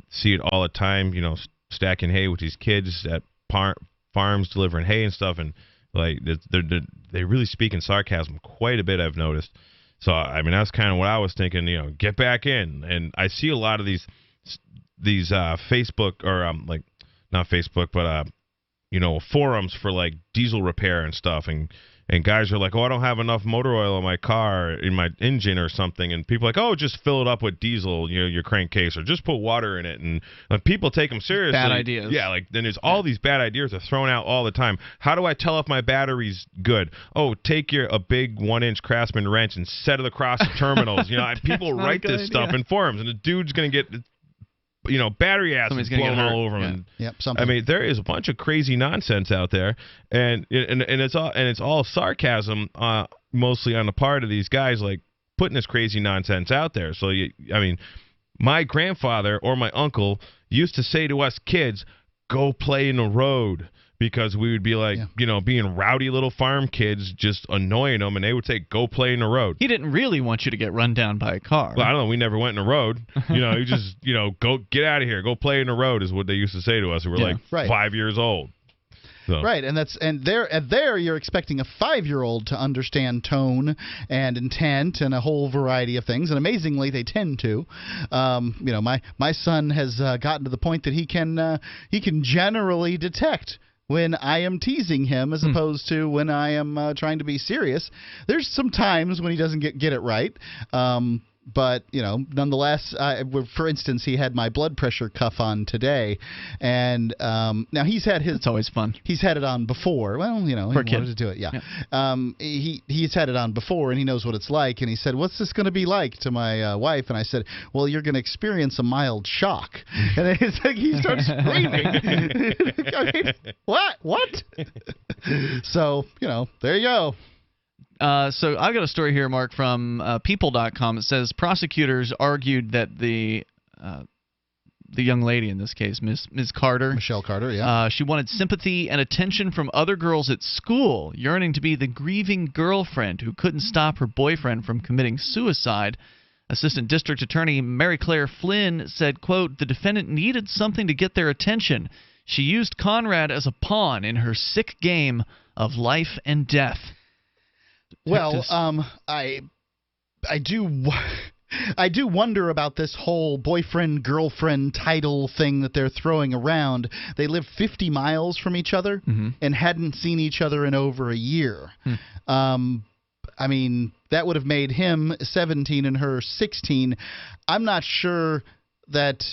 see it all the time. Stacking hay with these kids at farms, delivering hay and stuff, and like they really speak in sarcasm quite a bit. I've noticed. So I mean that's kind of what I was thinking. Get back in, and I see a lot of these Facebook or not Facebook, but forums for like diesel repair and stuff, and guys are like, oh, I don't have enough motor oil in my car, in my engine or something, and people are like, oh, just fill it up with diesel, your crankcase, or just put water in it, and people take them seriously. Bad ideas. Yeah, then there's all these bad ideas are thrown out all the time. How do I tell if my battery's good? Oh, take a big 1-inch Craftsman wrench and set it across the terminals. People write this stuff in forums, and the dude's gonna get battery acid blown all over them. Yep, I mean, there is a bunch of crazy nonsense out there, and it's all sarcasm, mostly on the part of these guys, like putting this crazy nonsense out there. So my grandfather or my uncle used to say to us kids, "Go play in the road." Because we would be like, being rowdy little farm kids, just annoying them, and they would say, "Go play in the road." He didn't really want you to get run down by a car. Well, I don't know. We never went in the road. You just, go get out of here. Go play in the road is what they used to say to us. We were 5 years old. So. Right, and there you're expecting a 5-year-old to understand tone and intent and a whole variety of things, and amazingly they tend to. My son has gotten to the point that he can generally detect when I am teasing him as opposed to when I am trying to be serious. There's some times when he doesn't get it right. But, nonetheless, for instance, he had my blood pressure cuff on today. And now he's had his... It's always fun. He's had it on before. Well, he wanted to do it, yeah. He's had it on before, and he knows what it's like. And he said, "What's this going to be like?" to my wife. And I said, "Well, you're going to experience a mild shock." And it's like he starts screaming. I mean, what? So, there you go. So I've got a story here, Mark, from People.com. It says prosecutors argued that the young lady in this case, Ms. Carter, Michelle Carter, yeah, she wanted sympathy and attention from other girls at school, yearning to be the grieving girlfriend who couldn't stop her boyfriend from committing suicide. Assistant District Attorney Mary Claire Flynn said, quote, "The defendant needed something to get their attention. She used Conrad as a pawn in her sick game of life and death." Well, I do wonder about this whole boyfriend-girlfriend title thing that they're throwing around. They live 50 miles from each other and hadn't seen each other in over a year. I mean, that would have made him 17 and her 16. I'm not sure that,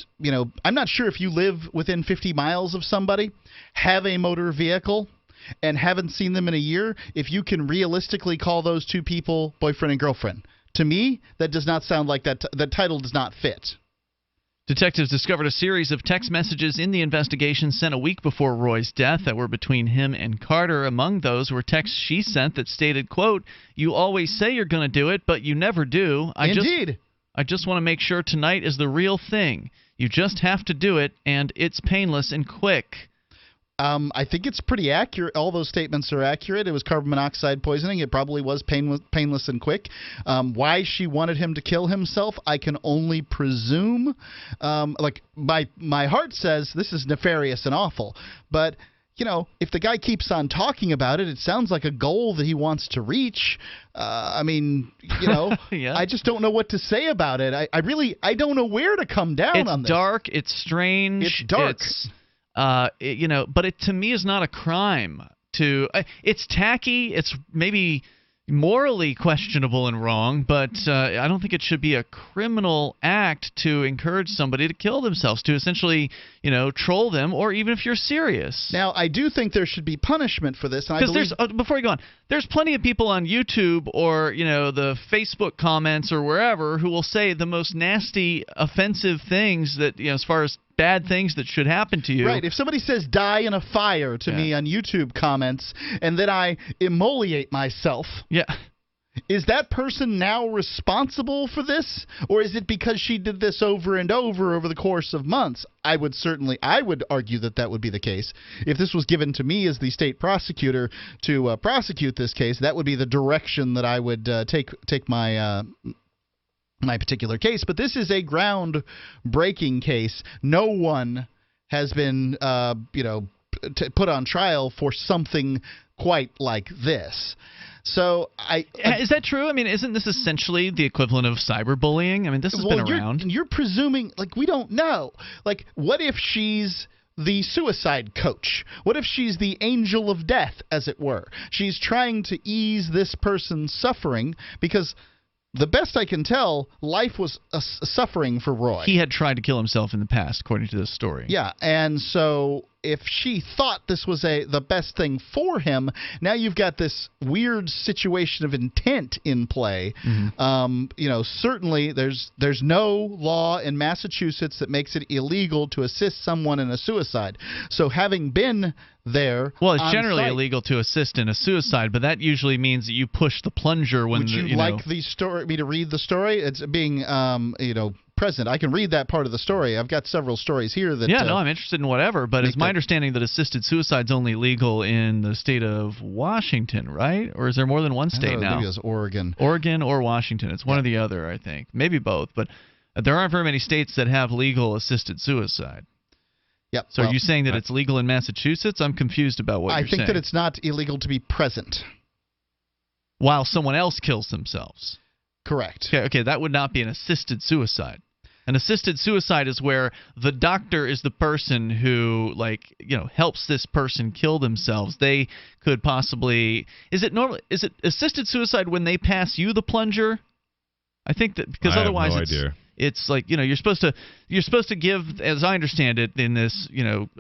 I'm not sure if you live within 50 miles of somebody, have a motor vehicle, and haven't seen them in a year, if you can realistically call those two people boyfriend and girlfriend. To me, that does not sound like that. The title does not fit. Detectives discovered a series of text messages in the investigation sent a week before Roy's death that were between him and Carter. Among those were texts she sent that stated, quote, "You always say you're going to do it, but you never do. Indeed. I just want to make sure tonight is the real thing. You just have to do it, and it's painless and quick." I think it's pretty accurate. All those statements are accurate. It was carbon monoxide poisoning. It probably was painless and quick. Why she wanted him to kill himself, I can only presume. My heart says this is nefarious and awful. But, if the guy keeps on talking about it, it sounds like a goal that he wants to reach. Yeah. I just don't know what to say about it. I don't know where to come down on this. It's dark. It's strange. It's dark. But it to me is not a crime. It's tacky. It's maybe morally questionable and wrong, but I don't think it should be a criminal act to encourage somebody to kill themselves, to essentially, troll them, or even if you're serious. Now, I do think there should be punishment for this. Because before you go on, there's plenty of people on YouTube or, the Facebook comments or wherever who will say the most nasty, offensive things that, as far as bad things that should happen to you. Right. If somebody says die in a fire to me on YouTube comments and then I immolate myself, is that person now responsible for this? Or is it because she did this over and over the course of months? I would argue that would be the case. If this was given to me as the state prosecutor to prosecute this case, that would be the direction that I would take my particular case. But this is a ground-breaking case. No one has been, put on trial for something quite like this. So is that true? I mean, isn't this essentially the equivalent of cyberbullying? I mean, this has been around. You're presuming, we don't know. What if she's the suicide coach? What if she's the angel of death, as it were? She's trying to ease this person's suffering because, the best I can tell, life was suffering for Roy. He had tried to kill himself in the past, according to this story. Yeah, and so if she thought this was the best thing for him, now you've got this weird situation of intent in play. Mm-hmm. Certainly there's no law in Massachusetts that makes it illegal to assist someone in a suicide. So having been there, well, it's generally illegal to assist in a suicide, but that usually means that you push the plunger when. Would you like the story? Me to read the story? It's being present. I can read that part of the story. I've got several stories here that. Yeah, no, I'm interested in whatever, but it's my understanding that assisted suicide's only legal in the state of Washington, right? Or is there more than one state now? Maybe it's Oregon. Oregon or Washington. It's one or the other, I think. Maybe both, but there aren't very many states that have legal assisted suicide. Yep. So are you saying that it's legal in Massachusetts? I'm confused about what you're saying. I think that it's not illegal to be present while someone else kills themselves. Correct. Okay, that would not be an assisted suicide. An assisted suicide is where the doctor is the person who, helps this person kill themselves. They could possibly. Is it assisted suicide when they pass you the plunger? I think that because otherwise I have no idea. It's like, you're supposed to give, as I understand it, in this,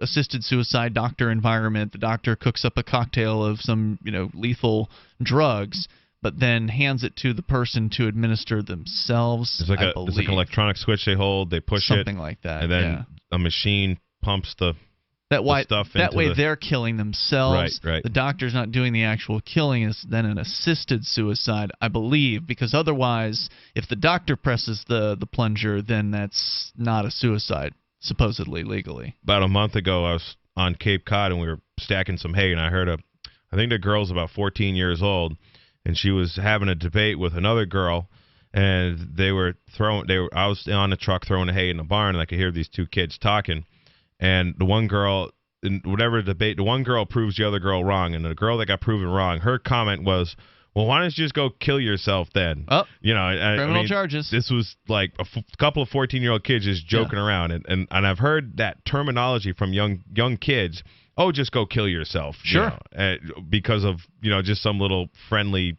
assisted suicide doctor environment, the doctor cooks up a cocktail of some, lethal drugs, but then hands it to the person to administer themselves. It's like an electronic switch they hold, they push something like that, and then a machine pumps the stuff into that way they're killing themselves. Right. The doctor's not doing the actual killing. Is then an assisted suicide, I believe, because otherwise, if the doctor presses the plunger, then that's not a suicide, supposedly legally. About a month ago, I was on Cape Cod and we were stacking some hay, and I heard I think the girl's about 14 years old, and she was having a debate with another girl, and I was on the truck throwing the hay in the barn, and I could hear these two kids talking. And the one girl, in whatever debate, the one girl proves the other girl wrong, and the girl that got proven wrong, her comment was, "Well, why don't you just go kill yourself then?" Oh, criminal charges. This was like a couple of 14-year-old kids just joking around, and I've heard that terminology from young kids. Oh, just go kill yourself. Sure. Because of just some little friendly,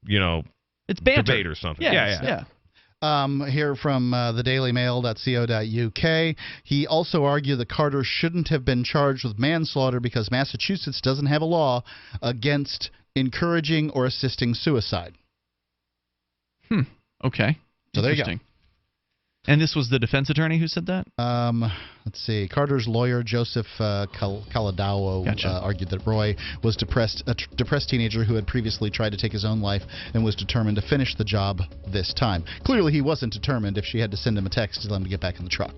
it's banter. Debate or something. Yeah. Here from thedailymail.co.uk. He also argued that Carter shouldn't have been charged with manslaughter because Massachusetts doesn't have a law against encouraging or assisting suicide. Okay. So there you go. And this was the defense attorney who said that? Let's see. Carter's lawyer, Joseph Caladawo, argued that Roy was a depressed teenager who had previously tried to take his own life and was determined to finish the job this time. Clearly, he wasn't determined if she had to send him a text to tell him to get back in the truck.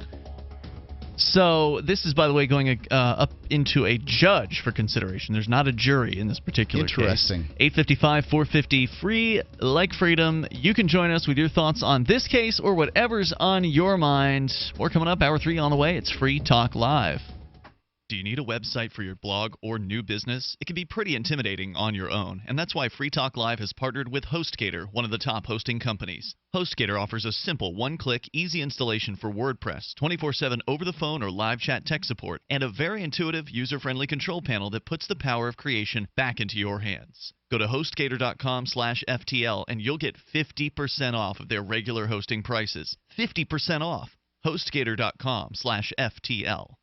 So this is, by the way, going up into a judge for consideration. There's not a jury in this particular Interesting. case. 855-450, free like freedom. You can join us with your thoughts on this case or whatever's on your mind. More coming up, Hour 3 on the way. It's Free Talk Live. Do you need a website for your blog or new business? It can be pretty intimidating on your own, and that's why Free Talk Live has partnered with HostGator, one of the top hosting companies. HostGator offers a simple, one-click, easy installation for WordPress, 24/7 over-the-phone or live chat tech support, and a very intuitive, user-friendly control panel that puts the power of creation back into your hands. Go to HostGator.com/FTL and you'll get 50% off of their regular hosting prices. 50% off. HostGator.com/FTL.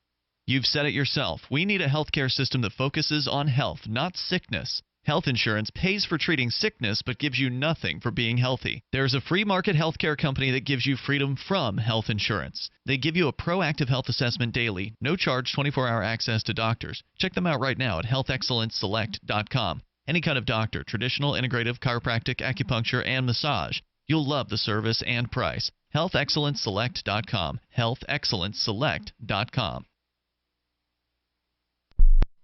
You've said it yourself. We need a healthcare system that focuses on health, not sickness. Health insurance pays for treating sickness but gives you nothing for being healthy. There's a free market healthcare company that gives you freedom from health insurance. They give you a proactive health assessment daily, no charge 24-hour access to doctors. Check them out right now at healthexcellenceselect.com. Any kind of doctor, traditional, integrative, chiropractic, acupuncture, and massage. You'll love the service and price. healthexcellenceselect.com. healthexcellenceselect.com.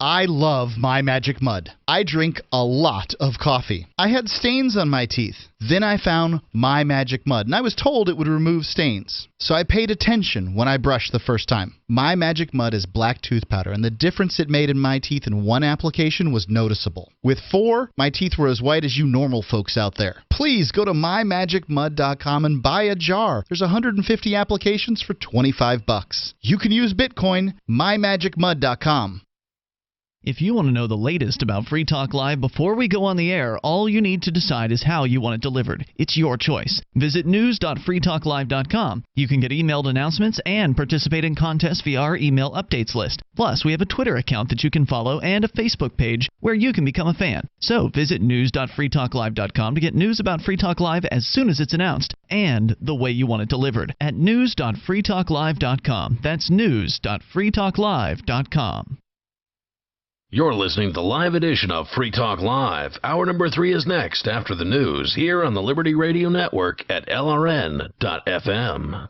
I love My Magic Mud. I drink a lot of coffee. I had stains on my teeth. Then I found My Magic Mud, and I was told it would remove stains. So I paid attention when I brushed the first time. My Magic Mud is black tooth powder, and the difference it made in my teeth in one application was noticeable. With 4, my teeth were as white as you normal folks out there. Please go to mymagicmud.com and buy a jar. There's 150 applications for $25. You can use Bitcoin. mymagicmud.com. If you want to know the latest about Free Talk Live before we go on the air, all you need to decide is how you want it delivered. It's your choice. Visit news.freetalklive.com. You can get emailed announcements and participate in contests via our email updates list. Plus, we have a Twitter account that you can follow and a Facebook page where you can become a fan. So visit news.freetalklive.com to get news about Free Talk Live as soon as it's announced and the way you want it delivered at news.freetalklive.com. That's news.freetalklive.com. You're listening to the live edition of Free Talk Live. Hour number 3 is next after the news here on the Liberty Radio Network at LRN.FM.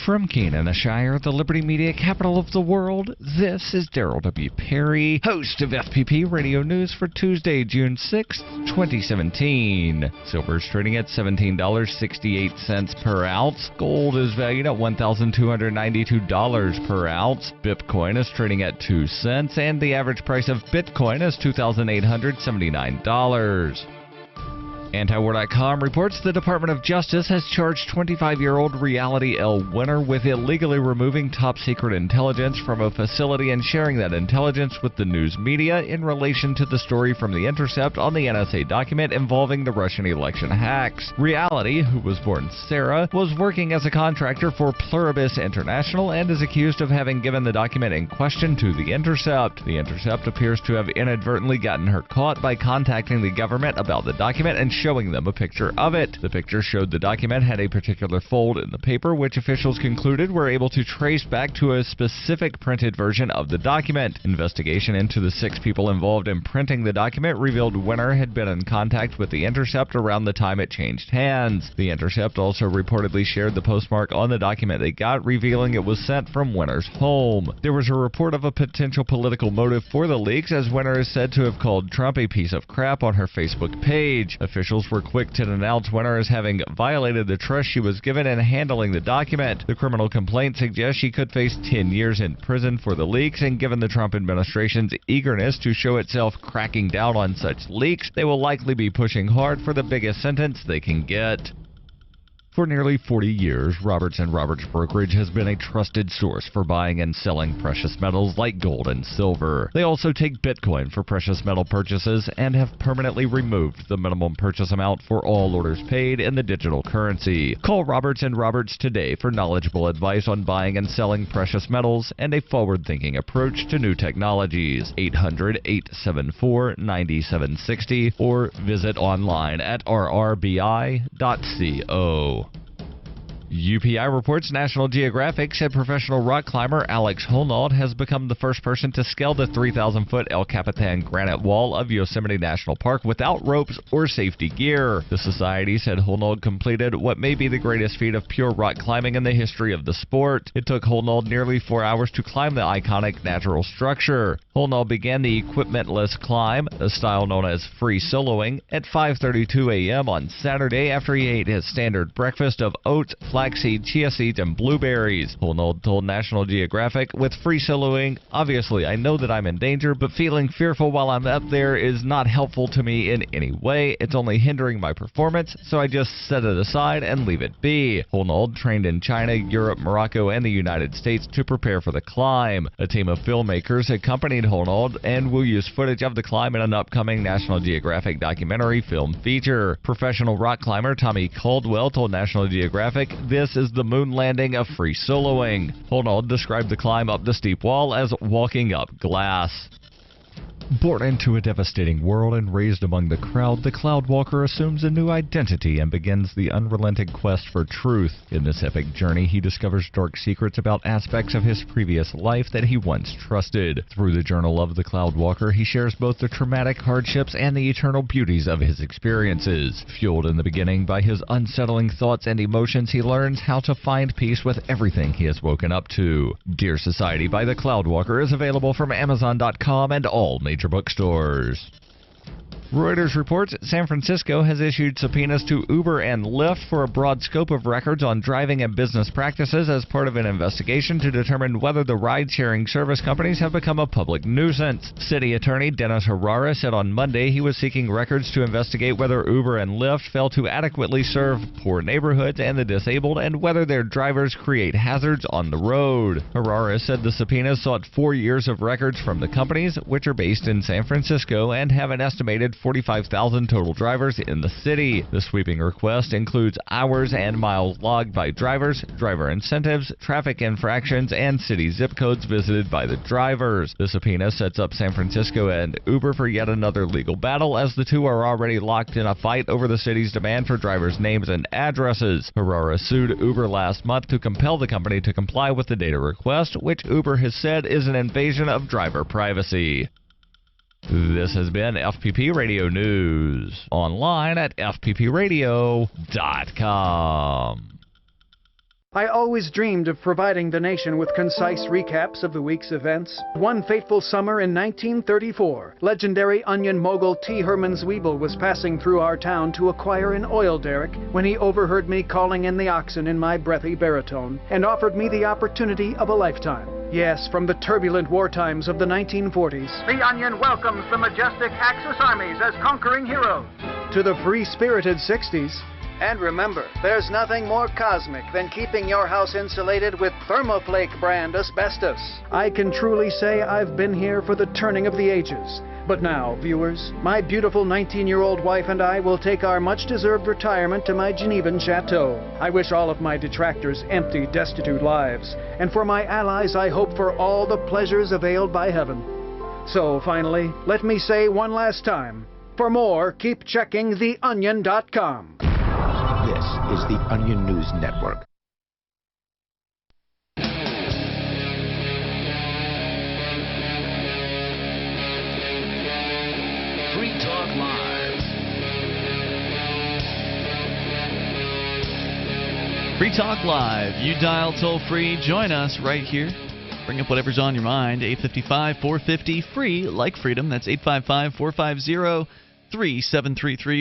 From Keene, the Shire, the Liberty Media capital of the world, this is Darrell W. Perry, host of FPP Radio News for Tuesday, June 6, 2017. Silver is trading at $17.68 per ounce. Gold is valued at $1,292 per ounce. Bitcoin is trading at 2 cents, and the average price of Bitcoin is $2,879. Antiwar.com reports the Department of Justice has charged 25-year-old Reality L. Winner with illegally removing top-secret intelligence from a facility and sharing that intelligence with the news media in relation to the story from The Intercept on the NSA document involving the Russian election hacks. Reality, who was born Sarah, was working as a contractor for Pluribus International and is accused of having given the document in question to The Intercept. The Intercept appears to have inadvertently gotten her caught by contacting the government about the document and showing them a picture of it. The picture showed the document had a particular fold in the paper, which officials concluded were able to trace back to a specific printed version of the document. Investigation into the 6 people involved in printing the document revealed Winner had been in contact with The Intercept around the time it changed hands. The Intercept also reportedly shared the postmark on the document they got, revealing it was sent from Winner's home. There was a report of a potential political motive for the leaks, as Winner is said to have called Trump a piece of crap on her Facebook page. Officials were quick to denounce Winner as having violated the trust she was given in handling the document. The criminal complaint suggests she could face 10 years in prison for the leaks, and given the Trump administration's eagerness to show itself cracking down on such leaks, they will likely be pushing hard for the biggest sentence they can get. For nearly 40 years, Roberts & Roberts Brokerage has been a trusted source for buying and selling precious metals like gold and silver. They also take Bitcoin for precious metal purchases and have permanently removed the minimum purchase amount for all orders paid in the digital currency. Call Roberts & Roberts today for knowledgeable advice on buying and selling precious metals and a forward-thinking approach to new technologies. 800-874-9760 or visit online at rrbi.co. UPI reports National Geographic said professional rock climber Alex Honnold has become the first person to scale the 3,000-foot El Capitan granite wall of Yosemite National Park without ropes or safety gear. The society said Honnold completed what may be the greatest feat of pure rock climbing in the history of the sport. It took Honnold nearly 4 hours to climb the iconic natural structure. Honnold began the equipmentless climb, a style known as free soloing, at 5:32 a.m. on Saturday after he ate his standard breakfast of oats, flaxseed, chia seeds, and blueberries. Holnold told National Geographic, with free soloing, obviously I know that I'm in danger, but feeling fearful while I'm up there is not helpful to me in any way. It's only hindering my performance, so I just set it aside and leave it be. Holnold trained in China, Europe, Morocco, and the United States to prepare for the climb. A team of filmmakers accompanied Holnold and will use footage of the climb in an upcoming National Geographic documentary film feature. Professional rock climber Tommy Caldwell told National Geographic, "This is the moon landing of free soloing." Holnold described the climb up the steep wall as walking up glass. Born into a devastating world and raised among the crowd, the Cloudwalker assumes a new identity and begins the unrelenting quest for truth. In this epic journey, he discovers dark secrets about aspects of his previous life that he once trusted. Through the journal of the Cloudwalker, he shares both the traumatic hardships and the eternal beauties of his experiences. Fueled in the beginning by his unsettling thoughts and emotions, he learns how to find peace with everything he has woken up to. Dear Society by the Cloudwalker is available from Amazon.com and all major bookstores. Reuters reports San Francisco has issued subpoenas to Uber and Lyft for a broad scope of records on driving and business practices as part of an investigation to determine whether the ride-sharing service companies have become a public nuisance. City Attorney Dennis Herrera said on Monday he was seeking records to investigate whether Uber and Lyft fail to adequately serve poor neighborhoods and the disabled and whether their drivers create hazards on the road. Herrera said the subpoenas sought 4 years of records from the companies, which are based in San Francisco and have an estimated 45,000 total drivers in the city. The sweeping request includes hours and miles logged by drivers, driver incentives, traffic infractions, and city zip codes visited by the drivers. The subpoena sets up San Francisco and Uber for yet another legal battle, as the two are already locked in a fight over the city's demand for drivers' names and addresses. Herrera sued Uber last month to compel the company to comply with the data request, which Uber has said is an invasion of driver privacy. This has been FPP Radio News, online at fppradio.com. I always dreamed of providing the nation with concise recaps of the week's events. One fateful summer in 1934, legendary onion mogul T. Herman Zwiebel was passing through our town to acquire an oil derrick when he overheard me calling in the oxen in my breathy baritone and offered me the opportunity of a lifetime. Yes, from the turbulent war times of the 1940s. The Onion welcomes the majestic Axis armies as conquering heroes. To the free-spirited 60s. And remember, there's nothing more cosmic than keeping your house insulated with Thermoflake brand asbestos. I can truly say I've been here for the turning of the ages. But now, viewers, my beautiful 19-year-old wife and I will take our much-deserved retirement to my Genevan chateau. I wish all of my detractors empty, destitute lives. And for my allies, I hope for all the pleasures availed by heaven. So, finally, let me say one last time. For more, keep checking theonion.com. This is the Onion News Network. Free Talk Live. Free Talk Live. You dial toll free. Join us right here. Bring up whatever's on your mind. 855-450-FREE, like freedom. That's 855-450-3733.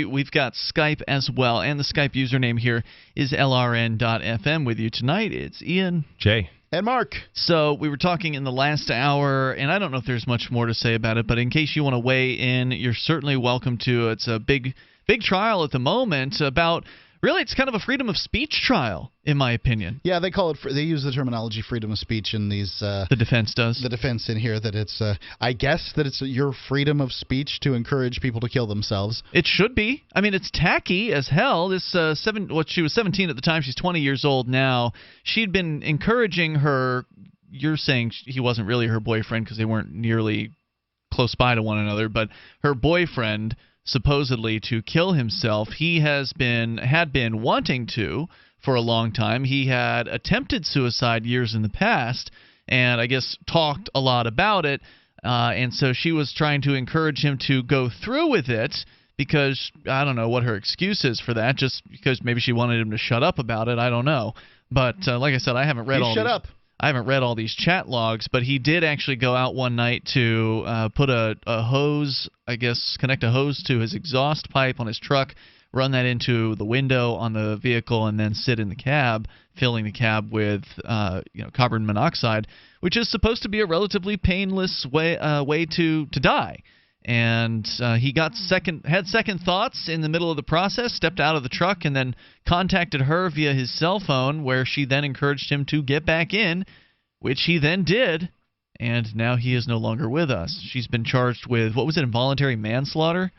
We've got Skype as well, and the Skype username here is LRN.FM. With you tonight, it's Ian, Jay, and Mark. So we were talking in the last hour, and I don't know if there's much more to say about it, but in case you want to weigh in, you're certainly welcome to. It's a big trial at the moment about... Really, it's kind of a freedom of speech trial, in my opinion. Yeah, they call it. They use the terminology freedom of speech in these. The defense does. The defense in here that it's. I guess that it's your freedom of speech to encourage people to kill themselves. It should be. I mean, it's tacky as hell. This she was 17 at the time. She's 20 years old now. She'd been encouraging her. You're saying he wasn't really her boyfriend because they weren't nearly close by to one another, but her boyfriend, supposedly to kill himself. He had been wanting to for a long time. He had attempted suicide years in the past and I guess talked a lot about it, and so she was trying to encourage him to go through with it because I don't know what her excuse is for that, just because maybe she wanted him to shut up about it. I don't know. But like I said, I haven't read I haven't read all these chat logs, but he did actually go out one night to put a hose, I guess, connect a hose to his exhaust pipe on his truck, run that into the window on the vehicle, and then sit in the cab filling the cab with carbon monoxide, which is supposed to be a relatively painless way to die. And he had second thoughts in the middle of the process, stepped out of the truck, and then contacted her via his cell phone, where she then encouraged him to get back in, which he then did. And now he is no longer with us. She's been charged with, what was it, involuntary manslaughter?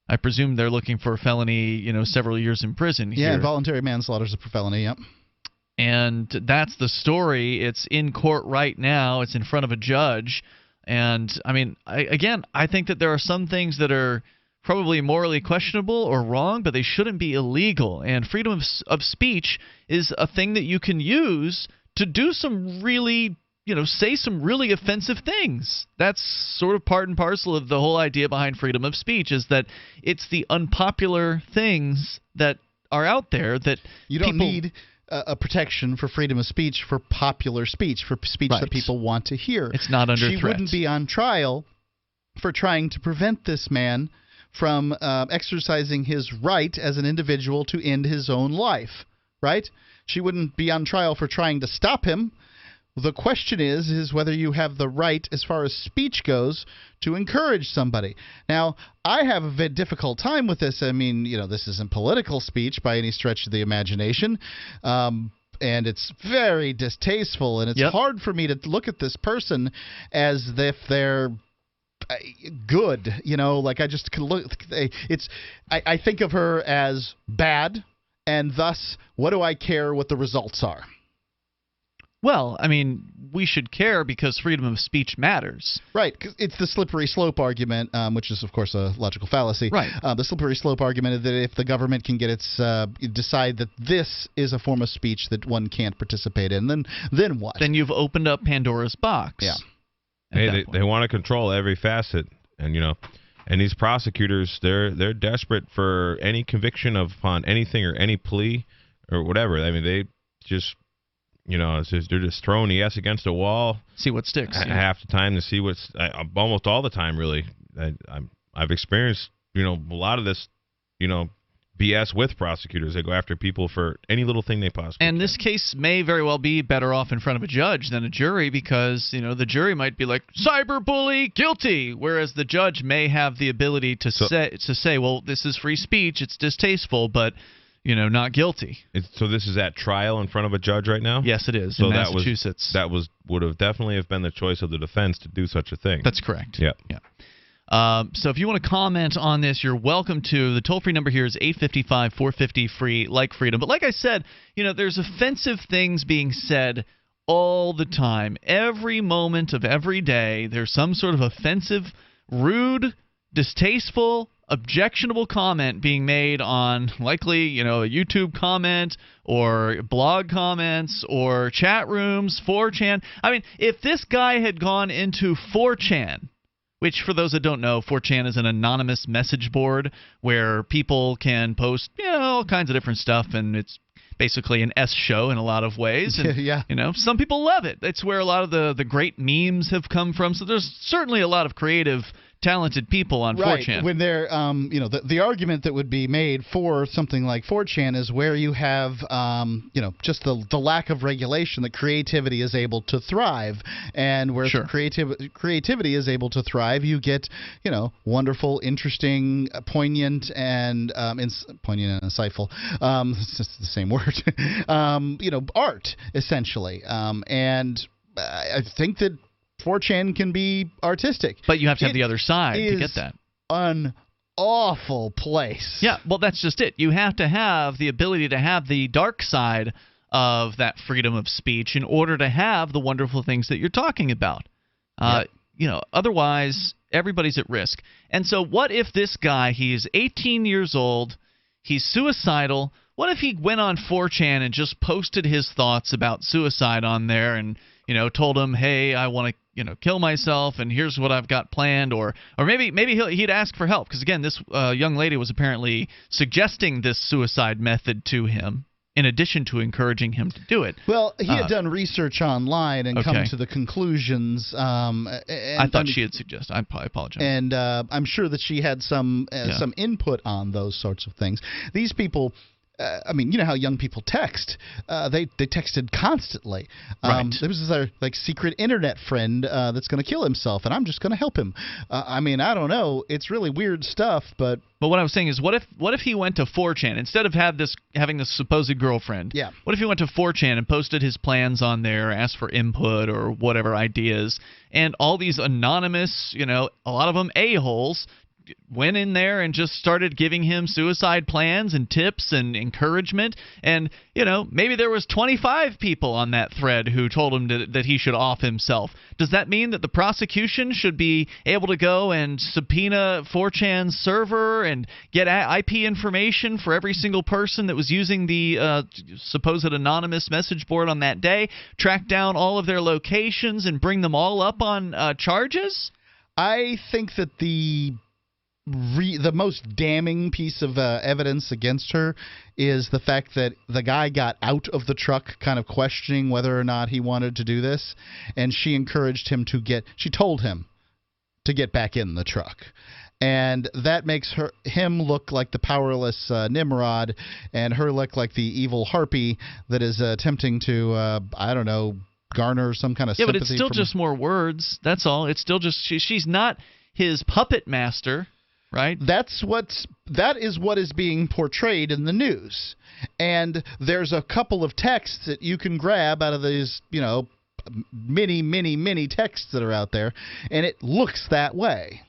I presume they're looking for a felony, several years in prison here. Yeah, involuntary manslaughter is a felony, yep. And that's the story. It's in court right now. It's in front of a judge. And, I mean, I think that there are some things that are probably morally questionable or wrong, but they shouldn't be illegal. And freedom of speech is a thing that you can use to do some really say some really offensive things. That's sort of part and parcel of the whole idea behind freedom of speech, is that it's the unpopular things that are out there that you don't need a protection for freedom of speech for popular speech, for speech that people want to hear. It's not under threat. She wouldn't be on trial for trying to prevent this man from exercising his right as an individual to end his own life, right? She wouldn't be on trial for trying to stop him. The question is whether you have the right, as far as speech goes, to encourage somebody. Now, I have a very difficult time with this. I mean, this isn't political speech by any stretch of the imagination, and it's very distasteful, and it's hard for me to look at this person as if they're good. Like I just can look. I think of her as bad, and thus, what do I care what the results are? Well, I mean, we should care because freedom of speech matters. Right. It's the slippery slope argument, which is, of course, a logical fallacy. Right. The slippery slope argument is that if the government can get decide that this is a form of speech that one can't participate in, then what? Then you've opened up Pandora's box. Yeah. Hey, they want to control every facet, and and these prosecutors, they're desperate for any conviction upon anything or any plea or whatever. I mean, they just. They're just throwing the S against a wall. See what sticks. Half the time to see what's almost all the time, really. I've experienced, a lot of this, BS with prosecutors. They go after people for any little thing they possibly And this case may very well be better off in front of a judge than a jury because, the jury might be like, cyberbully, guilty, whereas the judge may have the ability to say, well, this is free speech, it's distasteful, but not guilty. So this is at trial in front of a judge right now? Yes, it is. So in Massachusetts. That would have definitely have been the choice of the defense to do such a thing. That's correct. Yeah. So if you want to comment on this, you're welcome to. The toll-free number here is 855-450-FREE, like freedom. But like I said, there's offensive things being said all the time. Every moment of every day, there's some sort of offensive, rude, distasteful, objectionable comment being made on likely, a YouTube comment or blog comments or chat rooms, 4chan. I mean, if this guy had gone into 4chan, which for those that don't know, 4chan is an anonymous message board where people can post, all kinds of different stuff, and it's basically an S show in a lot of ways. And, yeah. Some people love it. It's where a lot of the great memes have come from. So there's certainly a lot of creative, talented people on 4chan. When they're, the argument that would be made for something like 4chan is where you have, just the lack of regulation, that creativity is able to thrive. And where creativity is able to thrive, you get, wonderful, interesting, poignant, and poignant and insightful. It's just the same word. Art, essentially. And I think that 4chan can be artistic. But you have to have the other side to get that. An awful place. Yeah, well, that's just it. You have to have the ability to have the dark side of that freedom of speech in order to have the wonderful things that you're talking about. Otherwise, everybody's at risk. And so what if this guy, he's 18 years old, he's suicidal. What if he went on 4chan and just posted his thoughts about suicide on there and, told him, hey, I want to, kill myself, and here's what I've got planned, or maybe he'd ask for help, because again, this young lady was apparently suggesting this suicide method to him in addition to encouraging him to do it. Well, he had done research online and come to the conclusions. I thought she had suggested. I apologize. And I'm sure that she had some input on those sorts of things. These people, I mean, you know how young people text. They texted constantly. Right. There was this like secret internet friend that's going to kill himself, and I'm just going to help him. I mean, I don't know. It's really weird stuff, but what I was saying is, what if he went to 4chan instead of having this supposed girlfriend? Yeah. What if he went to 4chan and posted his plans on there, asked for input or whatever ideas, and all these anonymous, a lot of them a-holes, went in there and just started giving him suicide plans and tips and encouragement, and maybe there was 25 people on that thread who told him that he should off himself. Does that mean that the prosecution should be able to go and subpoena 4chan's server and get IP information for every single person that was using the supposed anonymous message board on that day, track down all of their locations and bring them all up on charges? I think that the most damning piece of evidence against her is the fact that the guy got out of the truck kind of questioning whether or not he wanted to do this, and she encouraged him she told him to get back in the truck. And that makes him look like the powerless Nimrod, and her look like the evil harpy that is attempting to, garner some kind of sympathy. Yeah, but it's still just more words. That's all. It's still just she's not his puppet master. Right? That is what is being portrayed in the news. And there's a couple of texts that you can grab out of these, many texts that are out there, and it looks that way.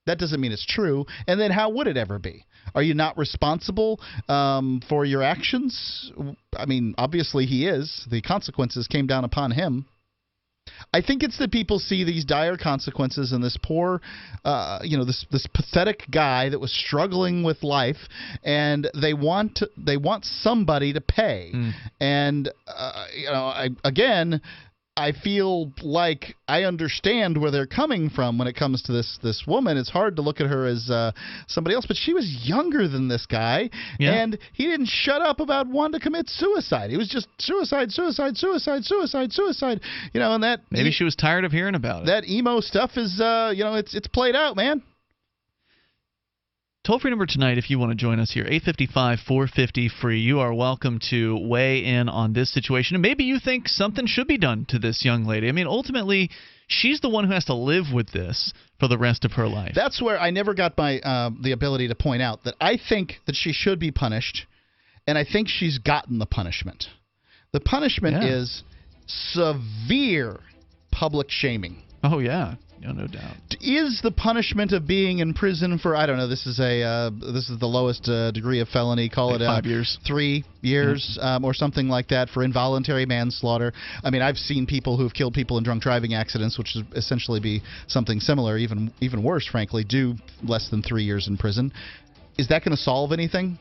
That doesn't mean it's true. And then how would it ever be? Are you not responsible for your actions? I mean, obviously he is. The consequences came down upon him. I think it's that people see these dire consequences and this poor, this pathetic guy that was struggling with life, and they want somebody to pay. And I feel like I understand where they're coming from when it comes to this woman. It's hard to look at her as somebody else, but she was younger than this guy, and he didn't shut up about wanting to commit suicide. He was just suicide, and that maybe she was tired of hearing about it. That emo stuff is, it's played out, man. Toll-free number tonight if you want to join us here, 855-450-FREE. You are welcome to weigh in on this situation. And maybe you think something should be done to this young lady. I mean, ultimately, she's the one who has to live with this for the rest of her life. That's where I never got the ability to point out that I think that she should be punished, and I think she's gotten the punishment. The punishment is severe public shaming. Oh, yeah. No doubt. Is the punishment of being in prison for, I don't know, this is the lowest degree of felony, call it 5 years. 3 years or something like that for involuntary manslaughter. I mean, I've seen people who've killed people in drunk driving accidents, which would essentially be something similar, even worse, frankly, do less than 3 years in prison. Is that going to solve anything?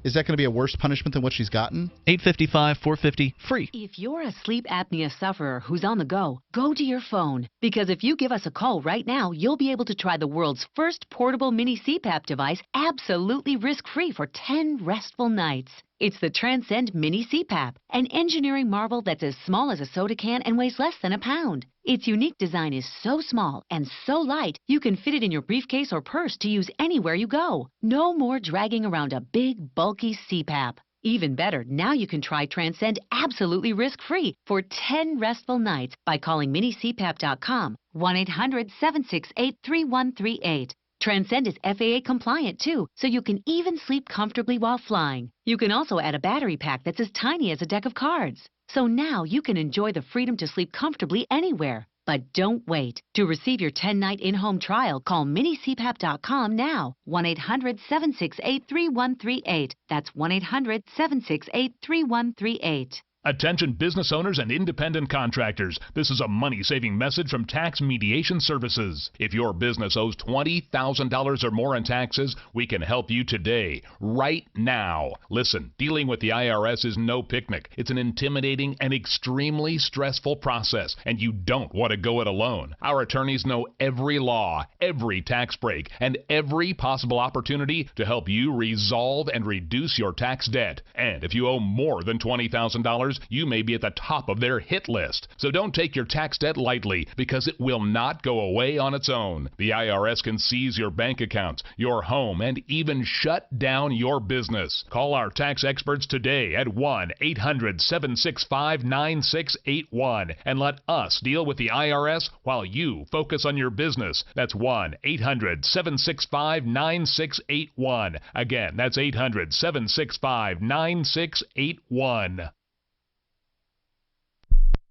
Is that going to be a worse punishment than what she's gotten? 855-450-FREE. If you're a sleep apnea sufferer who's on the go to your phone. Because if you give us a call right now, you'll be able to try the world's first portable mini CPAP device absolutely risk-free for 10 restful nights. It's the Transcend Mini CPAP, an engineering marvel that's as small as a soda can and weighs less than a pound. Its unique design is so small and so light, you can fit it in your briefcase or purse to use anywhere you go. No more dragging around a big, bulky CPAP. Even better, now you can try Transcend absolutely risk-free for 10 restful nights by calling minicpap.com, 1-800-768-3138. Transcend is FAA compliant too, so you can even sleep comfortably while flying. You can also add a battery pack that's as tiny as a deck of cards. So now you can enjoy the freedom to sleep comfortably anywhere. But don't wait. To receive your 10-night in-home trial, call minicpap.com now, 1-800-768-3138. That's 1-800-768-3138. Attention business owners and independent contractors. This is a money-saving message from Tax Mediation Services. If your business owes $20,000 or more in taxes, we can help you today, right now. Listen, dealing with the IRS is no picnic. It's an intimidating and extremely stressful process, and you don't want to go it alone. Our attorneys know every law, every tax break, and every possible opportunity to help you resolve and reduce your tax debt. And if you owe more than $20,000, customers, you may be at the top of their hit list. So don't take your tax debt lightly, because it will not go away on its own. The IRS can seize your bank accounts, your home, and even shut down your business. Call our tax experts today at 1-800-765-9681 and let us deal with the IRS while you focus on your business. That's 1-800-765-9681. Again, that's 800-765-9681.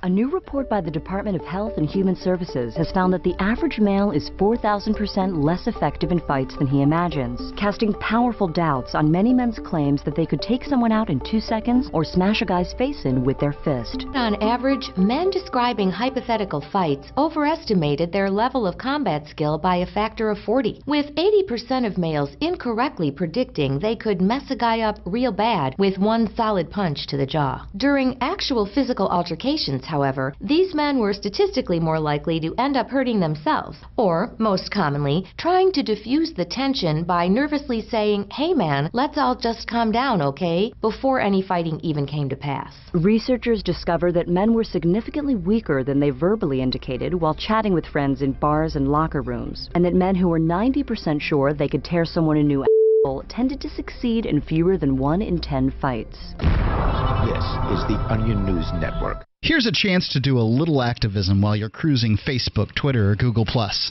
A new report by the Department of Health and Human Services has found that the average male is 4,000% less effective in fights than he imagines, casting powerful doubts on many men's claims that they could take someone out in 2 seconds or smash a guy's face in with their fist. On average, men describing hypothetical fights overestimated their level of combat skill by a factor of 40, with 80% of males incorrectly predicting they could mess a guy up real bad with one solid punch to the jaw. During actual physical altercations, however, these men were statistically more likely to end up hurting themselves, or, most commonly, trying to diffuse the tension by nervously saying, "Hey man, let's all just calm down, okay?" before any fighting even came to pass. Researchers discovered that men were significantly weaker than they verbally indicated while chatting with friends in bars and locker rooms, and that men who were 90% sure they could tear someone a new asshole tended to succeed in fewer than 1 in 10 fights. This is the Onion News Network. Here's a chance to do a little activism while you're cruising Facebook, Twitter, or Google+.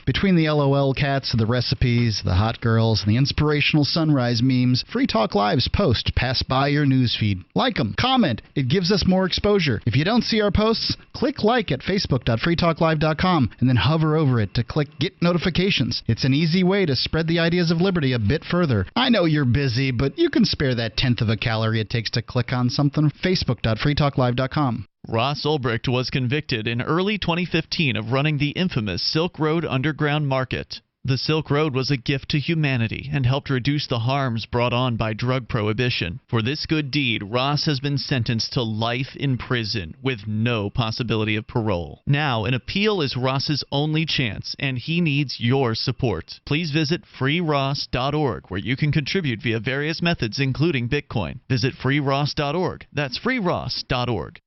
Between the LOL cats, the recipes, the hot girls, and the inspirational sunrise memes, Free Talk Live's posts pass by your newsfeed. Like them, comment. It gives us more exposure. If you don't see our posts, click like at facebook.freetalklive.com and then hover over it to click Get Notifications. It's an easy way to spread the ideas of liberty a bit further. I know you're busy, but you can spare that 1/10 of a calorie it takes to click on something. facebook.freetalklive.com. Ross Ulbricht was convicted in early 2015 of running the infamous Silk Road underground market. The Silk Road was a gift to humanity and helped reduce the harms brought on by drug prohibition. For this good deed, Ross has been sentenced to life in prison with no possibility of parole. Now, an appeal is Ross's only chance, and he needs your support. Please visit freeross.org, where you can contribute via various methods, including Bitcoin. Visit freeross.org. That's freeross.org.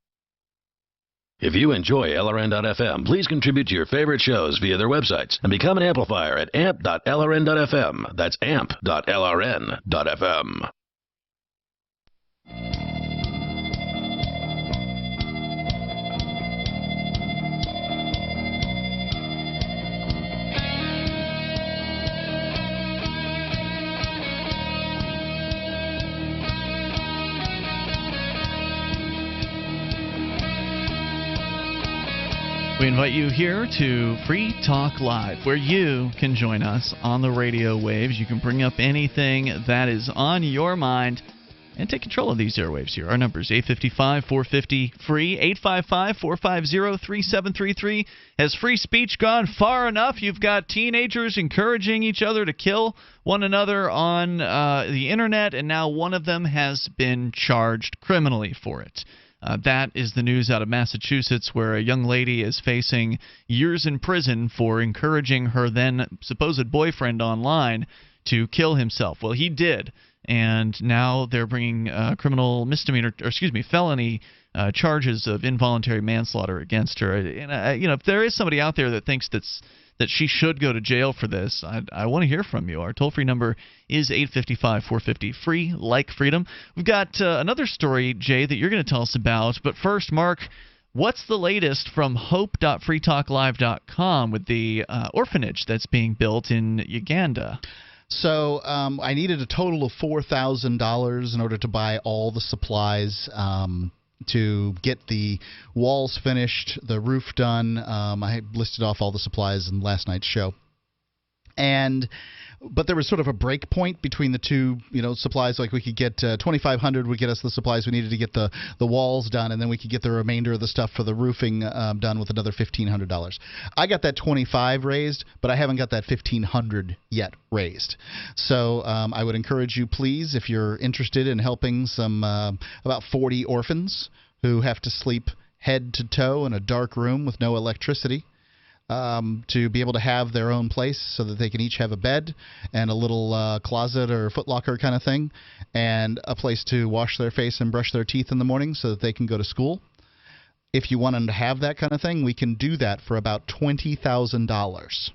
If you enjoy LRN.FM, please contribute to your favorite shows via their websites and become an amplifier at amp.lrn.fm. That's amp.lrn.fm. We invite you here to Free Talk Live, where you can join us on the radio waves. You can bring up anything that is on your mind and take control of these airwaves here. Our number is 855-450-FREE, 855-450-3733. Has free speech gone far enough? You've got teenagers encouraging each other to kill one another on the Internet, and now one of them has been charged criminally for it. That is the news out of Massachusetts, where a young lady is facing years in prison for encouraging her then supposed boyfriend online to kill himself. Well, he did, and now they're bringing felony charges of involuntary manslaughter against her. And if there is somebody out there that thinks that she should go to jail for this, I want to hear from you. Our toll-free number is 855-450-FREE, like freedom. We've got another story, Jay, that you're going to tell us about. But first, Mark, what's the latest from hope.freetalklive.com with the orphanage that's being built in Uganda? So I needed a total of $4,000 in order to buy all the supplies to get the walls finished, the roof done. I listed off all the supplies in last night's show. But there was sort of a break point between the two, supplies. Like we could get $2,500 would get us the supplies we needed to get the walls done, and then we could get the remainder of the stuff for the roofing done with another $1,500. I got that $2,500 raised, but I haven't got that $1,500 yet raised. So I would encourage you, please, if you're interested in helping some about 40 orphans who have to sleep head to toe in a dark room with no electricity. to be able to have their own place so that they can each have a bed and a little closet or footlocker kind of thing, and a place to wash their face and brush their teeth in the morning so that they can go to school. If you want them to have that kind of thing, we can do that for about $20,000.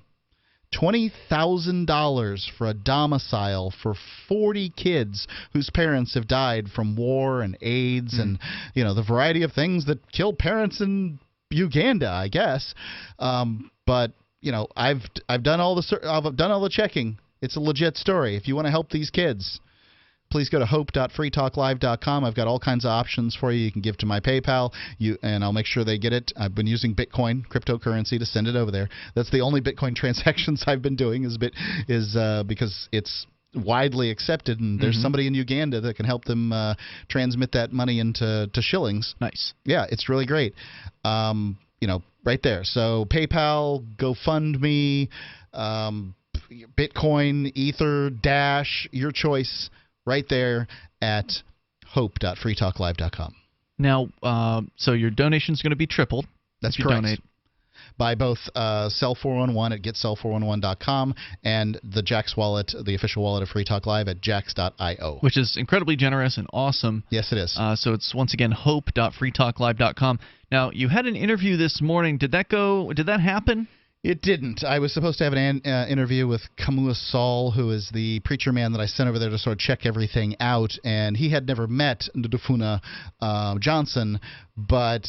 $20,000 for a domicile for 40 kids whose parents have died from war and AIDS and the variety of things that kill parents in Uganda, I guess. But I've done all the checking. It's a legit story. If you want to help these kids, please go to hope.freetalklive.com. I've got all kinds of options for you. You can give to my PayPal, and I'll make sure they get it. I've been using Bitcoin, cryptocurrency, to send it over there. That's the only Bitcoin transactions I've been doing is because it's widely accepted, and there's somebody in Uganda that can help them transmit that money into shillings. Nice. Yeah, it's really great. Right there. So PayPal, GoFundMe, Bitcoin, Ether, Dash, your choice. Right there at hope.freetalklive.com. Now, so your donation's going to be tripled. That's if you correct. Donate. By both Sell 411 at getsell411.com and the Jax wallet, the official wallet of Free Talk Live, at jax.io. Which is incredibly generous and awesome. Yes, it is. So it's, once again, hope.freetalklive.com. Now, you had an interview this morning. Did that happen? It didn't. I was supposed to have an interview with Kamua Saul, who is the preacher man that I sent over there to sort of check everything out, and he had never met Ndufuna Johnson, but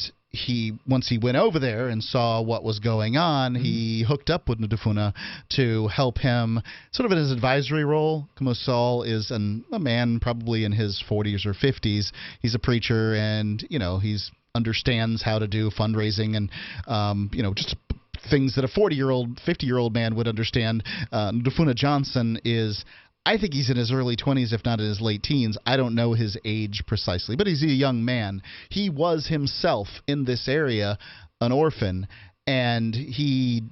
once he went over there and saw what was going on, he hooked up with Ndufuna to help him sort of in his advisory role. Kamua Saul is a man probably in his 40s or 50s. He's a preacher, and he's understands how to do fundraising and just things that a 40-year-old, 50-year-old man would understand. Ndufuna Johnson I think he's in his early 20s, if not in his late teens. I don't know his age precisely, but he's a young man. He was himself in this area an orphan, and he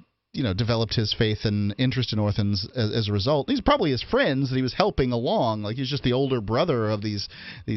developed his faith and interest in orphans as a result. These are probably his friends that he was helping along. Like, he's just the older brother of these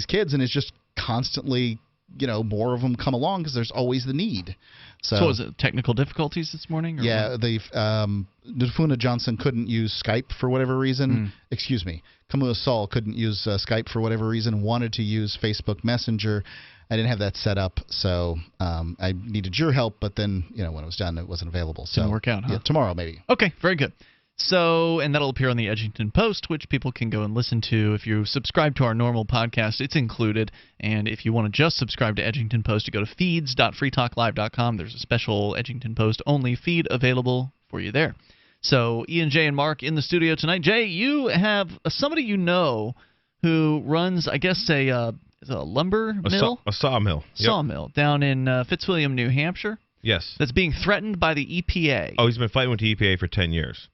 kids, and it's just constantly more of them come along because there's always the need. So was it technical difficulties this morning? Or yeah, Ndufuna Johnson couldn't use Skype for whatever reason. Excuse me. Kamua Saul couldn't use Skype for whatever reason, wanted to use Facebook Messenger. I didn't have that set up, so I needed your help, but then, when it was done, it wasn't available. So didn't work out, huh? Yeah, tomorrow maybe. Okay, very good. So, and that'll appear on the Edgington Post, which people can go and listen to. If you subscribe to our normal podcast, it's included. And if you want to just subscribe to Edgington Post, you go to feeds.freetalklive.com. There's a special Edgington Post only feed available for you there. So, Ian, Jay, and Mark in the studio tonight. Jay, you have somebody who runs, I guess, a lumber mill? A sawmill. Sawmill down in Fitzwilliam, New Hampshire. Yes. That's being threatened by the EPA. Oh, he's been fighting with the EPA for 10 years.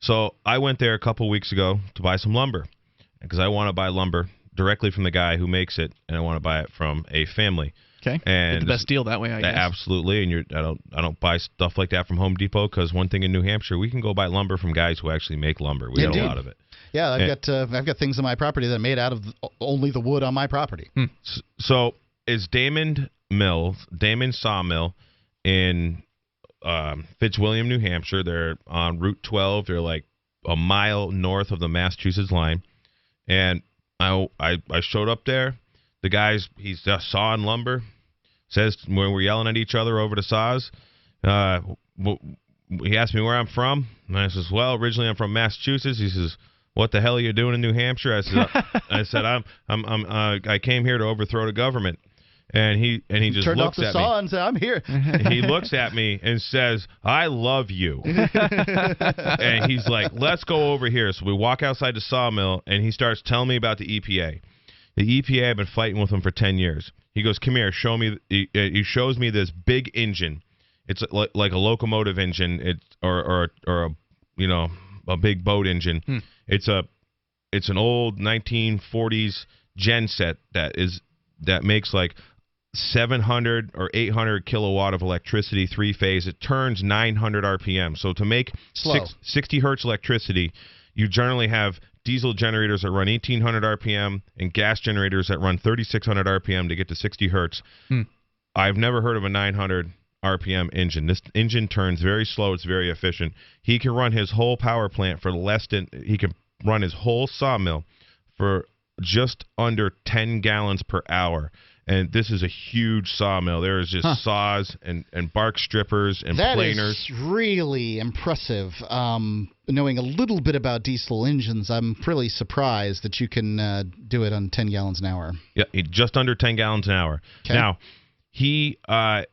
So I went there a couple weeks ago to buy some lumber because I want to buy lumber directly from the guy who makes it, and I want to buy it from a family. Okay. And get the best deal that way, I guess. Absolutely. And I don't buy stuff like that from Home Depot because one thing in New Hampshire, we can go buy lumber from guys who actually make lumber. We get a lot of it. Yeah, I've got things on my property that are made out of only the wood on my property. So is Damon Sawmill in Fitzwilliam, New Hampshire. They're on Route 12. They're like a mile north of the Massachusetts line. And I showed up there. The guy's he's sawing lumber. Says when we're yelling at each other over the saws, he asked me where I'm from, and I says, well, originally I'm from Massachusetts. He says, what the hell are you doing in New Hampshire? I said, I came here to overthrow the government. And he just turned looks off the at saw me. and said, I'm here. He looks at me and says, I love you. And he's like, let's go over here. So we walk outside the sawmill, and he starts telling me about the EPA. The EPA, I've been fighting with them for 10 years. He goes, come here, show me. He shows me this big engine. It's like a locomotive engine, or a big boat engine. It's an old 1940s genset that makes like 700 or 800 kilowatt of electricity, three-phase. It turns 900 RPM. So to make 60 hertz electricity, you generally have diesel generators that run 1800 RPM and gas generators that run 3600 RPM to get to 60 hertz. I've never heard of a 900 RPM engine. This engine turns very slow. It's very efficient. He can run his whole power plant for less than, he can run his whole sawmill for just under 10 gallons per hour. And this is a huge sawmill. There is just saws and bark strippers and planers. That is really impressive. Knowing a little bit about diesel engines, I'm really surprised that you can do it on 10 gallons an hour. Yeah, just under 10 gallons an hour. Okay. Now, he has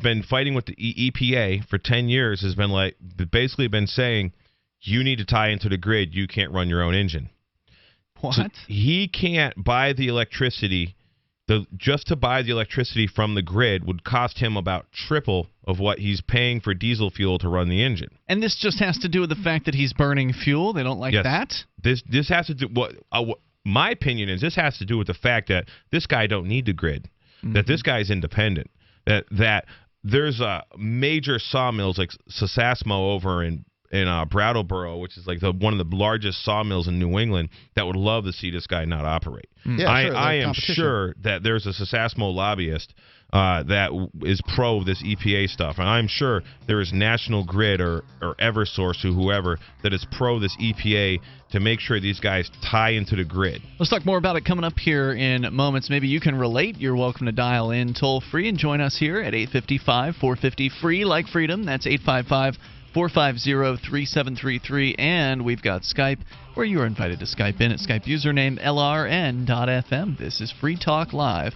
been fighting with the EPA for 10 years, has been basically been saying, you need to tie into the grid. You can't run your own engine. What? So he can't buy the electricity. Just to buy the electricity from the grid would cost him about triple of what he's paying for diesel fuel to run the engine. And this just has to do with the fact that he's burning fuel. They don't like that. This has to do what my opinion is. This has to do with the fact that this guy don't need the grid. That this guy's independent. That there's major sawmills like Sasasmo over in Brattleboro, which is like one of the largest sawmills in New England, that would love to see this guy not operate. Yeah, I am sure that there's a Sasasmo lobbyist that is pro this EPA stuff, and I'm sure there is National Grid or Eversource or whoever that is pro this EPA to make sure these guys tie into the grid. Let's talk more about it coming up here in moments. Maybe you can relate. You're welcome to dial in toll-free and join us here at 855-450-FREE, like freedom. That's 855-450-3733, and we've got Skype, where you are invited to Skype in at Skype username LRN.FM. This is Free Talk Live.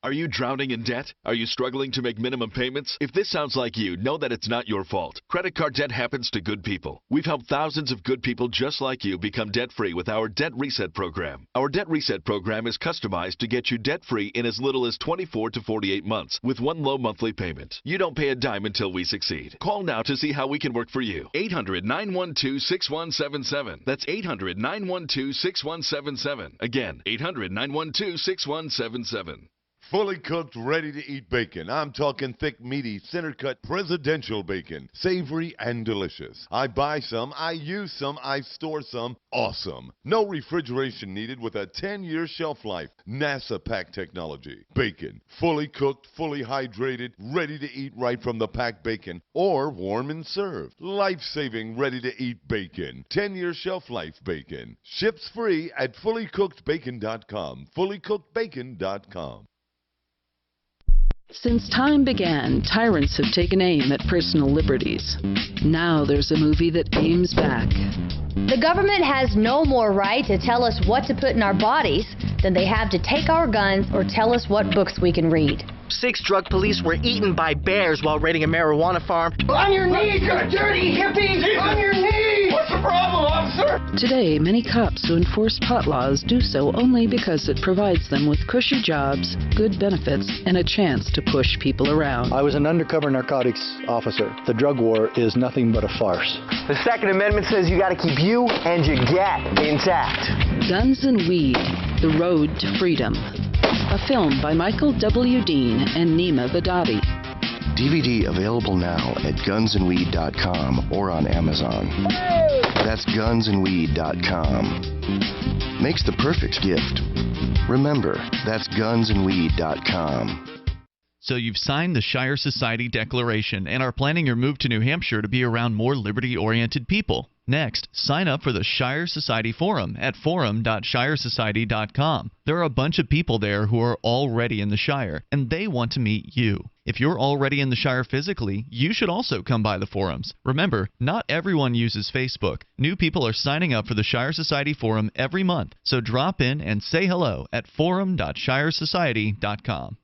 Are you drowning in debt? Are you struggling to make minimum payments? If this sounds like you, know that it's not your fault. Credit card debt happens to good people. We've helped thousands of good people just like you become debt-free with our Debt Reset program. Our Debt Reset program is customized to get you debt-free in as little as 24 to 48 months with one low monthly payment. You don't pay a dime until we succeed. Call now to see how we can work for you. 800-912-6177. That's 800-912-6177. Again, 800-912-6177. Fully cooked, ready-to-eat bacon. I'm talking thick, meaty, center-cut presidential bacon. Savory and delicious. I buy some, I use some, I store some. Awesome. No refrigeration needed with a 10-year shelf life. NASA pack technology. Bacon. Fully cooked, fully hydrated, ready to eat right from the packed bacon. Or warm and served. Life-saving, ready-to-eat bacon. 10-year shelf life bacon. Ships free at fullycookedbacon.com. Fullycookedbacon.com. Since time began, tyrants have taken aim at personal liberties. Now there's a movie that aims back. The government has no more right to tell us what to put in our bodies than they have to take our guns or tell us what books we can read. 6 drug police were eaten by bears while raiding a marijuana farm. On your knees, you dirty hippie! On your knees! What's the problem, officer? Today, many cops who enforce pot laws do so only because it provides them with cushy jobs, good benefits, and a chance to push people around. I was an undercover narcotics officer. The drug war is nothing but a farce. The Second Amendment says you gotta keep you and your gat intact. Guns and Weed, The Road to Freedom. A film by Michael W. Dean and Nima Vadadi. DVD available now at gunsandweed.com or on Amazon. That's gunsandweed.com. Makes the perfect gift. Remember, that's gunsandweed.com. So you've signed the Shire Society Declaration and are planning your move to New Hampshire to be around more liberty-oriented people. Next, sign up for the Shire Society Forum at forum.shiresociety.com. There are a bunch of people there who are already in the Shire, and they want to meet you. If you're already in the Shire physically, you should also come by the forums. Remember, not everyone uses Facebook. New people are signing up for the Shire Society Forum every month, so drop in and say hello at forum.shiresociety.com.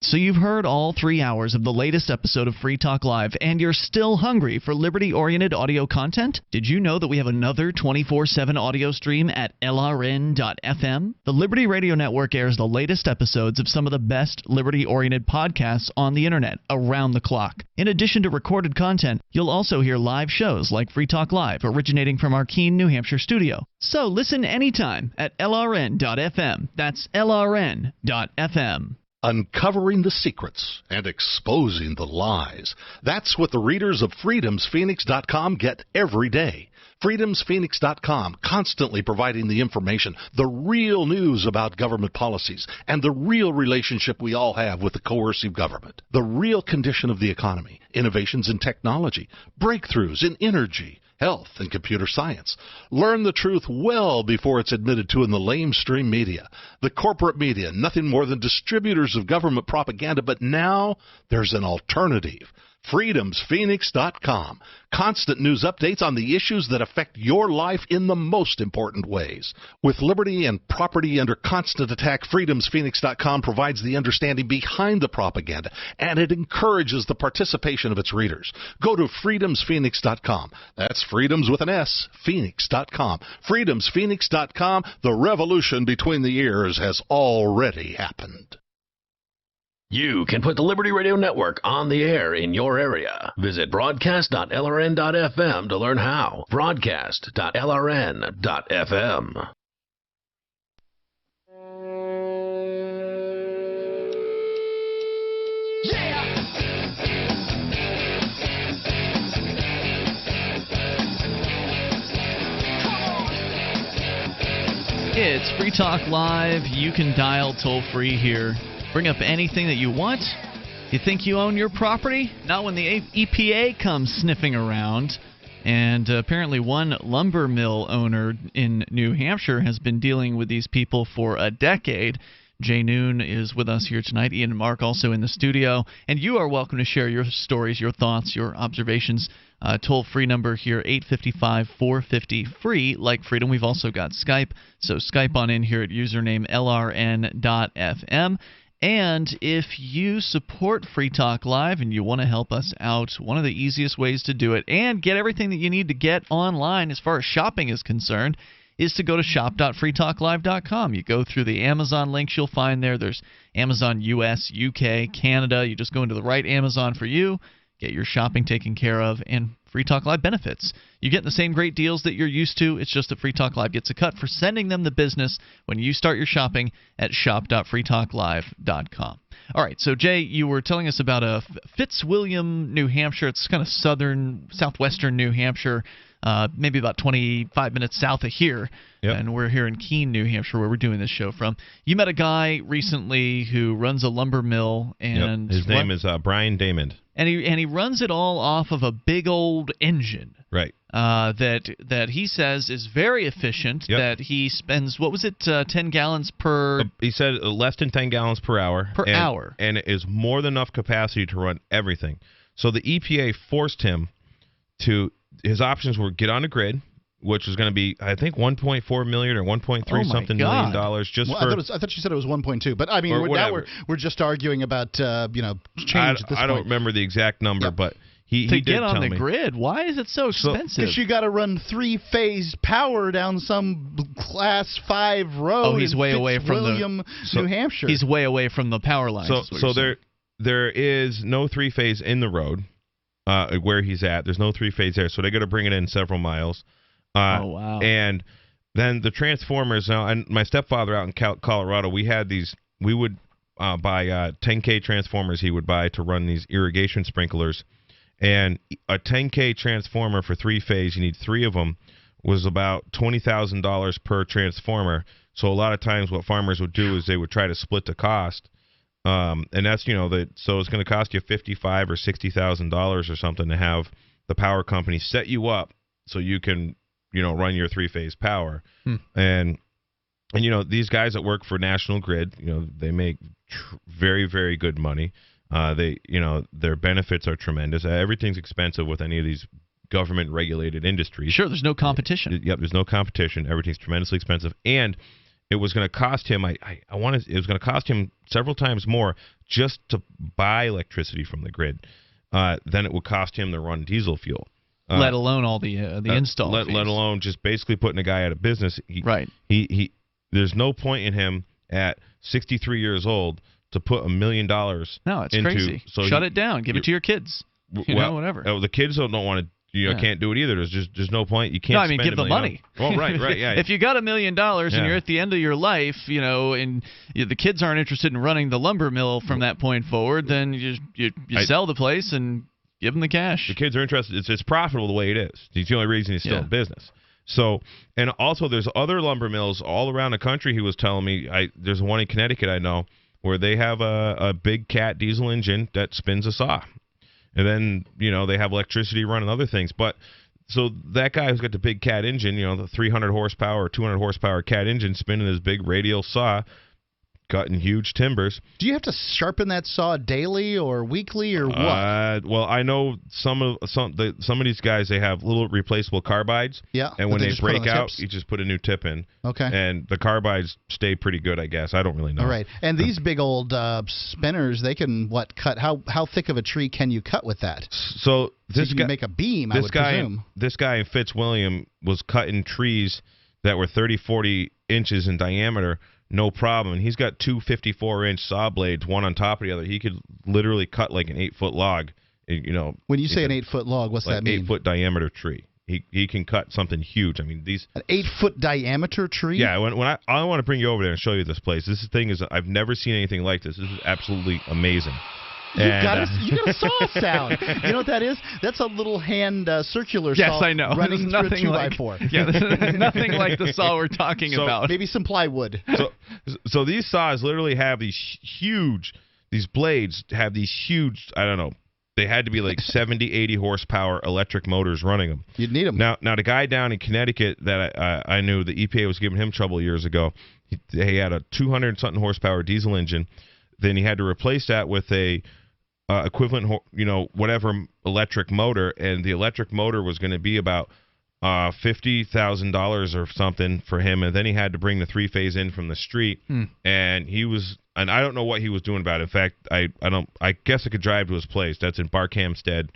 So you've heard all 3 hours of the latest episode of Free Talk Live, and you're still hungry for liberty-oriented audio content? Did you know that we have another 24/7 audio stream at LRN.FM? The Liberty Radio Network airs the latest episodes of some of the best liberty-oriented podcasts on the internet around the clock. In addition to recorded content, you'll also hear live shows like Free Talk Live, originating from our Keene, New Hampshire studio. So listen anytime at LRN.FM. That's LRN.FM. Uncovering the secrets and exposing the lies. That's what the readers of freedomsphoenix.com get every day. FreedomsPhoenix.com, constantly providing the information, the real news about government policies, and the real relationship we all have with the coercive government. The real condition of the economy, innovations in technology, breakthroughs in energy, health, and computer science. Learn the truth well before it's admitted to in the lamestream media. The corporate media, nothing more than distributors of government propaganda, but now there's an alternative. FreedomsPhoenix.com. Constant news updates on the issues that affect your life in the most important ways. With liberty and property under constant attack, FreedomsPhoenix.com provides the understanding behind the propaganda, and it encourages the participation of its readers. Go to FreedomsPhoenix.com. That's freedoms with an S, Phoenix.com. FreedomsPhoenix.com. The revolution between the ears has already happened. You can put the Liberty Radio Network on the air in your area. Visit broadcast.lrn.fm to learn how. Broadcast.lrn.fm. It's Free Talk Live. You can dial toll-free here. Bring up anything that you want. You think you own your property? Not when the EPA comes sniffing around. And apparently one lumber mill owner in New Hampshire has been dealing with these people for a decade. Jay Noon is with us here tonight. Ian and Mark also in the studio. And you are welcome to share your stories, your thoughts, your observations. Toll-free number here, 855-450-FREE, like Freedom. We've also got Skype. So Skype on in here at username LRN.FM. And if you support Free Talk Live and you want to help us out, one of the easiest ways to do it and get everything that you need to get online as far as shopping is concerned is to go to shop.freetalklive.com. You go through the Amazon links you'll find there. There's Amazon US, UK, Canada. You just go into the right Amazon for you, get your shopping taken care of, and Free Talk Live benefits. You get the same great deals that you're used to. It's just that Free Talk Live gets a cut for sending them the business when you start your shopping at shop.freetalklive.com. All right, so Jay, you were telling us about Fitzwilliam, New Hampshire. It's kind of southwestern New Hampshire, maybe about 25 minutes south of here. Yep. And we're here in Keene, New Hampshire, where we're doing this show from. You met a guy recently who runs a lumber mill, and his name is Brian Damon. And he runs it all off of a big old engine. Right. That he says is very efficient. Yep. That he spends, what was it, 10 gallons per... He said less than 10 gallons per hour. Hour. And it is more than enough capacity to run everything. So the EPA forced him to... His options were get on a grid, which was going to be, I think, $1.4 million or $1.3 something $1 million just for. I thought you said it was 1.2, but I mean, we're just arguing about change at this point. I don't remember the exact number, but he did get on tell the me. Grid. Why is it so expensive? Because you got to run 3-phase power down some Class 5 road. Oh, he's way away from New Hampshire. He's way away from the power lines. So there is no 3-phase in the road. Where he's at, there's no 3-phase there, so they got to bring it in several miles. Oh wow! And then the transformers. Now, and my stepfather out in Colorado, we had these. We would buy 10K transformers. He would buy to run these irrigation sprinklers, and a 10K transformer for 3-phase, you need 3 of them, was about $20,000 per transformer. So a lot of times, what farmers would do is they would try to split the cost. And that's so it's going to cost you $55,000 or $60,000 or something to have the power company set you up so you can run your 3-phase power. And these guys that work for National Grid, they make very, very good money. Their benefits are tremendous. Everything's expensive with any of these government regulated industries. Sure, there's no competition. Yep, there's no competition. Everything's tremendously expensive, and it was going to cost him. It was going to cost him several times more just to buy electricity from the grid than it would cost him to run diesel fuel. Let alone all the install. Let alone just basically putting a guy out of business. Right. There's no point in him at 63 years old to put $1 million. No, it's crazy. So shut it down. Give it to your kids. Whatever. The kids don't want to. Can't do it either. There's no point. You can't. Give the money. Well, right, yeah. If you got $1 million and you're at the end of your life, and the kids aren't interested in running the lumber mill from that point forward, then you sell the place and Give them the cash. The kids are interested. It's profitable the way it is. It's the only reason he's still in business. So, and also there's other lumber mills all around the country. He was telling me, there's one in Connecticut I know where they have a big Cat diesel engine that spins a saw. And then, they have electricity running other things. But so that guy who's got the big Cat engine, the 300 horsepower or 200 horsepower Cat engine spinning his big radial saw, cutting huge timbers. Do you have to sharpen that saw daily or weekly or what? Well, I know some of these guys, they have little replaceable carbides. Yeah. And when they break out, you just put a new tip in. Okay. And the carbides stay pretty good, I guess. I don't really know. All right. And these big old spinners, they can cut? How thick of a tree can you cut with that? So this guy make a beam, I would presume. This guy in Fitzwilliam was cutting trees that were 30, 40 inches in diameter. No problem. And he's got two 54-inch saw blades, one on top of the other. He could literally cut like an 8-foot log. When you say an 8-foot log, what's that mean? 8-foot diameter tree. He can cut something huge. I mean, an 8-foot diameter tree. Yeah. When I want to bring you over there and show you this place. This thing is I've never seen anything like this. This is absolutely amazing. You got a saw sound. You know what that is? That's a little hand circular saw. Yes, I know. Running through a 2x4. Yeah, this is nothing like the saw we're talking about. Maybe some plywood. So these saws literally have these blades have these huge, I don't know, they had to be like 70, 80 horsepower electric motors running them. You'd need them. Now the guy down in Connecticut that I knew, the EPA was giving him trouble years ago. He had a 200-something horsepower diesel engine. Then he had to replace that with a equivalent, whatever electric motor, and the electric motor was going to be about $50,000 or something for him, and then he had to bring the three-phase in from the street, and I don't know what he was doing about it. In fact, I guess I could drive to his place. That's in Barkhamstead,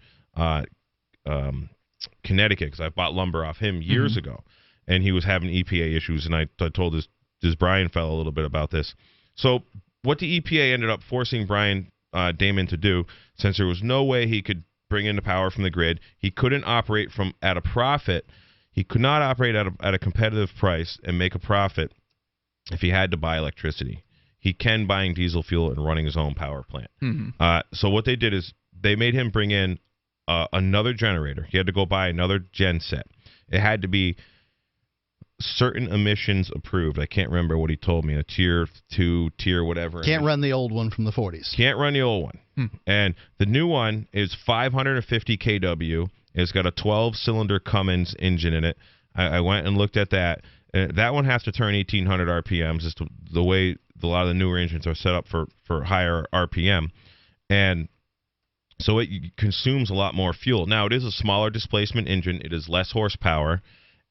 Connecticut, because I bought lumber off him years ago, and he was having EPA issues, and I told this Brian fellow a little bit about this. So what the EPA ended up forcing Brian Damon to do, since there was no way he could bring in the power from the grid, he couldn't operate at a profit. He could not operate at a competitive price and make a profit if he had to buy electricity. He can buying diesel fuel and running his own power plant. So what they did is they made him bring in another generator. He had to go buy another gen set. It had to be certain emissions approved. I can't remember what he told me, a tier 2, tier whatever. Can't run the old one from the 40s. Can't run the old one. And the new one is 550 kW. It's got a 12-cylinder Cummins engine in it. I went and looked at that. That one has to turn 1,800 RPMs. It's the way a lot of the newer engines are set up for higher RPM. And so it consumes a lot more fuel. Now, it is a smaller displacement engine. It is less horsepower.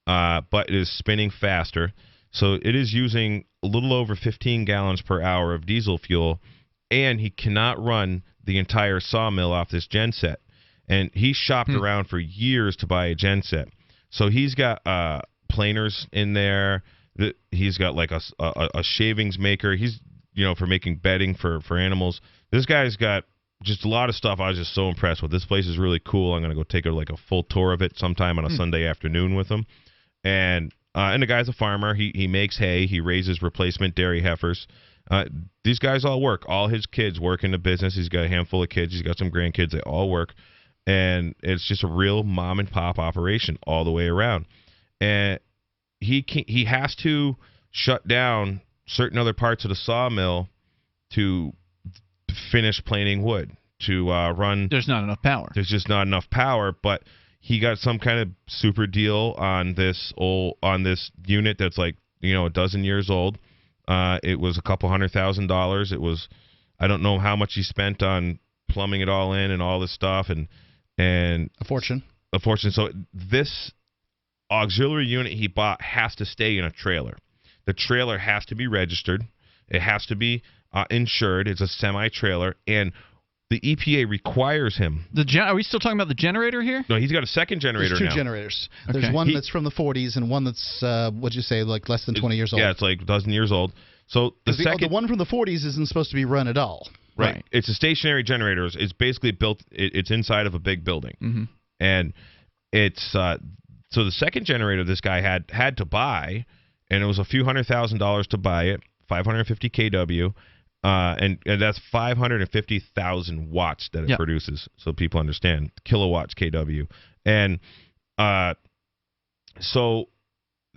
But it is spinning faster. So it is using a little over 15 gallons per hour of diesel fuel, and he cannot run the entire sawmill off this genset. And he shopped around for years to buy a genset. So he's got planers in there. He's got like a shavings maker. He's, for making bedding for animals. This guy's got just a lot of stuff I was just so impressed with. This place is really cool. I'm going to go take a full tour of it sometime on a Sunday afternoon with him. And the guy's a farmer. He makes hay. He raises replacement dairy heifers. These guys all work. All his kids work in the business. He's got a handful of kids. He's got some grandkids. They all work. And it's just a real mom-and-pop operation all the way around. And he has to shut down certain other parts of the sawmill to finish planing wood, to run. There's not enough power. There's just not enough power, but he got some kind of super deal on this unit that's like, a dozen years old. It was a couple $100,000. It was, I don't know how much he spent on plumbing it all in and all this stuff, and a fortune. So this auxiliary unit he bought has to stay in a trailer. The trailer has to be registered. It has to be insured. It's a semi-trailer, and the EPA requires him. Are we still talking about the generator here? No, he's got a second generator now. There's two generators. Okay. There's one that's from the 40s and one that's, what'd you say, like less than 20 years old? Yeah, it's like a dozen years old. So the one from the 40s isn't supposed to be run at all. Right. It's a stationary generator. It's basically built. It's inside of a big building, and it's so the second generator this guy had to buy, and it was a few $100,000 to buy it, 550 kW. And that's 550,000 watts that it produces, so people understand. Kilowatts, kW. And so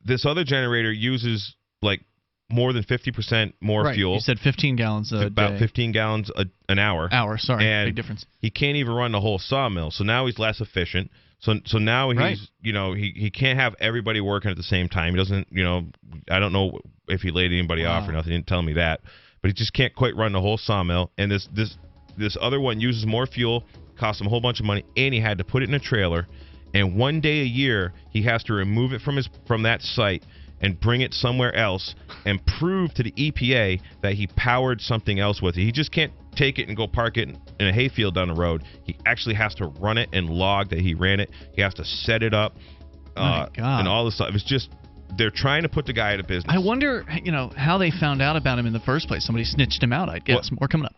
this other generator uses like more than 50% more fuel. You said 15 gallons a about day. 15 gallons an hour. Big difference. He can't even run the whole sawmill, so now he's less efficient. So now he's he can't have everybody working at the same time. He doesn't, I don't know if he laid anybody off or nothing. He didn't tell me that. But he just can't quite run the whole sawmill. And this other one uses more fuel, costs him a whole bunch of money, and he had to put it in a trailer. And one day a year, he has to remove it from that site and bring it somewhere else and prove to the EPA that he powered something else with it. He just can't take it and go park it in a hayfield down the road. He actually has to run it and log that he ran it. He has to set it up and all this stuff. It's just, they're trying to put the guy out of business. I wonder, how they found out about him in the first place. Somebody snitched him out, I guess. More coming up.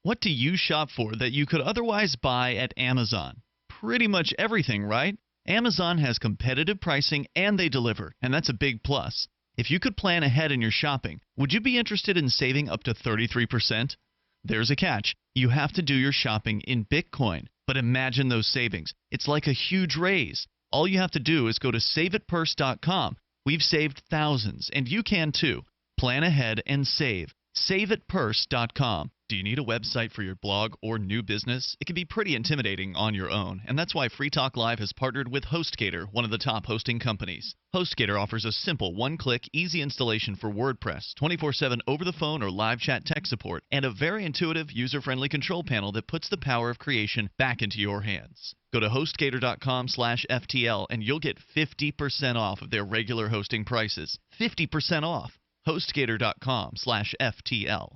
What do you shop for that you could otherwise buy at Amazon? Pretty much everything, right? Amazon has competitive pricing and they deliver, and that's a big plus. If you could plan ahead in your shopping, would you be interested in saving up to 33%? There's a catch. You have to do your shopping in Bitcoin. But imagine those savings. It's like a huge raise. All you have to do is go to saveatpurse.com. We've saved thousands, and you can too. Plan ahead and save. Saveatpurse.com. Do you need a website for your blog or new business? It can be pretty intimidating on your own, and that's why Free Talk Live has partnered with HostGator, one of the top hosting companies. HostGator offers a simple one-click, easy installation for WordPress, 24/7 over the phone or live chat tech support, and a very intuitive, user-friendly control panel that puts the power of creation back into your hands. Go to HostGator.com/FTL and you'll get 50% off of their regular hosting prices. 50% off. HostGator.com/FTL.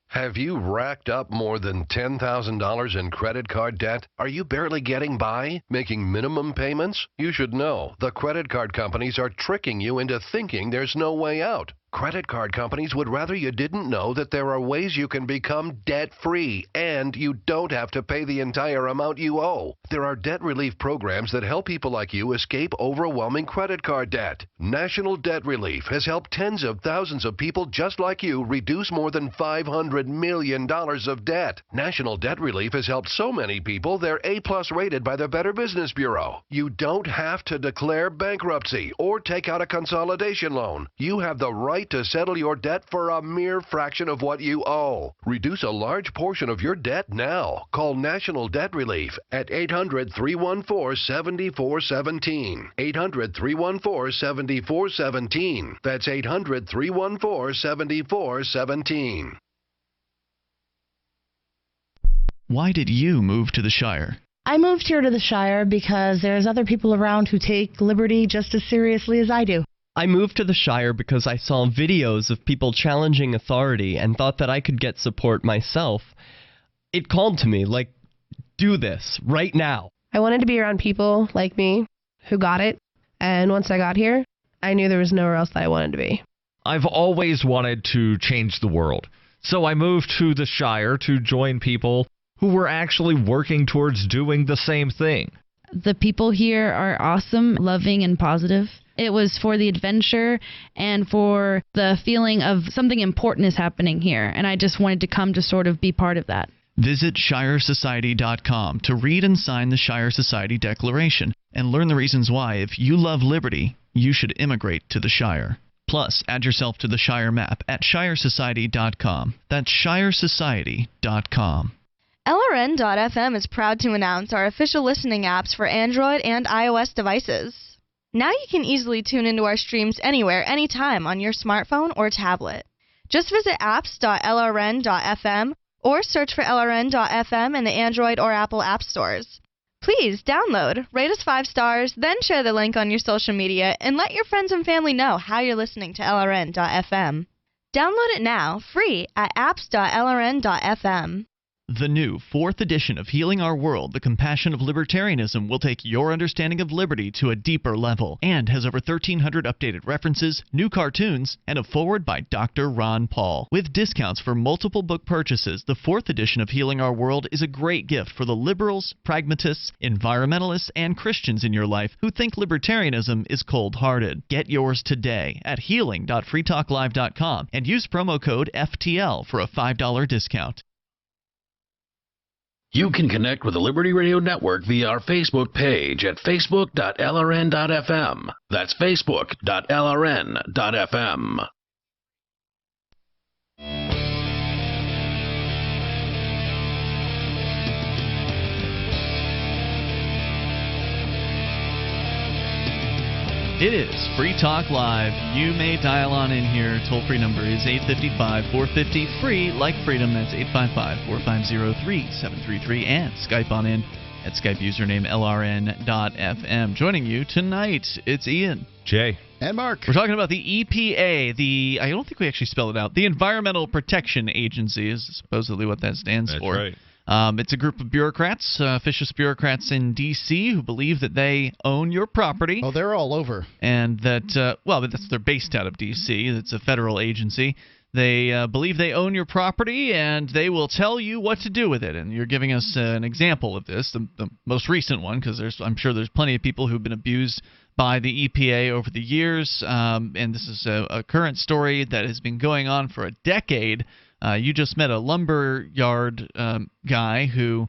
Have you racked up more than $10,000 in credit card debt? Are you barely getting by, making minimum payments? You should know the credit card companies are tricking you into thinking there's no way out. Credit card companies would rather you didn't know that there are ways you can become debt-free, and you don't have to pay the entire amount you owe. There are debt relief programs that help people like you escape overwhelming credit card debt. National Debt Relief has helped tens of thousands of people just like you reduce more than $500 million of debt. National Debt Relief has helped so many people they're A+ rated by the Better Business Bureau. You don't have to declare bankruptcy or take out a consolidation loan. You have the right to settle your debt for a mere fraction of what you owe. Reduce a large portion of your debt now. Call National Debt Relief at 800-314-7417. 800-314-7417. That's 800-314-7417. Why did you move to the Shire? I moved here to the Shire because there's other people around who take liberty just as seriously as I do. I moved to the Shire because I saw videos of people challenging authority and thought that I could get support myself. It called to me, like, do this right now. I wanted to be around people like me who got it, and once I got here, I knew there was nowhere else that I wanted to be. I've always wanted to change the world, so I moved to the Shire to join people who were actually working towards doing the same thing. The people here are awesome, loving, and positive. It was for the adventure and for the feeling of something important is happening here, and I just wanted to come to sort of be part of that. Visit ShireSociety.com to read and sign the Shire Society Declaration and learn the reasons why, if you love liberty, you should immigrate to the Shire. Plus, add yourself to the Shire map at ShireSociety.com. That's ShireSociety.com. LRN.FM is proud to announce our official listening apps for Android and iOS devices. Now you can easily tune into our streams anywhere, anytime on your smartphone or tablet. Just visit apps.lrn.fm or search for LRN.FM in the Android or Apple app stores. Please download, rate us 5 stars, then share the link on your social media and let your friends and family know how you're listening to LRN.FM. Download it now, free, at apps.lrn.fm. The new 4th edition of Healing Our World, The Compassion of Libertarianism, will take your understanding of liberty to a deeper level and has over 1,300 updated references, new cartoons, and a foreword by Dr. Ron Paul. With discounts for multiple book purchases, the 4th edition of Healing Our World is a great gift for the liberals, pragmatists, environmentalists, and Christians in your life who think libertarianism is cold-hearted. Get yours today at healing.freetalklive.com and use promo code FTL for a $5 discount. You can connect with the Liberty Radio Network via our Facebook page at facebook.lrn.fm. That's facebook.lrn.fm. It is Free Talk Live. You may dial on in here. Toll-free number is 855-450-FREE, like freedom. That's 855-450-3733. And Skype on in at Skype username LRN.FM. Joining you tonight, it's Ian. Jay. And Mark. We're talking about the EPA, I don't think we actually spelled it out. The Environmental Protection Agency is supposedly what that stands for. That's right. It's a group of bureaucrats, officious bureaucrats in D.C. who believe that they own your property. Oh, they're all over. And that, they're based out of D.C. It's a federal agency. They believe they own your property, and they will tell you what to do with it. And you're giving us an example of this, the most recent one, because I'm sure there's plenty of people who've been abused by the EPA over the years. And this is a current story that has been going on for a decade. You just met a lumber yard guy who,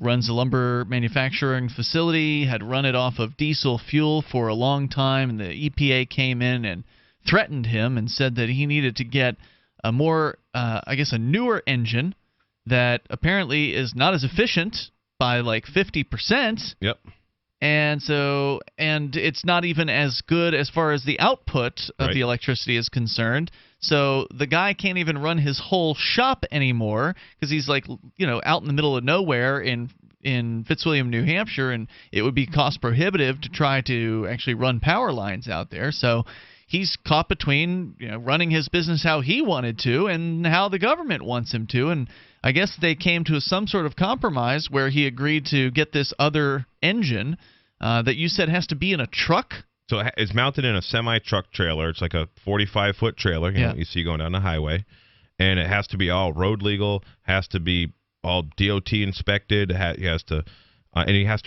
runs a lumber manufacturing facility, had run it off of diesel fuel for a long time, and the EPA came in and threatened him and said that he needed to get a more, a newer engine that apparently is not as efficient by like 50%. Yep. And it's not even as good as far as the output of the electricity is concerned. So the guy can't even run his whole shop anymore because he's out in the middle of nowhere in Fitzwilliam, New Hampshire, and it would be cost prohibitive to try to actually run power lines out there. So he's caught between running his business how he wanted to and how the government wants him to. And I guess they came to some sort of compromise where he agreed to get this other engine that you said has to be in a truck. So it's mounted in a semi-truck trailer. It's like a 45-foot trailer you see going down the highway. And it has to be all road legal, has to be all DOT inspected. He has to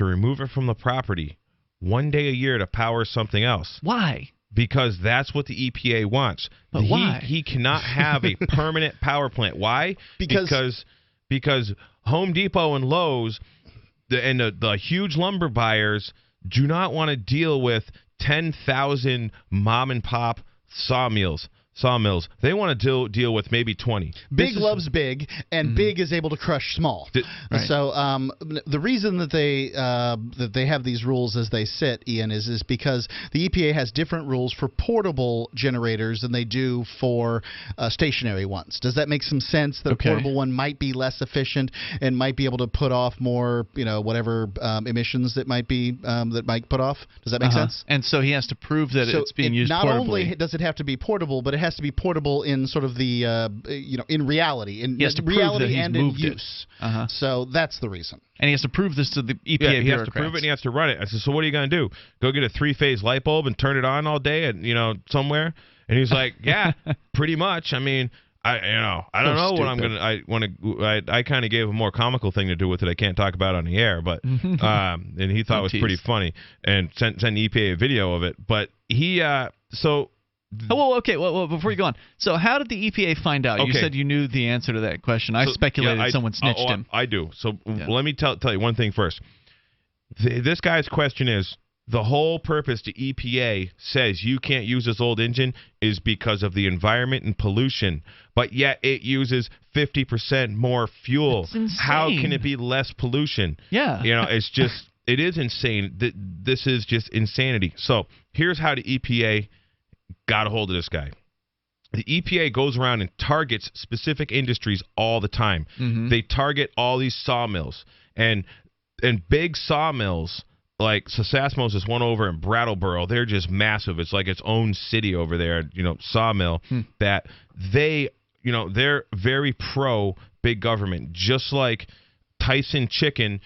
remove it from the property one day a year to power something else. Why? Because that's what the EPA wants. But why? He cannot have a permanent power plant. Why? Because Home Depot and Lowe's and the huge lumber buyers do not want to deal with 10,000 mom-and-pop sawmills. They want to deal with maybe 20. Big loves big, and big is able to crush small. So the reason that they have these rules as they sit, Ian, is because the EPA has different rules for portable generators than they do for stationary ones. Does that make some sense? That a portable one might be less efficient and might be able to put off more, whatever emissions that might put off. Does that make sense? And so he has to prove that it's being used portably. Not only does it have to be portable, but it has to be portable in sort of the in reality, in reality and in use. So that's the reason. And he has to prove this to the EPA bureaucrats. He has to prove it, and he has to run it. I said, so what are you going to do? Go get a 3-phase light bulb and turn it on all day at somewhere? And he's like, yeah, pretty much. I mean, I don't know what I'm going to. I kind of gave a more comical thing to do with it. I can't talk about on the air, but and he thought it was pretty funny and sent EPA a video of it. But he Well, before you go on, so how did the EPA find out? You said you knew the answer to that question. I speculated someone snitched him. I do. So let me tell you one thing first. This guy's question is, the whole purpose the EPA says you can't use this old engine is because of the environment and pollution, but yet it uses 50% more fuel. It's insane. How can it be less pollution? Yeah. It's just, it is insane. This is just insanity. So here's how the EPA got a hold of this guy. The EPA goes around and targets specific industries all the time. They target all these sawmills and big sawmills like Sasasmos is one over in Brattleboro. They're just massive. It's like its own city over there, sawmill that they're very pro big government, just like Tyson Chicken,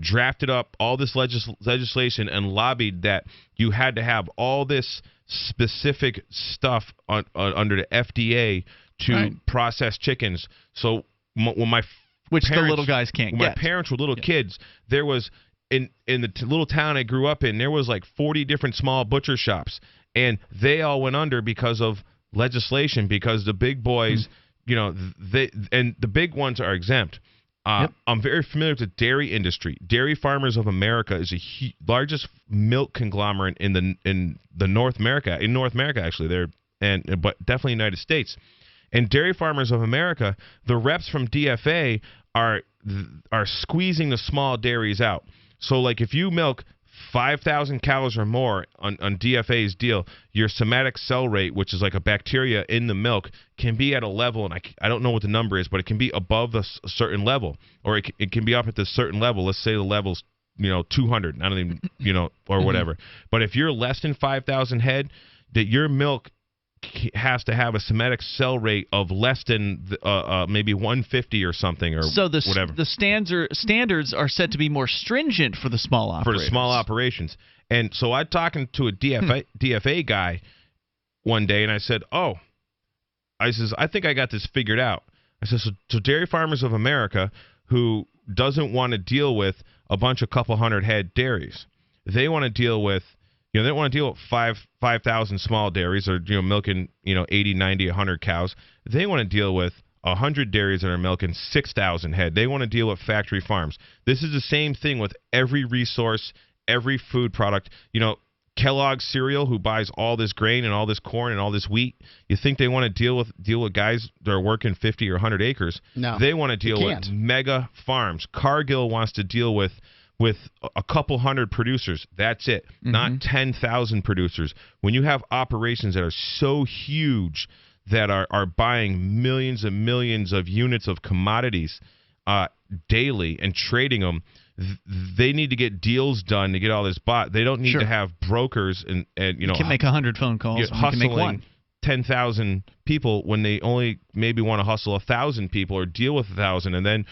drafted up all this legislation and lobbied that you had to have all this specific stuff under the FDA to process chickens. So when my the little guys can't get. My parents were little kids, there was in the little town I grew up in, there was like 40 different small butcher shops, and they all went under because of legislation, because the big boys, the big ones are exempt. I'm very familiar with the dairy industry. Dairy Farmers of America is the largest milk conglomerate in North America actually, but definitely United States. And Dairy Farmers of America, the reps from DFA are squeezing the small dairies out. So like if you milk 5,000 cows or more on DFA's deal, your somatic cell rate, which is like a bacteria in the milk, can be at a level, and I don't know what the number is, but it can be above a certain level, or it can be up at this certain level. Let's say the level's 200. I don't even or whatever. But if you're less than 5,000 head, that your milk has to have a somatic cell rate of less than maybe 150 or something, or so whatever. The standards are set to be more stringent for the small operations. For the small operations. And so I'm talking to a DFA guy one day, and I said, I think I got this figured out. I said, so Dairy Farmers of America, who doesn't want to deal with a bunch of couple hundred head dairies, they want to deal with they don't want to deal with 5,000 small dairies or milking 80, 90, 100 cows. They want to deal with 100 dairies that are milking 6,000 head. They want to deal with factory farms. This is the same thing with every resource, every food product. Kellogg's cereal, who buys all this grain and all this corn and all this wheat. You think they want to deal with guys that are working 50 or 100 acres? No, they want to deal with mega farms. Cargill wants to deal with a couple hundred producers. That's it. Not 10,000 producers. When you have operations that are so huge that are buying millions and millions of units of commodities daily and trading them, they need to get deals done to get all this bought. They don't need to have brokers and you can make 100 phone calls. Hustling 10,000 people when they only maybe want to hustle 1,000 people or deal with 1,000, and then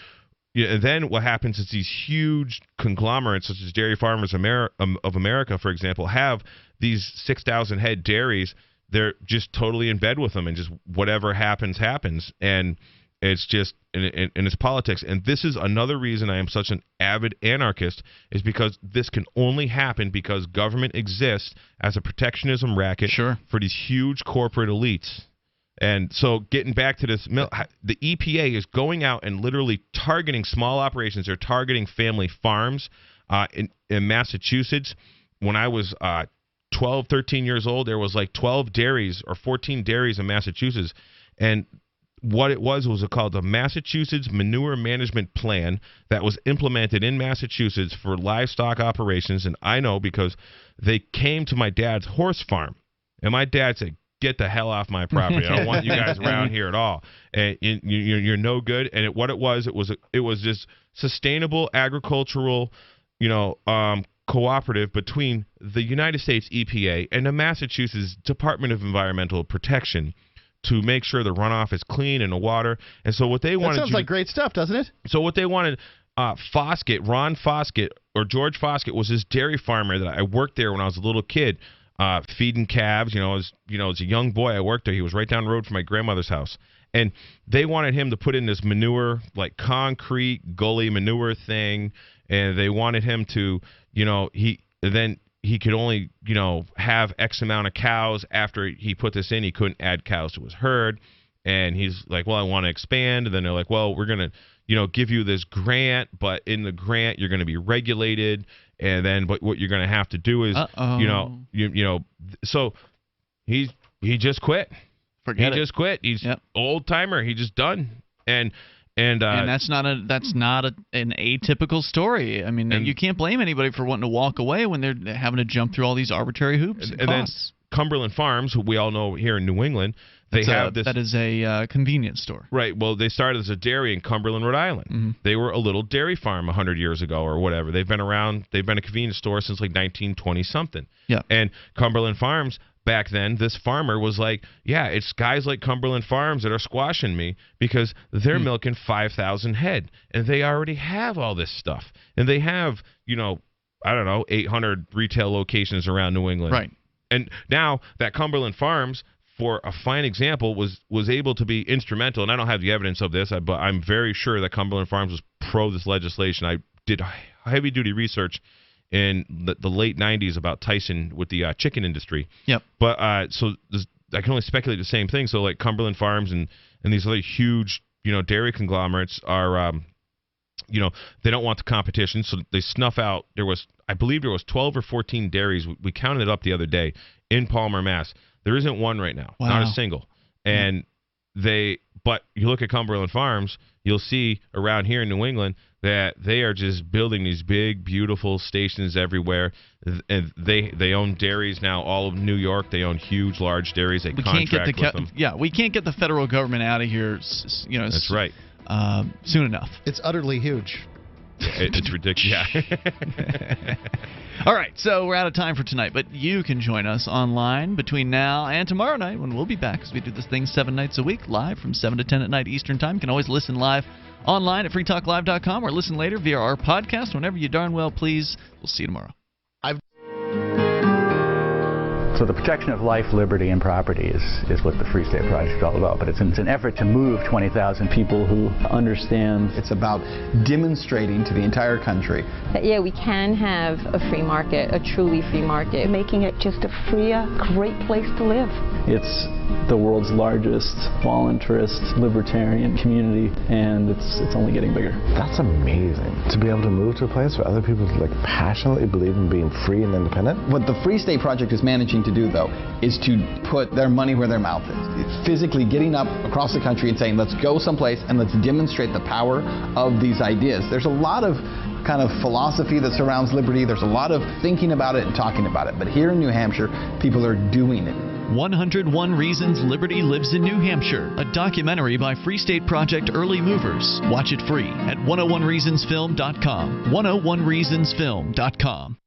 what happens is these huge conglomerates, such as Dairy Farmers of America, for example, have these 6,000 head dairies. They're just totally in bed with them, and just whatever happens. And it's just and it's politics. And this is another reason I am such an avid anarchist, is because this can only happen because government exists as a protectionism racket for these huge corporate elites. And so getting back to this, the EPA is going out and literally targeting small operations. They're targeting family farms in Massachusetts. When I was 12, 13 years old, there was like 12 dairies or 14 dairies in Massachusetts. And what it was called the Massachusetts Manure Management Plan that was implemented in Massachusetts for livestock operations. And I know because they came to my dad's horse farm. And my dad said, "Get the hell off my property. I don't want you guys around here at all. And you're no good." And what it was this sustainable agricultural, cooperative between the United States EPA and the Massachusetts Department of Environmental Protection to make sure the runoff is clean and the water. And so what they wanted... That sounds like great stuff, doesn't it? So what they wanted... Foskett, Ron Foskett, or George Foskett, was this dairy farmer that I worked there when I was a little kid. Feeding calves, as a young boy, I worked there. He was right down the road from my grandmother's house, and they wanted him to put in this manure, like concrete gully manure thing, and they wanted him to, he could only, have X amount of cows. After he put this in, he couldn't add cows to his herd, and he's like, "Well, I want to expand." And then they're like, "Well, we're gonna, give you this grant, but in the grant you're going to be regulated." And then, but what you're going to have to do is, so he just quit. Forget it. He just quit. He's old timer. He just done. And that's not an atypical story. I mean, you can't blame anybody for wanting to walk away when they're having to jump through all these arbitrary hoops and costs. Then Cumberland Farms, who we all know here in New England, that is a convenience store. Right. Well, they started as a dairy in Cumberland, Rhode Island. They were a little dairy farm 100 years ago or whatever. They've been around. They've been a convenience store since like 1920 something. Yeah. And Cumberland Farms back then, this farmer was like, yeah, it's guys like Cumberland Farms that are squashing me because they're milking 5,000 head, and they already have all this stuff. And they have, 800 retail locations around New England. Right. And now that Cumberland Farms, for a fine example, was able to be instrumental, and I don't have the evidence of this, but I'm very sure that Cumberland Farms was pro this legislation. I did heavy-duty research in the late 90s about Tyson with the chicken industry. Yep. But I can only speculate the same thing. So like Cumberland Farms and these other huge, dairy conglomerates are, they don't want the competition, so they snuff out. I believe there was 12 or 14 dairies. We counted it up the other day in Palmer, Mass. There isn't one right now, not a single. And but you look at Cumberland Farms, you'll see around here in New England that they are just building these big, beautiful stations everywhere. And they own dairies now all of New York. They own huge, large dairies. They contract with them. Yeah, we can't get the federal government out of here. That's right. Soon enough. It's utterly huge. It's ridiculous. Yeah. All right, so we're out of time for tonight, but you can join us online between now and tomorrow night when we'll be back, because we do this thing 7 nights a week, live from 7 to 10 at night Eastern Time. You can always listen live online at freetalklive.com or listen later via our podcast whenever you darn well please. We'll see you tomorrow. So the protection of life, liberty, and property is what the Free State Project is all about. But it's an effort to move 20,000 people who understand. It's about demonstrating to the entire country that, yeah, we can have a free market, a truly free market. Making it just a freer, great place to live. It's the world's largest voluntarist libertarian community, and it's only getting bigger. That's amazing. To be able to move to a place where other people passionately believe in being free and independent. What the Free State Project is managing to do, though, is to put their money where their mouth is. It's physically getting up across the country and saying, let's go someplace and let's demonstrate the power of these ideas. There's a lot of kind of philosophy that surrounds liberty. There's a lot of thinking about it and talking about it. But here in New Hampshire, people are doing it. 101 Reasons Liberty Lives in New Hampshire, a documentary by Free State Project Early Movers. Watch it free at 101reasonsfilm.com. 101reasonsfilm.com.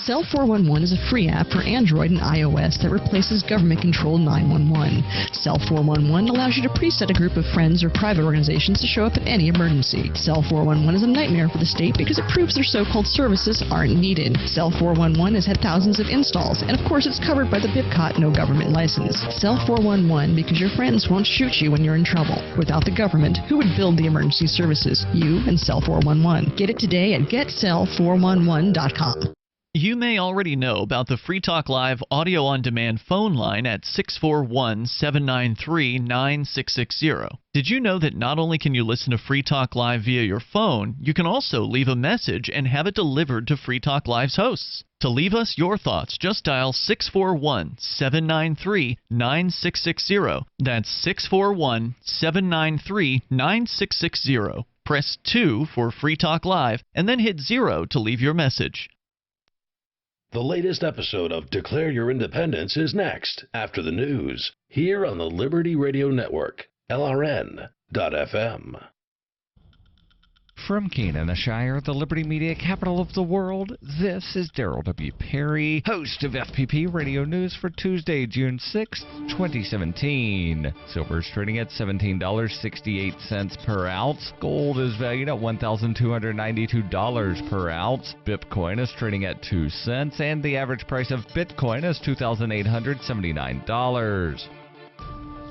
Cell 411 is a free app for Android and iOS that replaces government-controlled 911. Cell 411 allows you to preset a group of friends or private organizations to show up at any emergency. Cell 411 is a nightmare for the state because it proves their so-called services aren't needed. Cell 411 has had thousands of installs, and of course it's covered by the BIPCOT no government license. Cell 411 because your friends won't shoot you when you're in trouble. Without the government, who would build the emergency services? You and Cell 411. Get it today at getcell411.com. You may already know about the Free Talk Live audio-on-demand phone line at 641-793-9660. Did you know that not only can you listen to Free Talk Live via your phone, you can also leave a message and have it delivered to Free Talk Live's hosts? To leave us your thoughts, just dial 641-793-9660. That's 641-793-9660. Press 2 for Free Talk Live, and then hit 0 to leave your message. The latest episode of Declare Your Independence is next, after the news, here on the Liberty Radio Network, LRN.FM. From Keene, the Shire, the Liberty Media capital of the world, this is Darrell W. Perry, host of FPP Radio News for Tuesday, June 6, 2017. Silver is trading at $17.68 per ounce. Gold is valued at $1,292 per ounce. Bitcoin is trading at 2 cents, and the average price of Bitcoin is $2,879.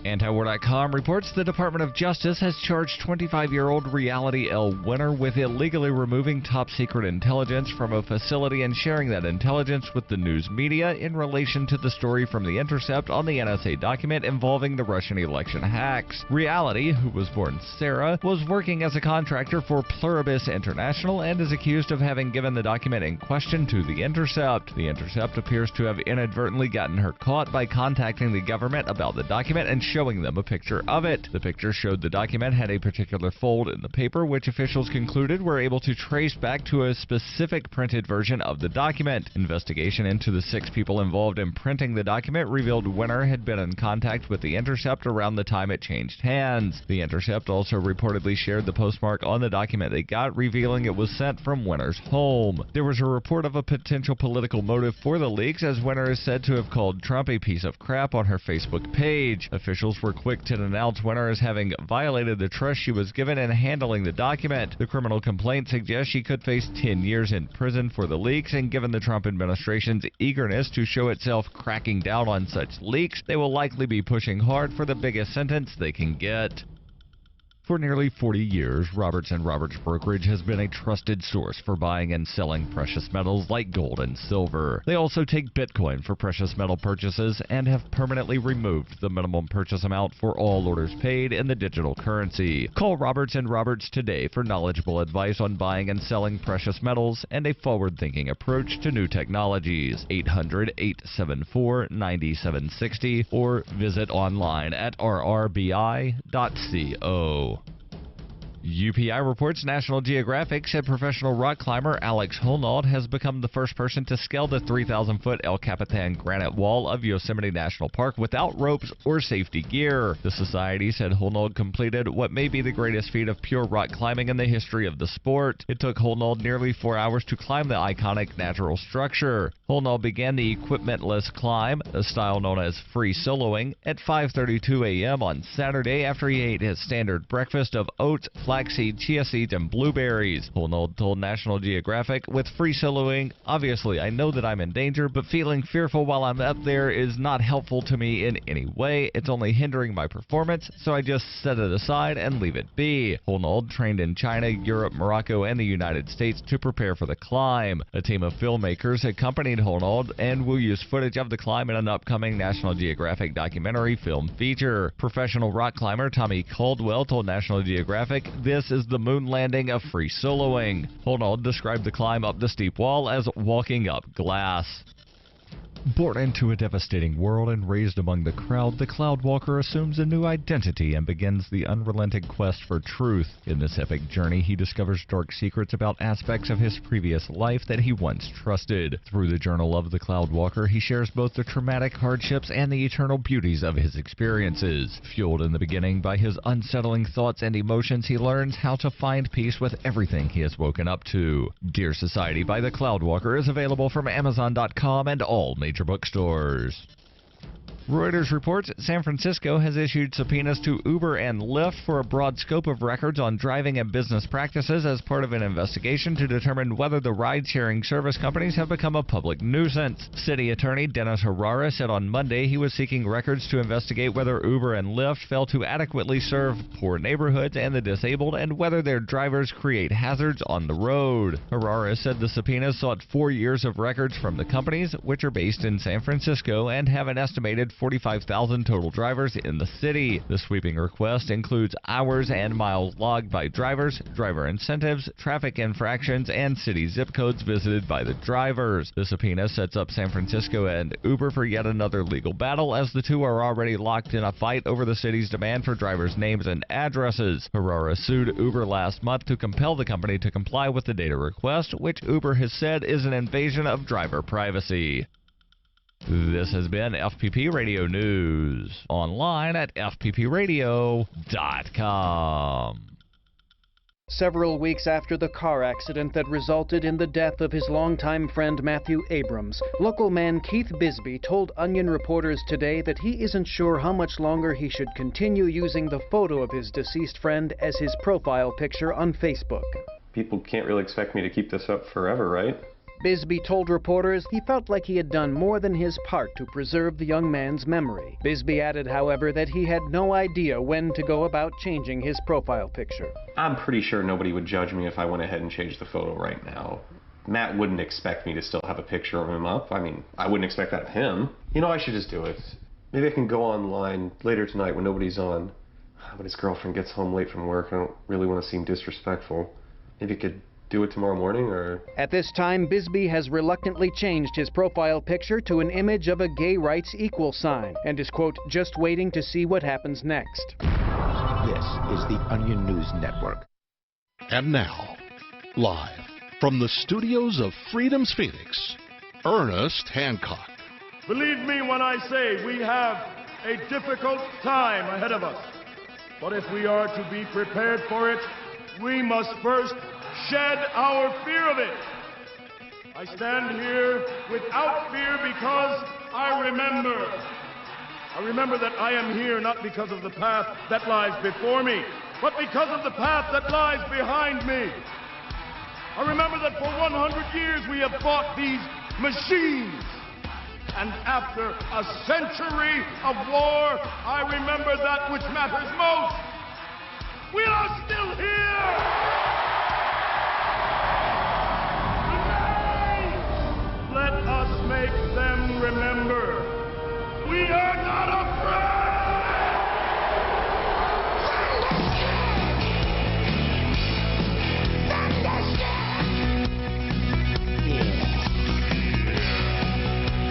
Antiwar.com reports the Department of Justice has charged 25-year-old Reality L. Winner with illegally removing top-secret intelligence from a facility and sharing that intelligence with the news media in relation to the story from The Intercept on the NSA document involving the Russian election hacks. Reality, who was born Sarah, was working as a contractor for Pluribus International and is accused of having given the document in question to The Intercept. The Intercept appears to have inadvertently gotten her caught by contacting the government about the document and showing them a picture of it. The picture showed the document had a particular fold in the paper, which officials concluded were able to trace back to a specific printed version of the document. Investigation into the 6 people involved in printing the document revealed Winner had been in contact with The Intercept around the time it changed hands. The Intercept also reportedly shared the postmark on the document they got, revealing it was sent from Winner's home. There was a report of a potential political motive for the leaks, as Winner is said to have called Trump a piece of crap on her Facebook page. Officials were quick to denounce Winner as having violated the trust she was given in handling the document. The criminal complaint suggests she could face 10 years in prison for the leaks, and given the Trump administration's eagerness to show itself cracking down on such leaks, they will likely be pushing hard for the biggest sentence they can get. For nearly 40 years, Roberts & Roberts Brokerage has been a trusted source for buying and selling precious metals like gold and silver. They also take Bitcoin for precious metal purchases and have permanently removed the minimum purchase amount for all orders paid in the digital currency. Call Roberts & Roberts today for knowledgeable advice on buying and selling precious metals and a forward-thinking approach to new technologies. 800-874-9760 or visit online at rrbi.co. UPI reports National Geographic said professional rock climber Alex Honnold has become the first person to scale the 3,000-foot El Capitan granite wall of Yosemite National Park without ropes or safety gear. The society said Honnold completed what may be the greatest feat of pure rock climbing in the history of the sport. It took Honnold nearly 4 hours to climb the iconic natural structure. Honnold began the equipmentless climb, a style known as free soloing, at 5:32 a.m. on Saturday after he ate his standard breakfast of oats, flaxseed, chia seeds, and blueberries. Honnold told National Geographic, "With free soloing, obviously I know that I'm in danger, but feeling fearful while I'm up there is not helpful to me in any way. It's only hindering my performance, so I just set it aside and leave it be." Honnold trained in China, Europe, Morocco, and the United States to prepare for the climb. A team of filmmakers accompanied Honnold and will use footage of the climb in an upcoming National Geographic documentary film feature. Professional rock climber Tommy Caldwell told National Geographic, "This is the moon landing of free soloing." Honnold described the climb up the steep wall as walking up glass. Born into a devastating world and raised among the crowd, the Cloudwalker assumes a new identity and begins the unrelenting quest for truth. In this epic journey, he discovers dark secrets about aspects of his previous life that he once trusted. Through the journal of the Cloudwalker, he shares both the traumatic hardships and the eternal beauties of his experiences. Fueled in the beginning by his unsettling thoughts and emotions, he learns how to find peace with everything he has woken up to. Dear Society by the Cloudwalker is available from Amazon.com and all major bookstores. Reuters reports San Francisco has issued subpoenas to Uber and Lyft for a broad scope of records on driving and business practices as part of an investigation to determine whether the ride-sharing service companies have become a public nuisance. City Attorney Dennis Herrera said on Monday he was seeking records to investigate whether Uber and Lyft fail to adequately serve poor neighborhoods and the disabled and whether their drivers create hazards on the road. Herrera said the subpoenas sought 4 years of records from the companies, which are based in San Francisco and have an estimated 45,000 total drivers in the city. The sweeping request includes hours and miles logged by drivers, driver incentives, traffic infractions, and city zip codes visited by the drivers. The subpoena sets up San Francisco and Uber for yet another legal battle, as the two are already locked in a fight over the city's demand for drivers' names and addresses. Herrera sued Uber last month to compel the company to comply with the data request, which Uber has said is an invasion of driver privacy. This has been FPP Radio News, online at fppradio.com. Several weeks after the car accident that resulted in the death of his longtime friend Matthew Abrams, local man Keith Bisbee told Onion reporters today that he isn't sure how much longer he should continue using the photo of his deceased friend as his profile picture on Facebook. People can't really expect me to keep this up forever, right? Bisbee told reporters he felt like he had done more than his part to preserve the young man's memory. Bisbee added, however, that he had no idea when to go about changing his profile picture. I'm pretty sure nobody would judge me if I went ahead and changed the photo right now. Matt wouldn't expect me to still have a picture of him up. I mean, I wouldn't expect that of him. You know, I should just do it. Maybe I can go online later tonight when nobody's on. But his girlfriend gets home late from work. I don't really want to seem disrespectful. Maybe I could do it tomorrow morning, or? At this time, Bisbee has reluctantly changed his profile picture to an image of a gay rights equal sign and is, quote, just waiting to see what happens next. This is the Onion News Network. And now, live from the studios of Freedom's Phoenix, Ernest Hancock. Believe me when I say we have a difficult time ahead of us. But if we are to be prepared for it, we must first shed our fear of it. I stand here without fear because I remember that I am here not because of the path that lies before me, but because of the path that lies behind me. I remember that for 100 years we have fought these machines. And after a century of war, I remember that which matters most. We are still here! Today, let us make them remember. We are not afraid!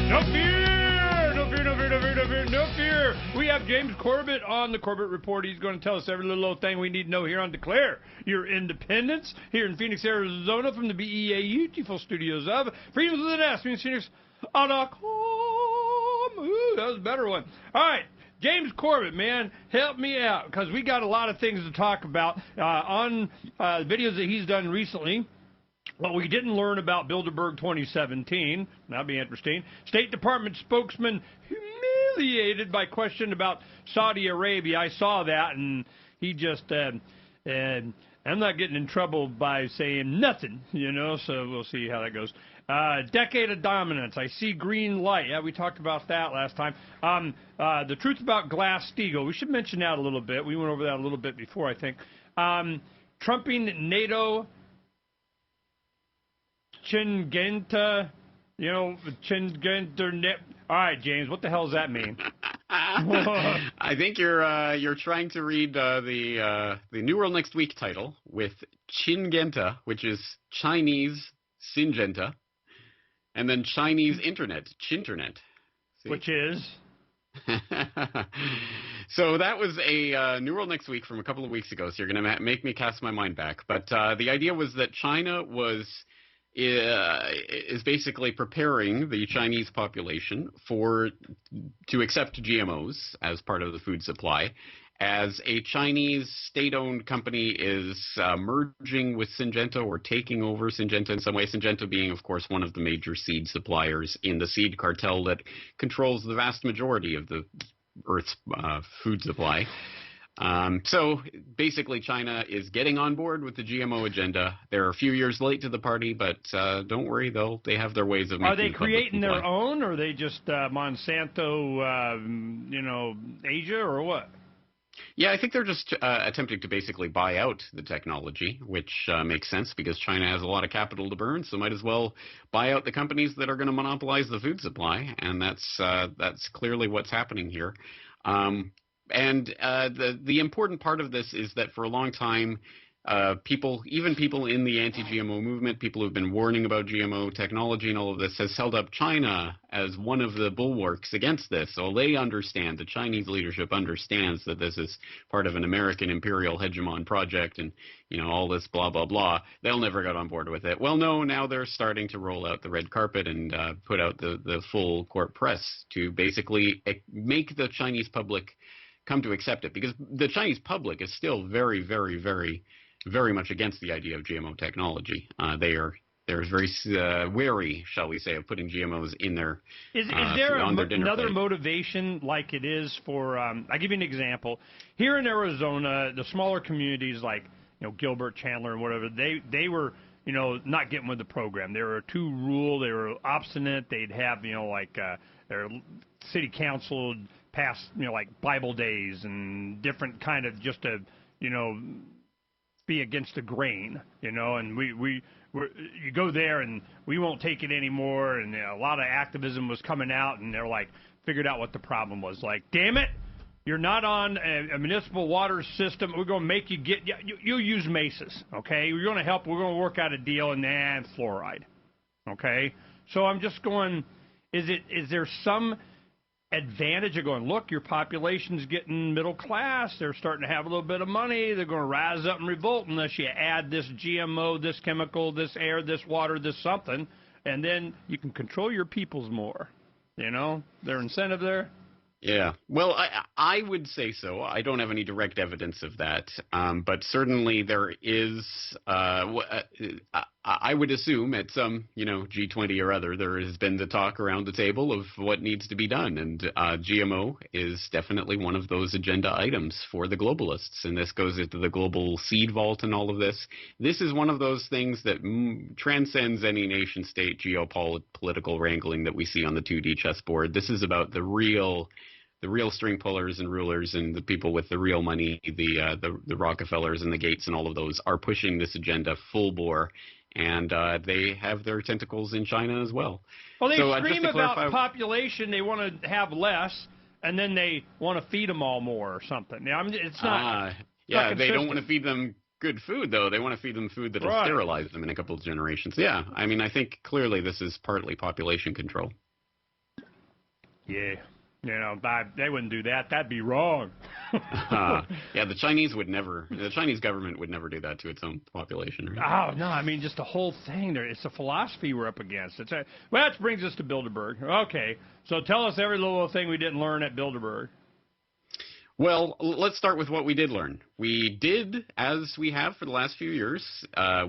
No fear! No fear, no fear, no fear, no fear, no fear! We have James Corbett on the Corbett Report. He's going to tell us every little old thing we need to know here on Declare Your Independence here in Phoenix, Arizona from the beautiful studios of Freedom of the Nest, Phoenix, Anarchist. Ooh, that was a better one. All right. James Corbett, man, help me out, because we got a lot of things to talk about on videos that he's done recently. What we didn't learn about Bilderberg 2017, that'd be interesting. State Department spokesman humiliated by question about Saudi Arabia. I saw that, and he just, I'm not getting in trouble by saying nothing, you know, so we'll see how that goes. Decade of dominance. I see green light. Yeah, we talked about that last time. The truth about Glass-Steagall. We should mention that a little bit. We went over that a little bit before, I think. Trumping NATO. Chingenta, you know, Chingenta. All right, James, what the hell does that mean? I think you're trying to read the New World Next Week title with Chingenta, which is Chinese Syngenta, and then Chinese Internet, Chinternet. See? Which is? So that was a New World Next Week from a couple of weeks ago, so you're going to make me cast my mind back. But the idea was that China is basically preparing the Chinese population to accept GMOs as part of the food supply, as a Chinese state-owned company is merging with Syngenta or taking over Syngenta in some way. Syngenta being, of course, one of the major seed suppliers in the seed cartel that controls the vast majority of the Earth's food supply. So basically China is getting on board with the GMO agenda. They're a few years late to the party, but don't worry, they have their ways of making. Are they creating their own, or are they just Monsanto, you know, Asia, or what? Yeah, I think they're just attempting to basically buy out the technology, which makes sense because China has a lot of capital to burn, so might as well buy out the companies that are going to monopolize the food supply, and that's clearly what's happening here. And the important part of this is that for a long time, even people in the anti-GMO movement, people who've been warning about GMO technology and all of this, has held up China as one of the bulwarks against this. So they understand, the Chinese leadership understands that this is part of an American imperial hegemon project and, you know, all this blah, blah, blah. They'll never get on board with it. Well, no, now they're starting to roll out the red carpet and put out the full court press to basically make the Chinese public come to accept it, because the Chinese public is still very, very, very, very much against the idea of GMO technology. They're very wary, shall we say, of putting GMOs in their Is there another plate. motivation like it is for? I'll give you an example. Here in Arizona, the smaller communities like Gilbert, Chandler, and whatever, they were not getting with the program. They were too rural. They were obstinate. They'd have their city council pass like Bible days and different kind of just to be against the grain, and you go there and we won't take it anymore, and a lot of activism was coming out, and they're like figured out what the problem was. Like, damn it, You're not on a municipal water system. We're going to make you get. You use mesas, okay? We're going to help. We're going to work out a deal, and fluoride, okay? So I'm just going. Is there some advantage of going? Look, your population's getting middle class. They're starting to have a little bit of money. They're going to rise up and revolt unless you add this GMO, this chemical, this air, this water, this something, and then you can control your peoples more. You know, their incentive there. Yeah, well, I would say so. I don't have any direct evidence of that, but certainly there is. I would assume at some, G20 or other, there has been the talk around the table of what needs to be done, and GMO is definitely one of those agenda items for the globalists, and this goes into the global seed vault and all of this. This is one of those things that transcends any nation-state geopolitical wrangling that we see on the 2D chessboard. This is about the real string pullers and rulers and the people with the real money, the Rockefellers and the Gates and all of those are pushing this agenda full bore, and they have their tentacles in China as well. Well, they scream about population, they want to have less, and then they want to feed them all more or something. It's not. Yeah, they don't want to feed them good food, though. They want to feed them food that will sterilize them in a couple of generations. Yeah, I mean, I think clearly this is partly population control. Yeah. They wouldn't do that. That'd be wrong. Yeah, the Chinese government would never do that to its own population. Right? Oh, no, I mean, just the whole thing there. It's a philosophy we're up against. Well, that brings us to Bilderberg. Okay, so tell us every little thing we didn't learn at Bilderberg. Well, let's start with what we did learn. We did, as we have for the last few years,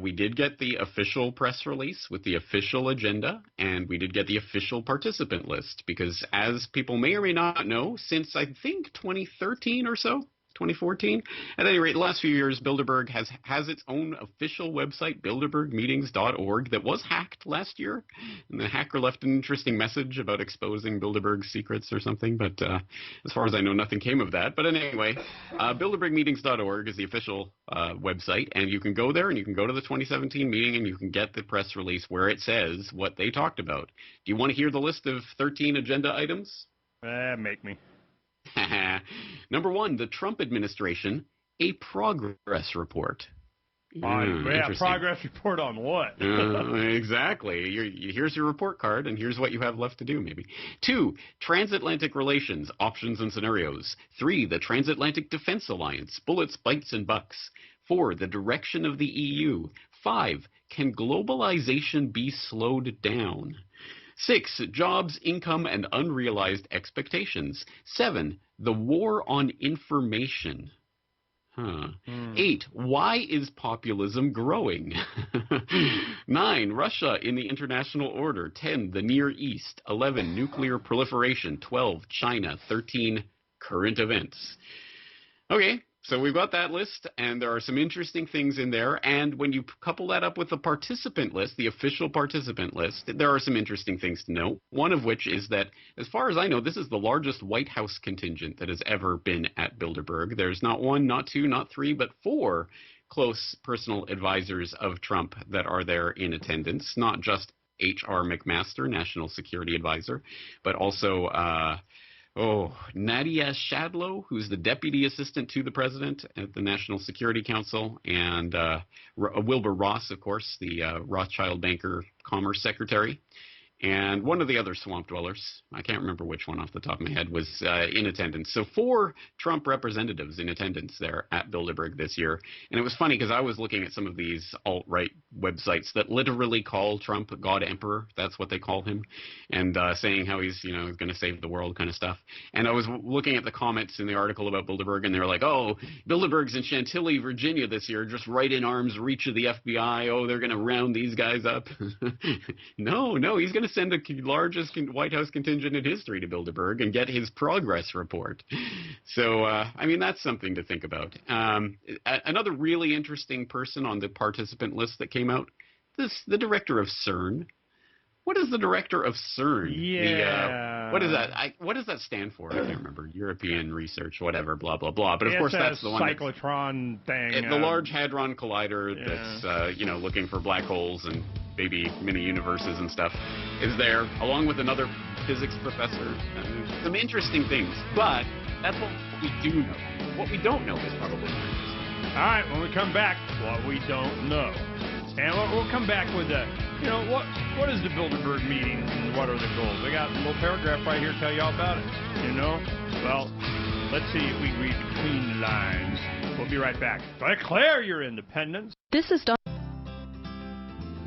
we did get the official press release with the official agenda, and we did get the official participant list, because as people may or may not know, since I think 2013 or so, 2014. At any rate, the last few years, Bilderberg has its own official website, bilderbergmeetings.org, that was hacked last year. And the hacker left an interesting message about exposing Bilderberg's secrets or something. But as far as I know, nothing came of that. But anyway, bilderbergmeetings.org is the official website. And you can go there and you can go to the 2017 meeting and you can get the press release where it says what they talked about. Do you want to hear the list of 13 agenda items? Make me. Number 1, the Trump administration, a progress report. Progress report on what? Exactly. Here's your report card, and here's what you have left to do, maybe. 2, transatlantic relations, options and scenarios. 3, the transatlantic defense alliance, bullets, bites, and bucks. 4, the direction of the EU. 5, can globalization be slowed down? 6, jobs, income, and unrealized expectations. 7, the war on information. 8, why is populism growing? 9, Russia in the international order. 10, the Near East. 11, nuclear proliferation. 12, China. 13, current events. Okay. So we've got that list, and there are some interesting things in there. And when you couple that up with the participant list, the official participant list, there are some interesting things to know. One of which is that, as far as I know, this is the largest White House contingent that has ever been at Bilderberg. There's not 1, not 2, not 3, but 4 close personal advisors of Trump that are there in attendance. Not just H.R. McMaster, National Security Advisor, but also Nadia Shadlow, who's the deputy assistant to the president at the National Security Council, and Wilbur Ross, of course, the Rothschild banker commerce secretary. And one of the other swamp dwellers, I can't remember which one off the top of my head, was in attendance. So 4 Trump representatives in attendance there at Bilderberg this year. And it was funny because I was looking at some of these alt-right websites that literally call Trump God Emperor. That's what they call him. And saying how he's, going to save the world kind of stuff. And I was looking at the comments in the article about Bilderberg, and they were like, oh, Bilderberg's in Chantilly, Virginia this year, just right in arm's reach of the FBI. Oh, they're going to round these guys up. No, he's going to send the largest White House contingent in history to Bilderberg and get his progress report. So, I mean, that's something to think about. Another really interesting person on the participant list that came out, the director of CERN. What is the director of CERN? Yeah. What is that? What does that stand for? I can't remember. European Research, whatever, blah, blah, blah. But, of course, that's the one cyclotron thing. The Large Hadron Collider that's, looking for black holes and baby mini-universes and stuff is there, along with another physics professor. Some interesting things. But That's what we do know. What we don't know is probably more interesting. All right, when we come back, what we don't know. And we'll come back with what is the Bilderberg meetings and what are the goals? I got a little paragraph right here to tell you all about it. Well, let's see if we can read between the lines. We'll be right back. Declare your independence. This is Don.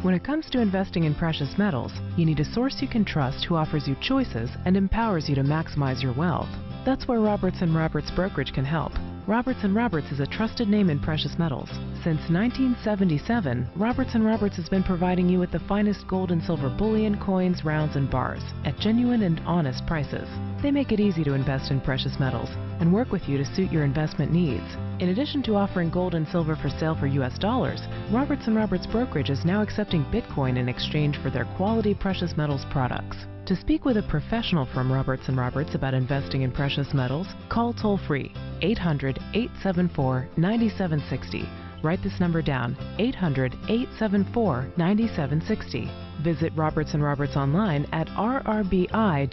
When it comes to investing in precious metals, you need a source you can trust who offers you choices and empowers you to maximize your wealth. That's where Roberts & Roberts Brokerage can help. Roberts & Roberts is a trusted name in precious metals. Since 1977, Roberts & Roberts has been providing you with the finest gold and silver bullion, coins, rounds, and bars at genuine and honest prices. They make it easy to invest in precious metals and work with you to suit your investment needs. In addition to offering gold and silver for sale for US dollars, Roberts & Roberts Brokerage is now accepting Bitcoin in exchange for their quality precious metals products. To speak with a professional from Roberts & Roberts about investing in precious metals, call toll-free 800-874-9760. Write this number down, 800-874-9760. Visit Roberts & Roberts online at rrbi.co.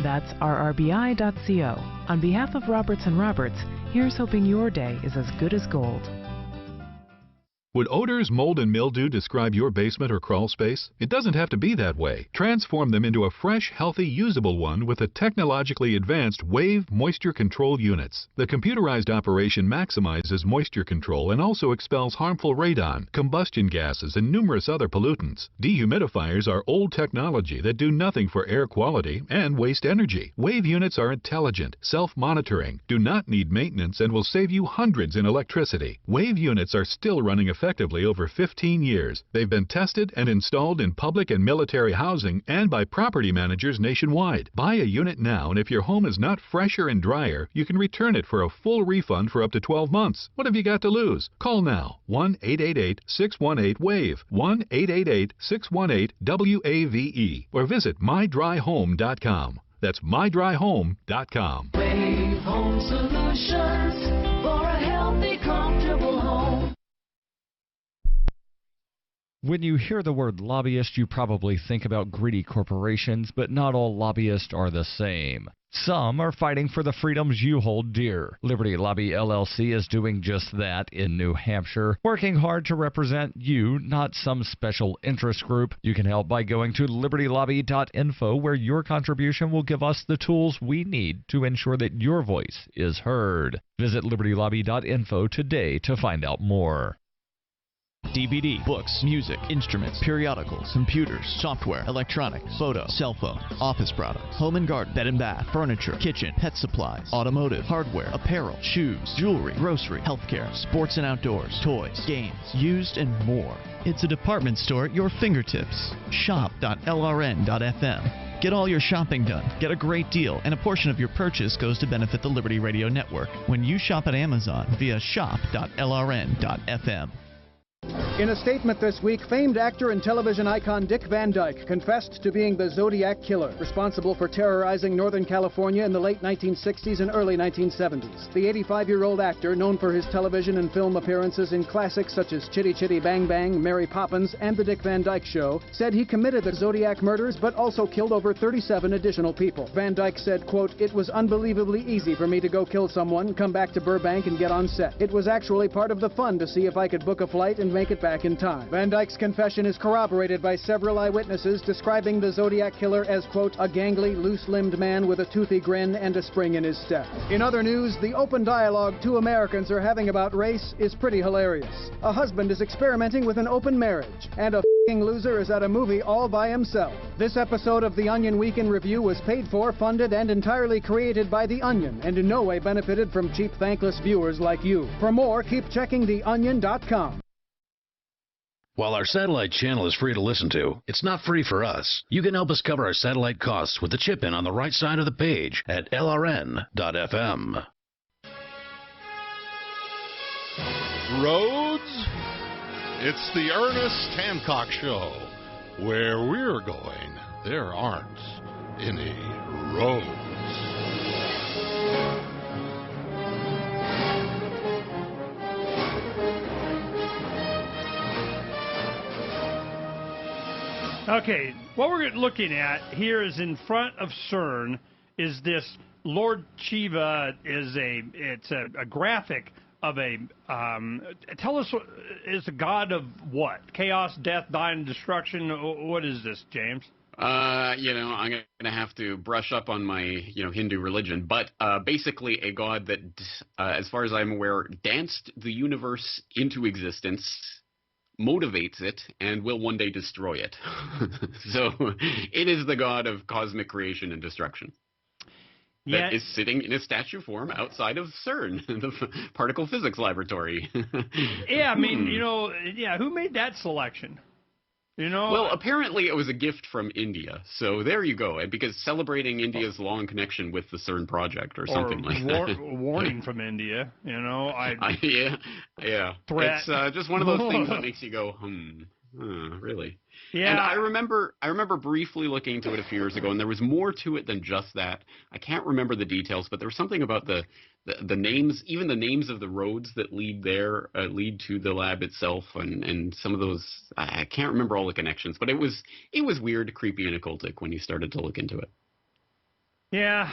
That's rrbi.co. On behalf of Roberts & Roberts, here's hoping your day is as good as gold. Would odors, mold, and mildew describe your basement or crawl space? It doesn't have to be that way. Transform them into a fresh, healthy, usable one with the technologically advanced Wave moisture control units. The computerized operation maximizes moisture control and also expels harmful radon, combustion gases, and numerous other pollutants. Dehumidifiers are old technology that do nothing for air quality and waste energy. Wave units are intelligent, self-monitoring, do not need maintenance, and will save you hundreds in electricity. Wave units are still running effectively over 15 years. They've been tested and installed in public and military housing and by property managers nationwide. Buy a unit now, and if your home is not fresher and drier, you can return it for a full refund for up to 12 months. What have you got to lose? Call now. 1-888-618-WAVE. 1-888-618-WAVE. Or visit mydryhome.com. That's mydryhome.com. Wave Home Solutions for a healthy, comfortable home. When you hear the word lobbyist, you probably think about greedy corporations, but not all lobbyists are the same. Some are fighting for the freedoms you hold dear. Liberty Lobby LLC is doing just that in New Hampshire, working hard to represent you, not some special interest group. You can help by going to libertylobby.info, where your contribution will give us the tools we need to ensure that your voice is heard. Visit libertylobby.info today to find out more. DVD, books, music, instruments, periodicals, computers, software, electronics, photo, cell phone, office products, home and garden, bed and bath, furniture, kitchen, pet supplies, automotive, hardware, apparel, shoes, jewelry, grocery, healthcare, sports and outdoors, toys, games, used, and more. It's a department store at your fingertips. Shop.lrn.fm. Get all your shopping done, get a great deal, and a portion of your purchase goes to benefit the Liberty Radio Network when you shop at Amazon via shop.lrn.fm. In a statement this week, famed actor and television icon Dick Van Dyke confessed to being the Zodiac Killer, responsible for terrorizing Northern California in the late 1960s and early 1970s. The 85-year-old actor, known for his television and film appearances in classics such as Chitty Chitty Bang Bang, Mary Poppins, and The Dick Van Dyke Show, said he committed the Zodiac murders but also killed over 37 additional people. Van Dyke said, quote, "It was unbelievably easy for me to go kill someone, come back to Burbank, and get on set. It was actually part of the fun to see if I could book a flight and make it back in time." Van Dyke's confession is corroborated by several eyewitnesses describing the Zodiac Killer as, quote, "a gangly, loose-limbed man with a toothy grin and a spring in his step." In other news, the open dialogue two Americans are having about race is pretty hilarious. A husband is experimenting with an open marriage, and a f***ing loser is at a movie all by himself. This episode of The Onion Week in Review was paid for, funded, and entirely created by The Onion, and in no way benefited from cheap, thankless viewers like you. For more, keep checking theonion.com. While our satellite channel is free to listen to, it's not free for us. You can help us cover our satellite costs with the chip-in on the right side of the page at lrn.fm. Roads? It's the Ernest Hancock Show. Where we're going, there aren't any roads. Okay, what we're looking at here is in front of CERN is this Lord Shiva is a graphic of a tell us, is a god of what? Chaos, death, dying, and destruction. What is this, James? I'm going to have to brush up on my, Hindu religion, but basically a god that, as far as I'm aware, danced the universe into existence, motivates it, and will one day destroy it. So it is the god of cosmic creation and destruction. That is sitting in a statue form outside of CERN, the particle physics laboratory. Yeah, I mean, who made that selection? Well, apparently it was a gift from India. So there you go. And because celebrating India's long connection with the CERN project or something like that. Warning from India, yeah. Threat. It's just one of those things that makes you go, really? Yeah. And I remember briefly looking into it a few years ago, and there was more to it than just that. I can't remember the details, but there was something about the names, even the names of the roads that lead to the lab itself, and some of those. I can't remember all the connections, but it was weird, creepy, and occultic when you started to look into it. Yeah,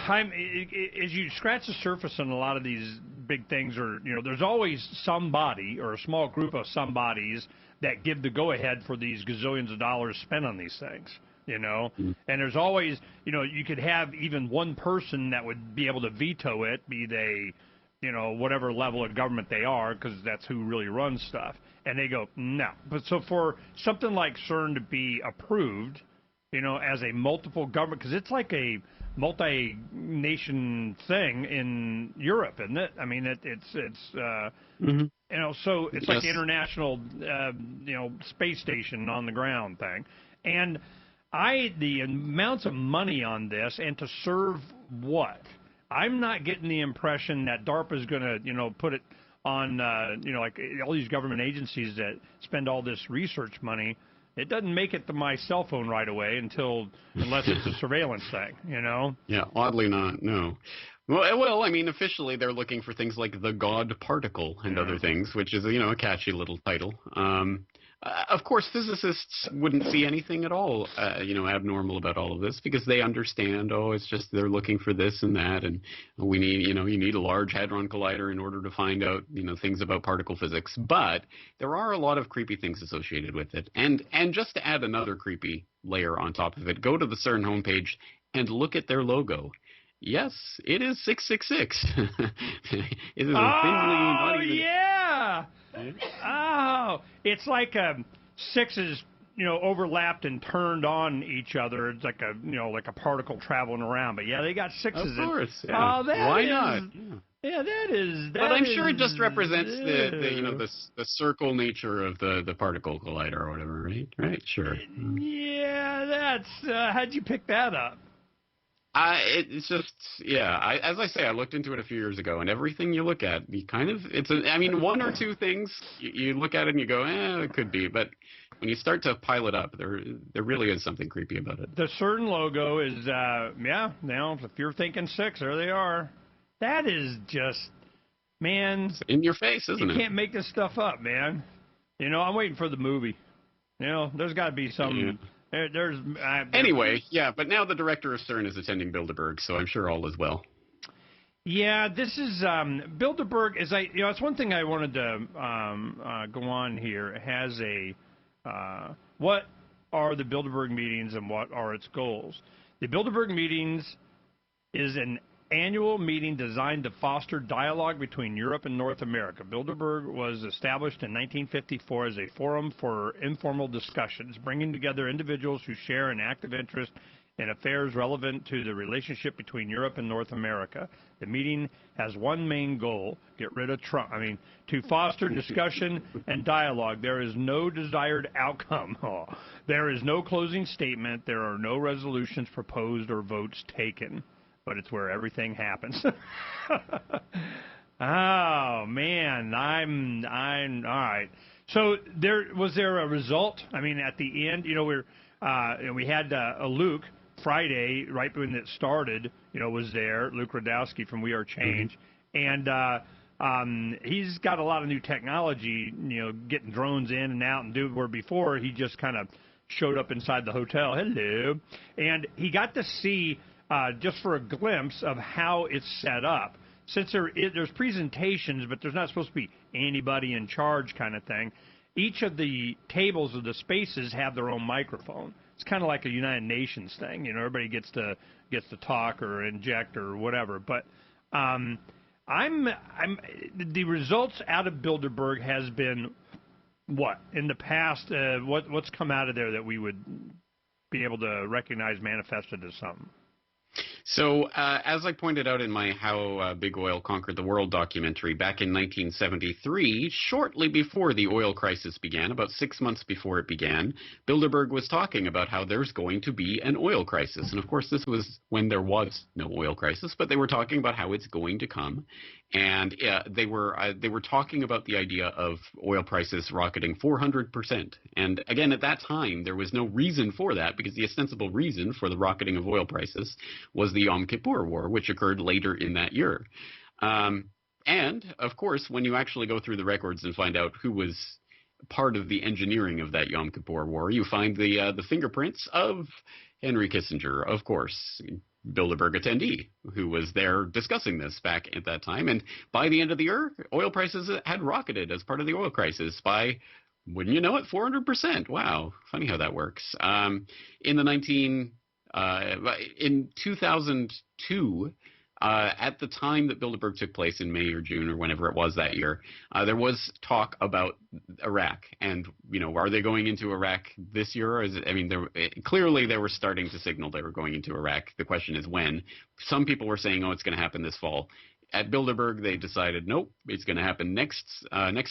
as you scratch the surface on a lot of these big things, or there's always somebody or a small group of somebodies that give the go-ahead for these gazillions of dollars spent on these things, And there's always, you could have even one person that would be able to veto it, be they, whatever level of government they are, because that's who really runs stuff. And they go, no. But so for something like CERN to be approved, as a multiple government, because it's like a multi-nation thing in Europe, isn't it? I mean, so it's like the international, space station on the ground thing. And the amounts of money on this, and to serve what? I'm not getting the impression that DARPA is going to, put it on, like all these government agencies that spend all this research money. It doesn't make it to my cell phone right away unless it's a surveillance thing, Yeah, oddly not, no. Well, I mean, officially they're looking for things like the God particle and other things, which is, a catchy little title. Of course, physicists wouldn't see anything at all, abnormal about all of this, because they understand, it's just they're looking for this and that, and we need, you need a large hadron collider in order to find out, things about particle physics. But there are a lot of creepy things associated with it. And just to add another creepy layer on top of it, go to the CERN homepage and look at their logo. Yes, it is 666. It is a thinly yeah. Oh, it's like sixes, overlapped and turned on each other. It's like a particle traveling around. But yeah, they got sixes. Of course. Yeah. Oh, why not? Yeah, that is. But I'm sure it just represents the circle nature of the particle collider or whatever, right? Right. Sure. Yeah, that's. How'd you pick that up? It's just, as I say, I looked into it a few years ago, and everything you look at, one or two things, you look at it and you go, it could be, but when you start to pile it up, there really is something creepy about it. The CERN logo is, if you're thinking 6, there they are. That is just, man. It's in your face, isn't it? You can't make this stuff up, man. I'm waiting for the movie. There's got to be some... Yeah. Anyway, but now the director of CERN is attending Bilderberg, so I'm sure all is well. Yeah, this is Bilderberg. It's one thing I wanted to go on here. It has what are the Bilderberg meetings and what are its goals? The Bilderberg meetings is an annual meeting designed to foster dialogue between Europe and North America. Bilderberg was established in 1954 as a forum for informal discussions, bringing together individuals who share an active interest in affairs relevant to the relationship between Europe and North America. The meeting has one main goal: get rid of Trump. To foster discussion and dialogue. There is no desired outcome. There is no closing statement. There are no resolutions proposed or votes taken. But it's where everything happens. Oh man, I'm all right. So was there a result? At the end, we had Luke Friday right when it started. Was there Luke Radowski from We Are Change, and he's got a lot of new technology. Getting drones in and out and where before he just kind of showed up inside the hotel. Hello, and he got to see just for a glimpse of how it's set up. Since there's presentations, but there's not supposed to be anybody in charge kind of thing, each of the tables of the spaces have their own microphone. It's kind of like a United Nations thing, everybody gets to talk or inject or whatever. But the results out of Bilderberg has been what in the past? What's come out of there that we would be able to recognize manifested as something? So, as I pointed out in my How Big Oil Conquered the World documentary back in 1973, shortly before the oil crisis began, about 6 months before it began, Bilderberg was talking about how there's going to be an oil crisis. And of course, this was when there was no oil crisis, but they were talking about how it's going to come. And they were talking about the idea of oil prices rocketing 400%. And again, at that time, there was no reason for that, because the ostensible reason for the rocketing of oil prices was the Yom Kippur War, which occurred later in that year. And, of course, when you actually go through the records and find out who was part of the engineering of that Yom Kippur War, you find the fingerprints of Henry Kissinger, of course, Bilderberg attendee, who was there discussing this back at that time. And by the end of the year, oil prices had rocketed as part of the oil crisis by, wouldn't you know it, 400%. Wow, funny how that works. In 2002, at the time that Bilderberg took place in May or June or whenever it was that year, there was talk about Iraq. And, are they going into Iraq this year? Or is it, clearly they were starting to signal they were going into Iraq. The question is when. Some people were saying, it's going to happen this fall. At Bilderberg, they decided, nope, it's going to happen next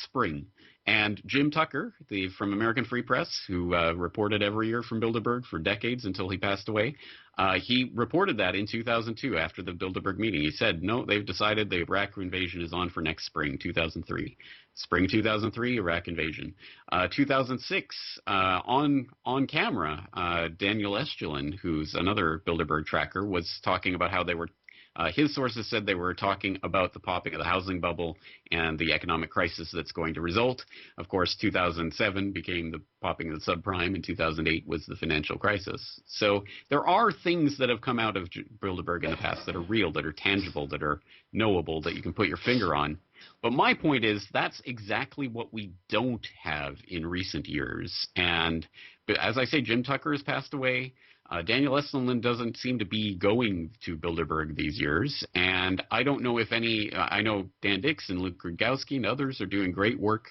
spring. And Jim Tucker, from American Free Press, who reported every year from Bilderberg for decades until he passed away, he reported that in 2002 after the Bilderberg meeting. He said, no, they've decided the Iraq invasion is on for next spring, 2003. Spring 2003, Iraq invasion. 2006, on camera, Daniel Estulin, who's another Bilderberg tracker, was talking about how they were his sources said they were talking about the popping of the housing bubble and the economic crisis that's going to result. Of course, 2007 became the popping of the subprime, and 2008 was the financial crisis. So there are things that have come out of Bilderberg in the past that are real, that are tangible, that are knowable, that you can put your finger on. But my point is that's exactly what we don't have in recent years. And as I say, Jim Tucker has passed away. Daniel Estulin doesn't seem to be going to Bilderberg these years, and I don't know if I know Dan Dix and Luke Grudkowski and others are doing great work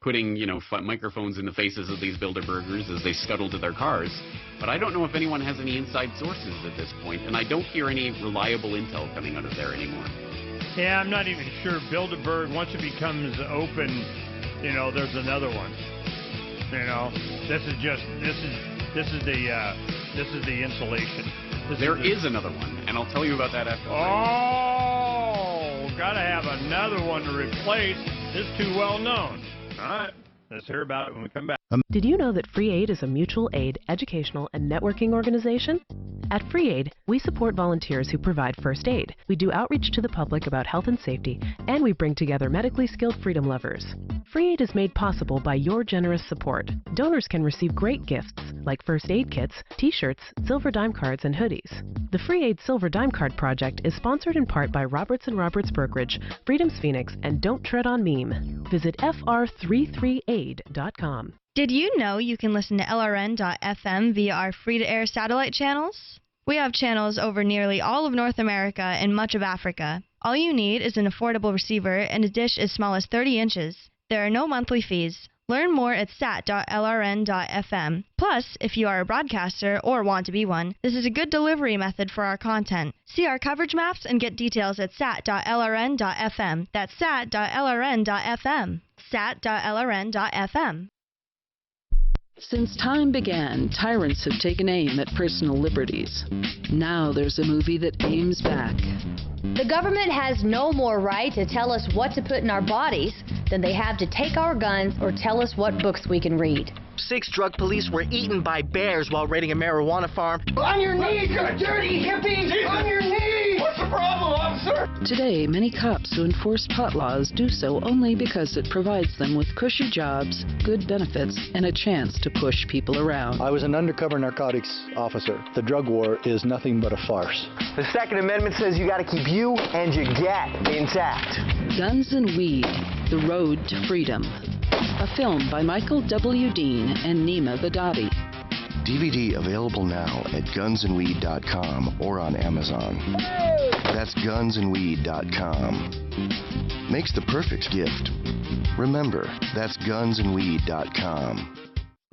putting, microphones in the faces of these Bilderbergers as they scuttle to their cars, but I don't know if anyone has any inside sources at this point, and I don't hear any reliable intel coming out of there anymore. Yeah, I'm not even sure Bilderberg, once it becomes open, there's another one. This is the insulation. There is another one, and I'll tell you about that after. Gotta have another one to replace. It's too well known. All right, let's hear about it when we come back. Did you know that Free Aid is a mutual aid, educational, and networking organization? At Free Aid, we support volunteers who provide first aid. We do outreach to the public about health and safety, and we bring together medically skilled freedom lovers. Free Aid is made possible by your generous support. Donors can receive great gifts like first aid kits, t-shirts, silver dime cards, and hoodies. The Free Aid Silver Dime Card Project is sponsored in part by Roberts & Roberts Brokerage, Freedom's Phoenix, and Don't Tread on Meme. Visit fr33aid.com. Did you know you can listen to LRN.FM via our free-to-air satellite channels? We have channels over nearly all of North America and much of Africa. All you need is an affordable receiver and a dish as small as 30 inches. There are no monthly fees. Learn more at sat.lrn.fm. Plus, if you are a broadcaster or want to be one, this is a good delivery method for our content. See our coverage maps and get details at sat.lrn.fm. That's sat.lrn.fm. sat.lrn.fm. Since time began, tyrants have taken aim at personal liberties. Now there's a movie that aims back. The government has no more right to tell us what to put in our bodies than they have to take our guns or tell us what books we can read. 6 drug police were eaten by bears while raiding a marijuana farm. On your knees, you dirty hippies! On your knees! What's the problem, officer? Today, many cops who enforce pot laws do so only because it provides them with cushy jobs, good benefits, and a chance to push people around. I was an undercover narcotics officer. The drug war is nothing but a farce. The Second Amendment says you got to keep you and your get intact. Guns and Weed, The Road to Freedom. A film by Michael W. Dean and Nima Vadadi. DVD available now at gunsandweed.com or on Amazon. That's gunsandweed.com. Makes the perfect gift. Remember, that's gunsandweed.com.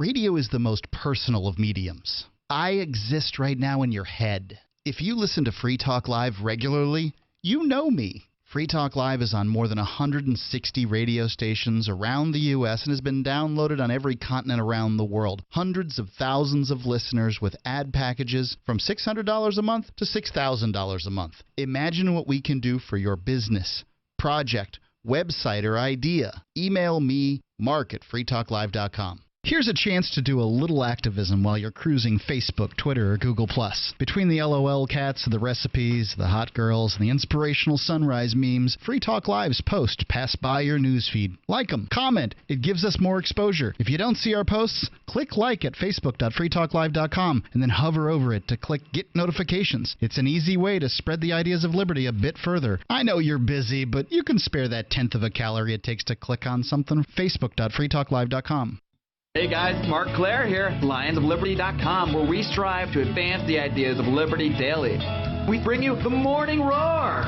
Radio is the most personal of mediums. I exist right now in your head. If you listen to Free Talk Live regularly, you know me. Free Talk Live is on more than 160 radio stations around the U.S. and has been downloaded on every continent around the world. Hundreds of thousands of listeners with ad packages from $600 a month to $6,000 a month. Imagine what we can do for your business, project, website, or idea. Email me, mark@freetalklive.com. Here's a chance to do a little activism while you're cruising Facebook, Twitter, or Google+. Between the LOL cats, the recipes, the hot girls, and the inspirational sunrise memes, Free Talk Live's posts pass by your newsfeed. Like them, comment. It gives us more exposure. If you don't see our posts, click like at facebook.freetalklive.com and then hover over it to click Get Notifications. It's an easy way to spread the ideas of liberty a bit further. I know you're busy, but you can spare that 1/10 of a calorie it takes to click on something. facebook.freetalklive.com. Hey guys, Mark Claire here, lionsofliberty.com, where we strive to advance the ideas of liberty daily. We bring you the Morning Roar.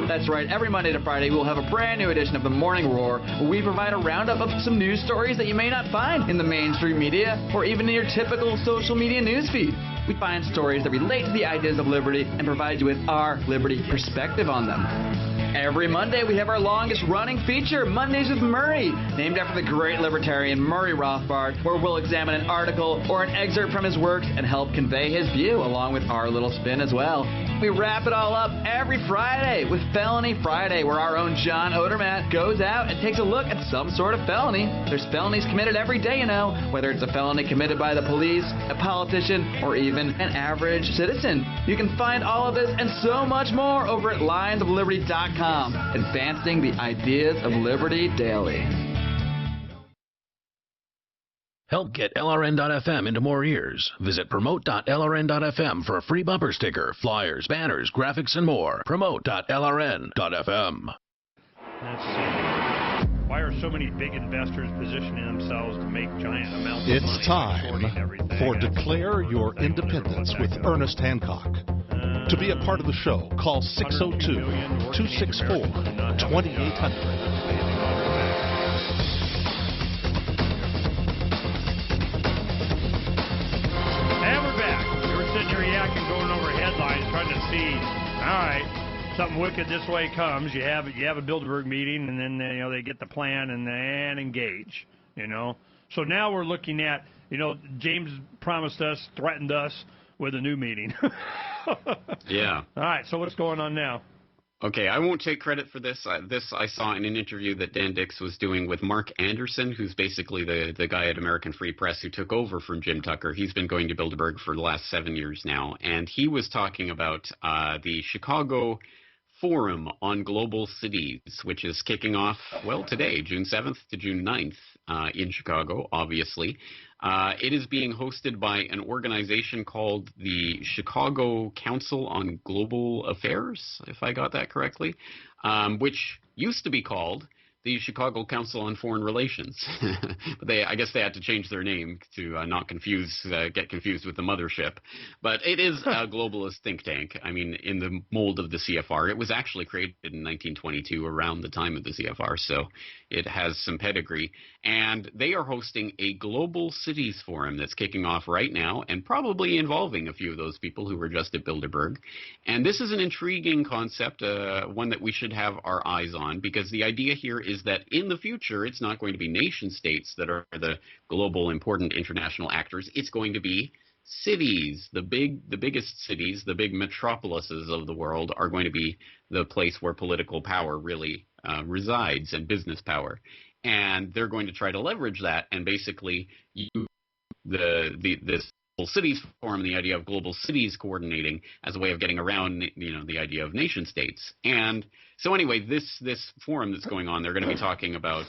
That's right, every Monday to Friday we'll have a brand new edition of the Morning Roar, where we provide a roundup of some news stories that you may not find in the mainstream media or even in your typical social media newsfeed. We find stories that relate to the ideas of liberty and provide you with our liberty perspective on them. Every Monday, we have our longest-running feature, Mondays with Murray, named after the great libertarian Murray Rothbard, where we'll examine an article or an excerpt from his works and help convey his view, along with our little spin as well. We wrap it all up every Friday with Felony Friday, where our own John Odermatt goes out and takes a look at some sort of felony. There's felonies committed every day, you know, whether it's a felony committed by the police, a politician, or even an average citizen. You can find all of this and so much more over at lionsofliberty.com. Advancing the ideas of liberty daily. Help get LRN.FM into more ears. Visit promote.lrn.fm for a free bumper sticker, flyers, banners, graphics, and more. Promote.lrn.fm. Let's see. Why are so many big investors positioning themselves to make giant amounts of money? It's time for Declare Your Independence with Ernest Hancock. To be a part of the show, call 602-264-2800. Sitting here yakking, going over headlines, trying to see, all right, something wicked this way comes. You have a Bilderberg meeting, and then they get the plan and then engage. So now we're looking at James promised us, threatened us with a new meeting. Yeah. All right. So what's going on now? Okay, I won't take credit for this. This I saw in an interview that Dan Dix was doing with Mark Anderson, who's basically the guy at American Free Press who took over from Jim Tucker. He's been going to Bilderberg for the last 7 years now, and he was talking about the Chicago Forum on Global Cities, which is kicking off, today, June 7th to June 9th in Chicago, obviously. It is being hosted by an organization called the Chicago Council on Global Affairs, if I got that correctly, which used to be called the Chicago Council on Foreign Relations. But I guess they had to change their name to not get confused with the mothership. But it is a globalist think tank. I mean, in the mold of the CFR. It was actually created in 1922, around the time of the CFR, so it has some pedigree. And they are hosting a Global Cities Forum that's kicking off right now, and probably involving a few of those people who were just at Bilderberg. And this is an intriguing concept, one that we should have our eyes on, because the idea here is that in the future, it's not going to be nation states that are the global important international actors. It's going to be cities. The biggest cities, the big metropolises of the world are going to be the place where political power really resides, and business power. And they're going to try to leverage that and basically use this Cities Forum, the idea of global cities coordinating as a way of getting around, the idea of nation states. And so anyway, this forum that's going on, they're going to be talking about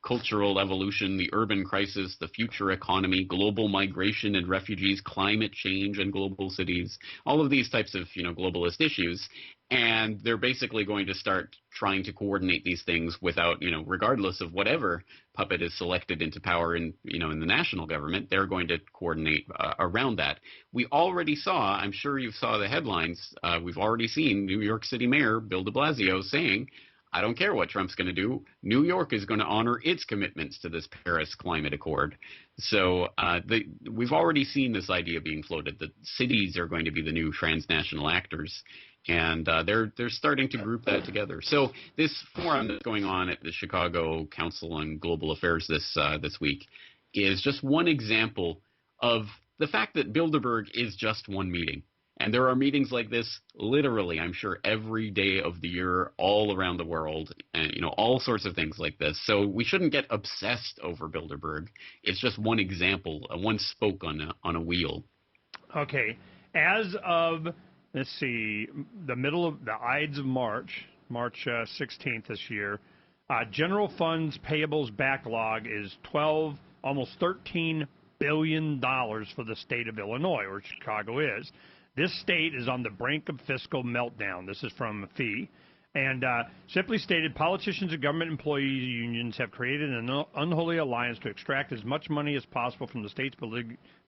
cultural evolution, the urban crisis, the future economy, global migration and refugees, climate change and global cities, all of these types of, globalist issues. And they're basically going to start trying to coordinate these things without, regardless of whatever puppet is selected into power in the national government, they're going to coordinate around that. We already saw, I'm sure you saw the headlines, we've already seen New York City Mayor Bill de Blasio saying, I don't care what Trump's going to do. New York is going to honor its commitments to this Paris Climate Accord. So we've already seen this idea being floated that cities are going to be the new transnational actors, and they're starting to group that together. So this forum that's going on at the Chicago Council on Global Affairs this week is just one example of the fact that Bilderberg is just one meeting. And there are meetings like this literally, I'm sure, every day of the year all around the world, and all sorts of things like this. So we shouldn't get obsessed over Bilderberg. It's just one example, one spoke on a wheel. Okay. As of, let's see, the middle of the Ides of March 16th this year, general funds payables backlog is almost $13 billion for the state of Illinois, or Chicago is. This state is on the brink of fiscal meltdown. This is from FEE. And simply stated, politicians and government employee unions have created an unholy alliance to extract as much money as possible from the state's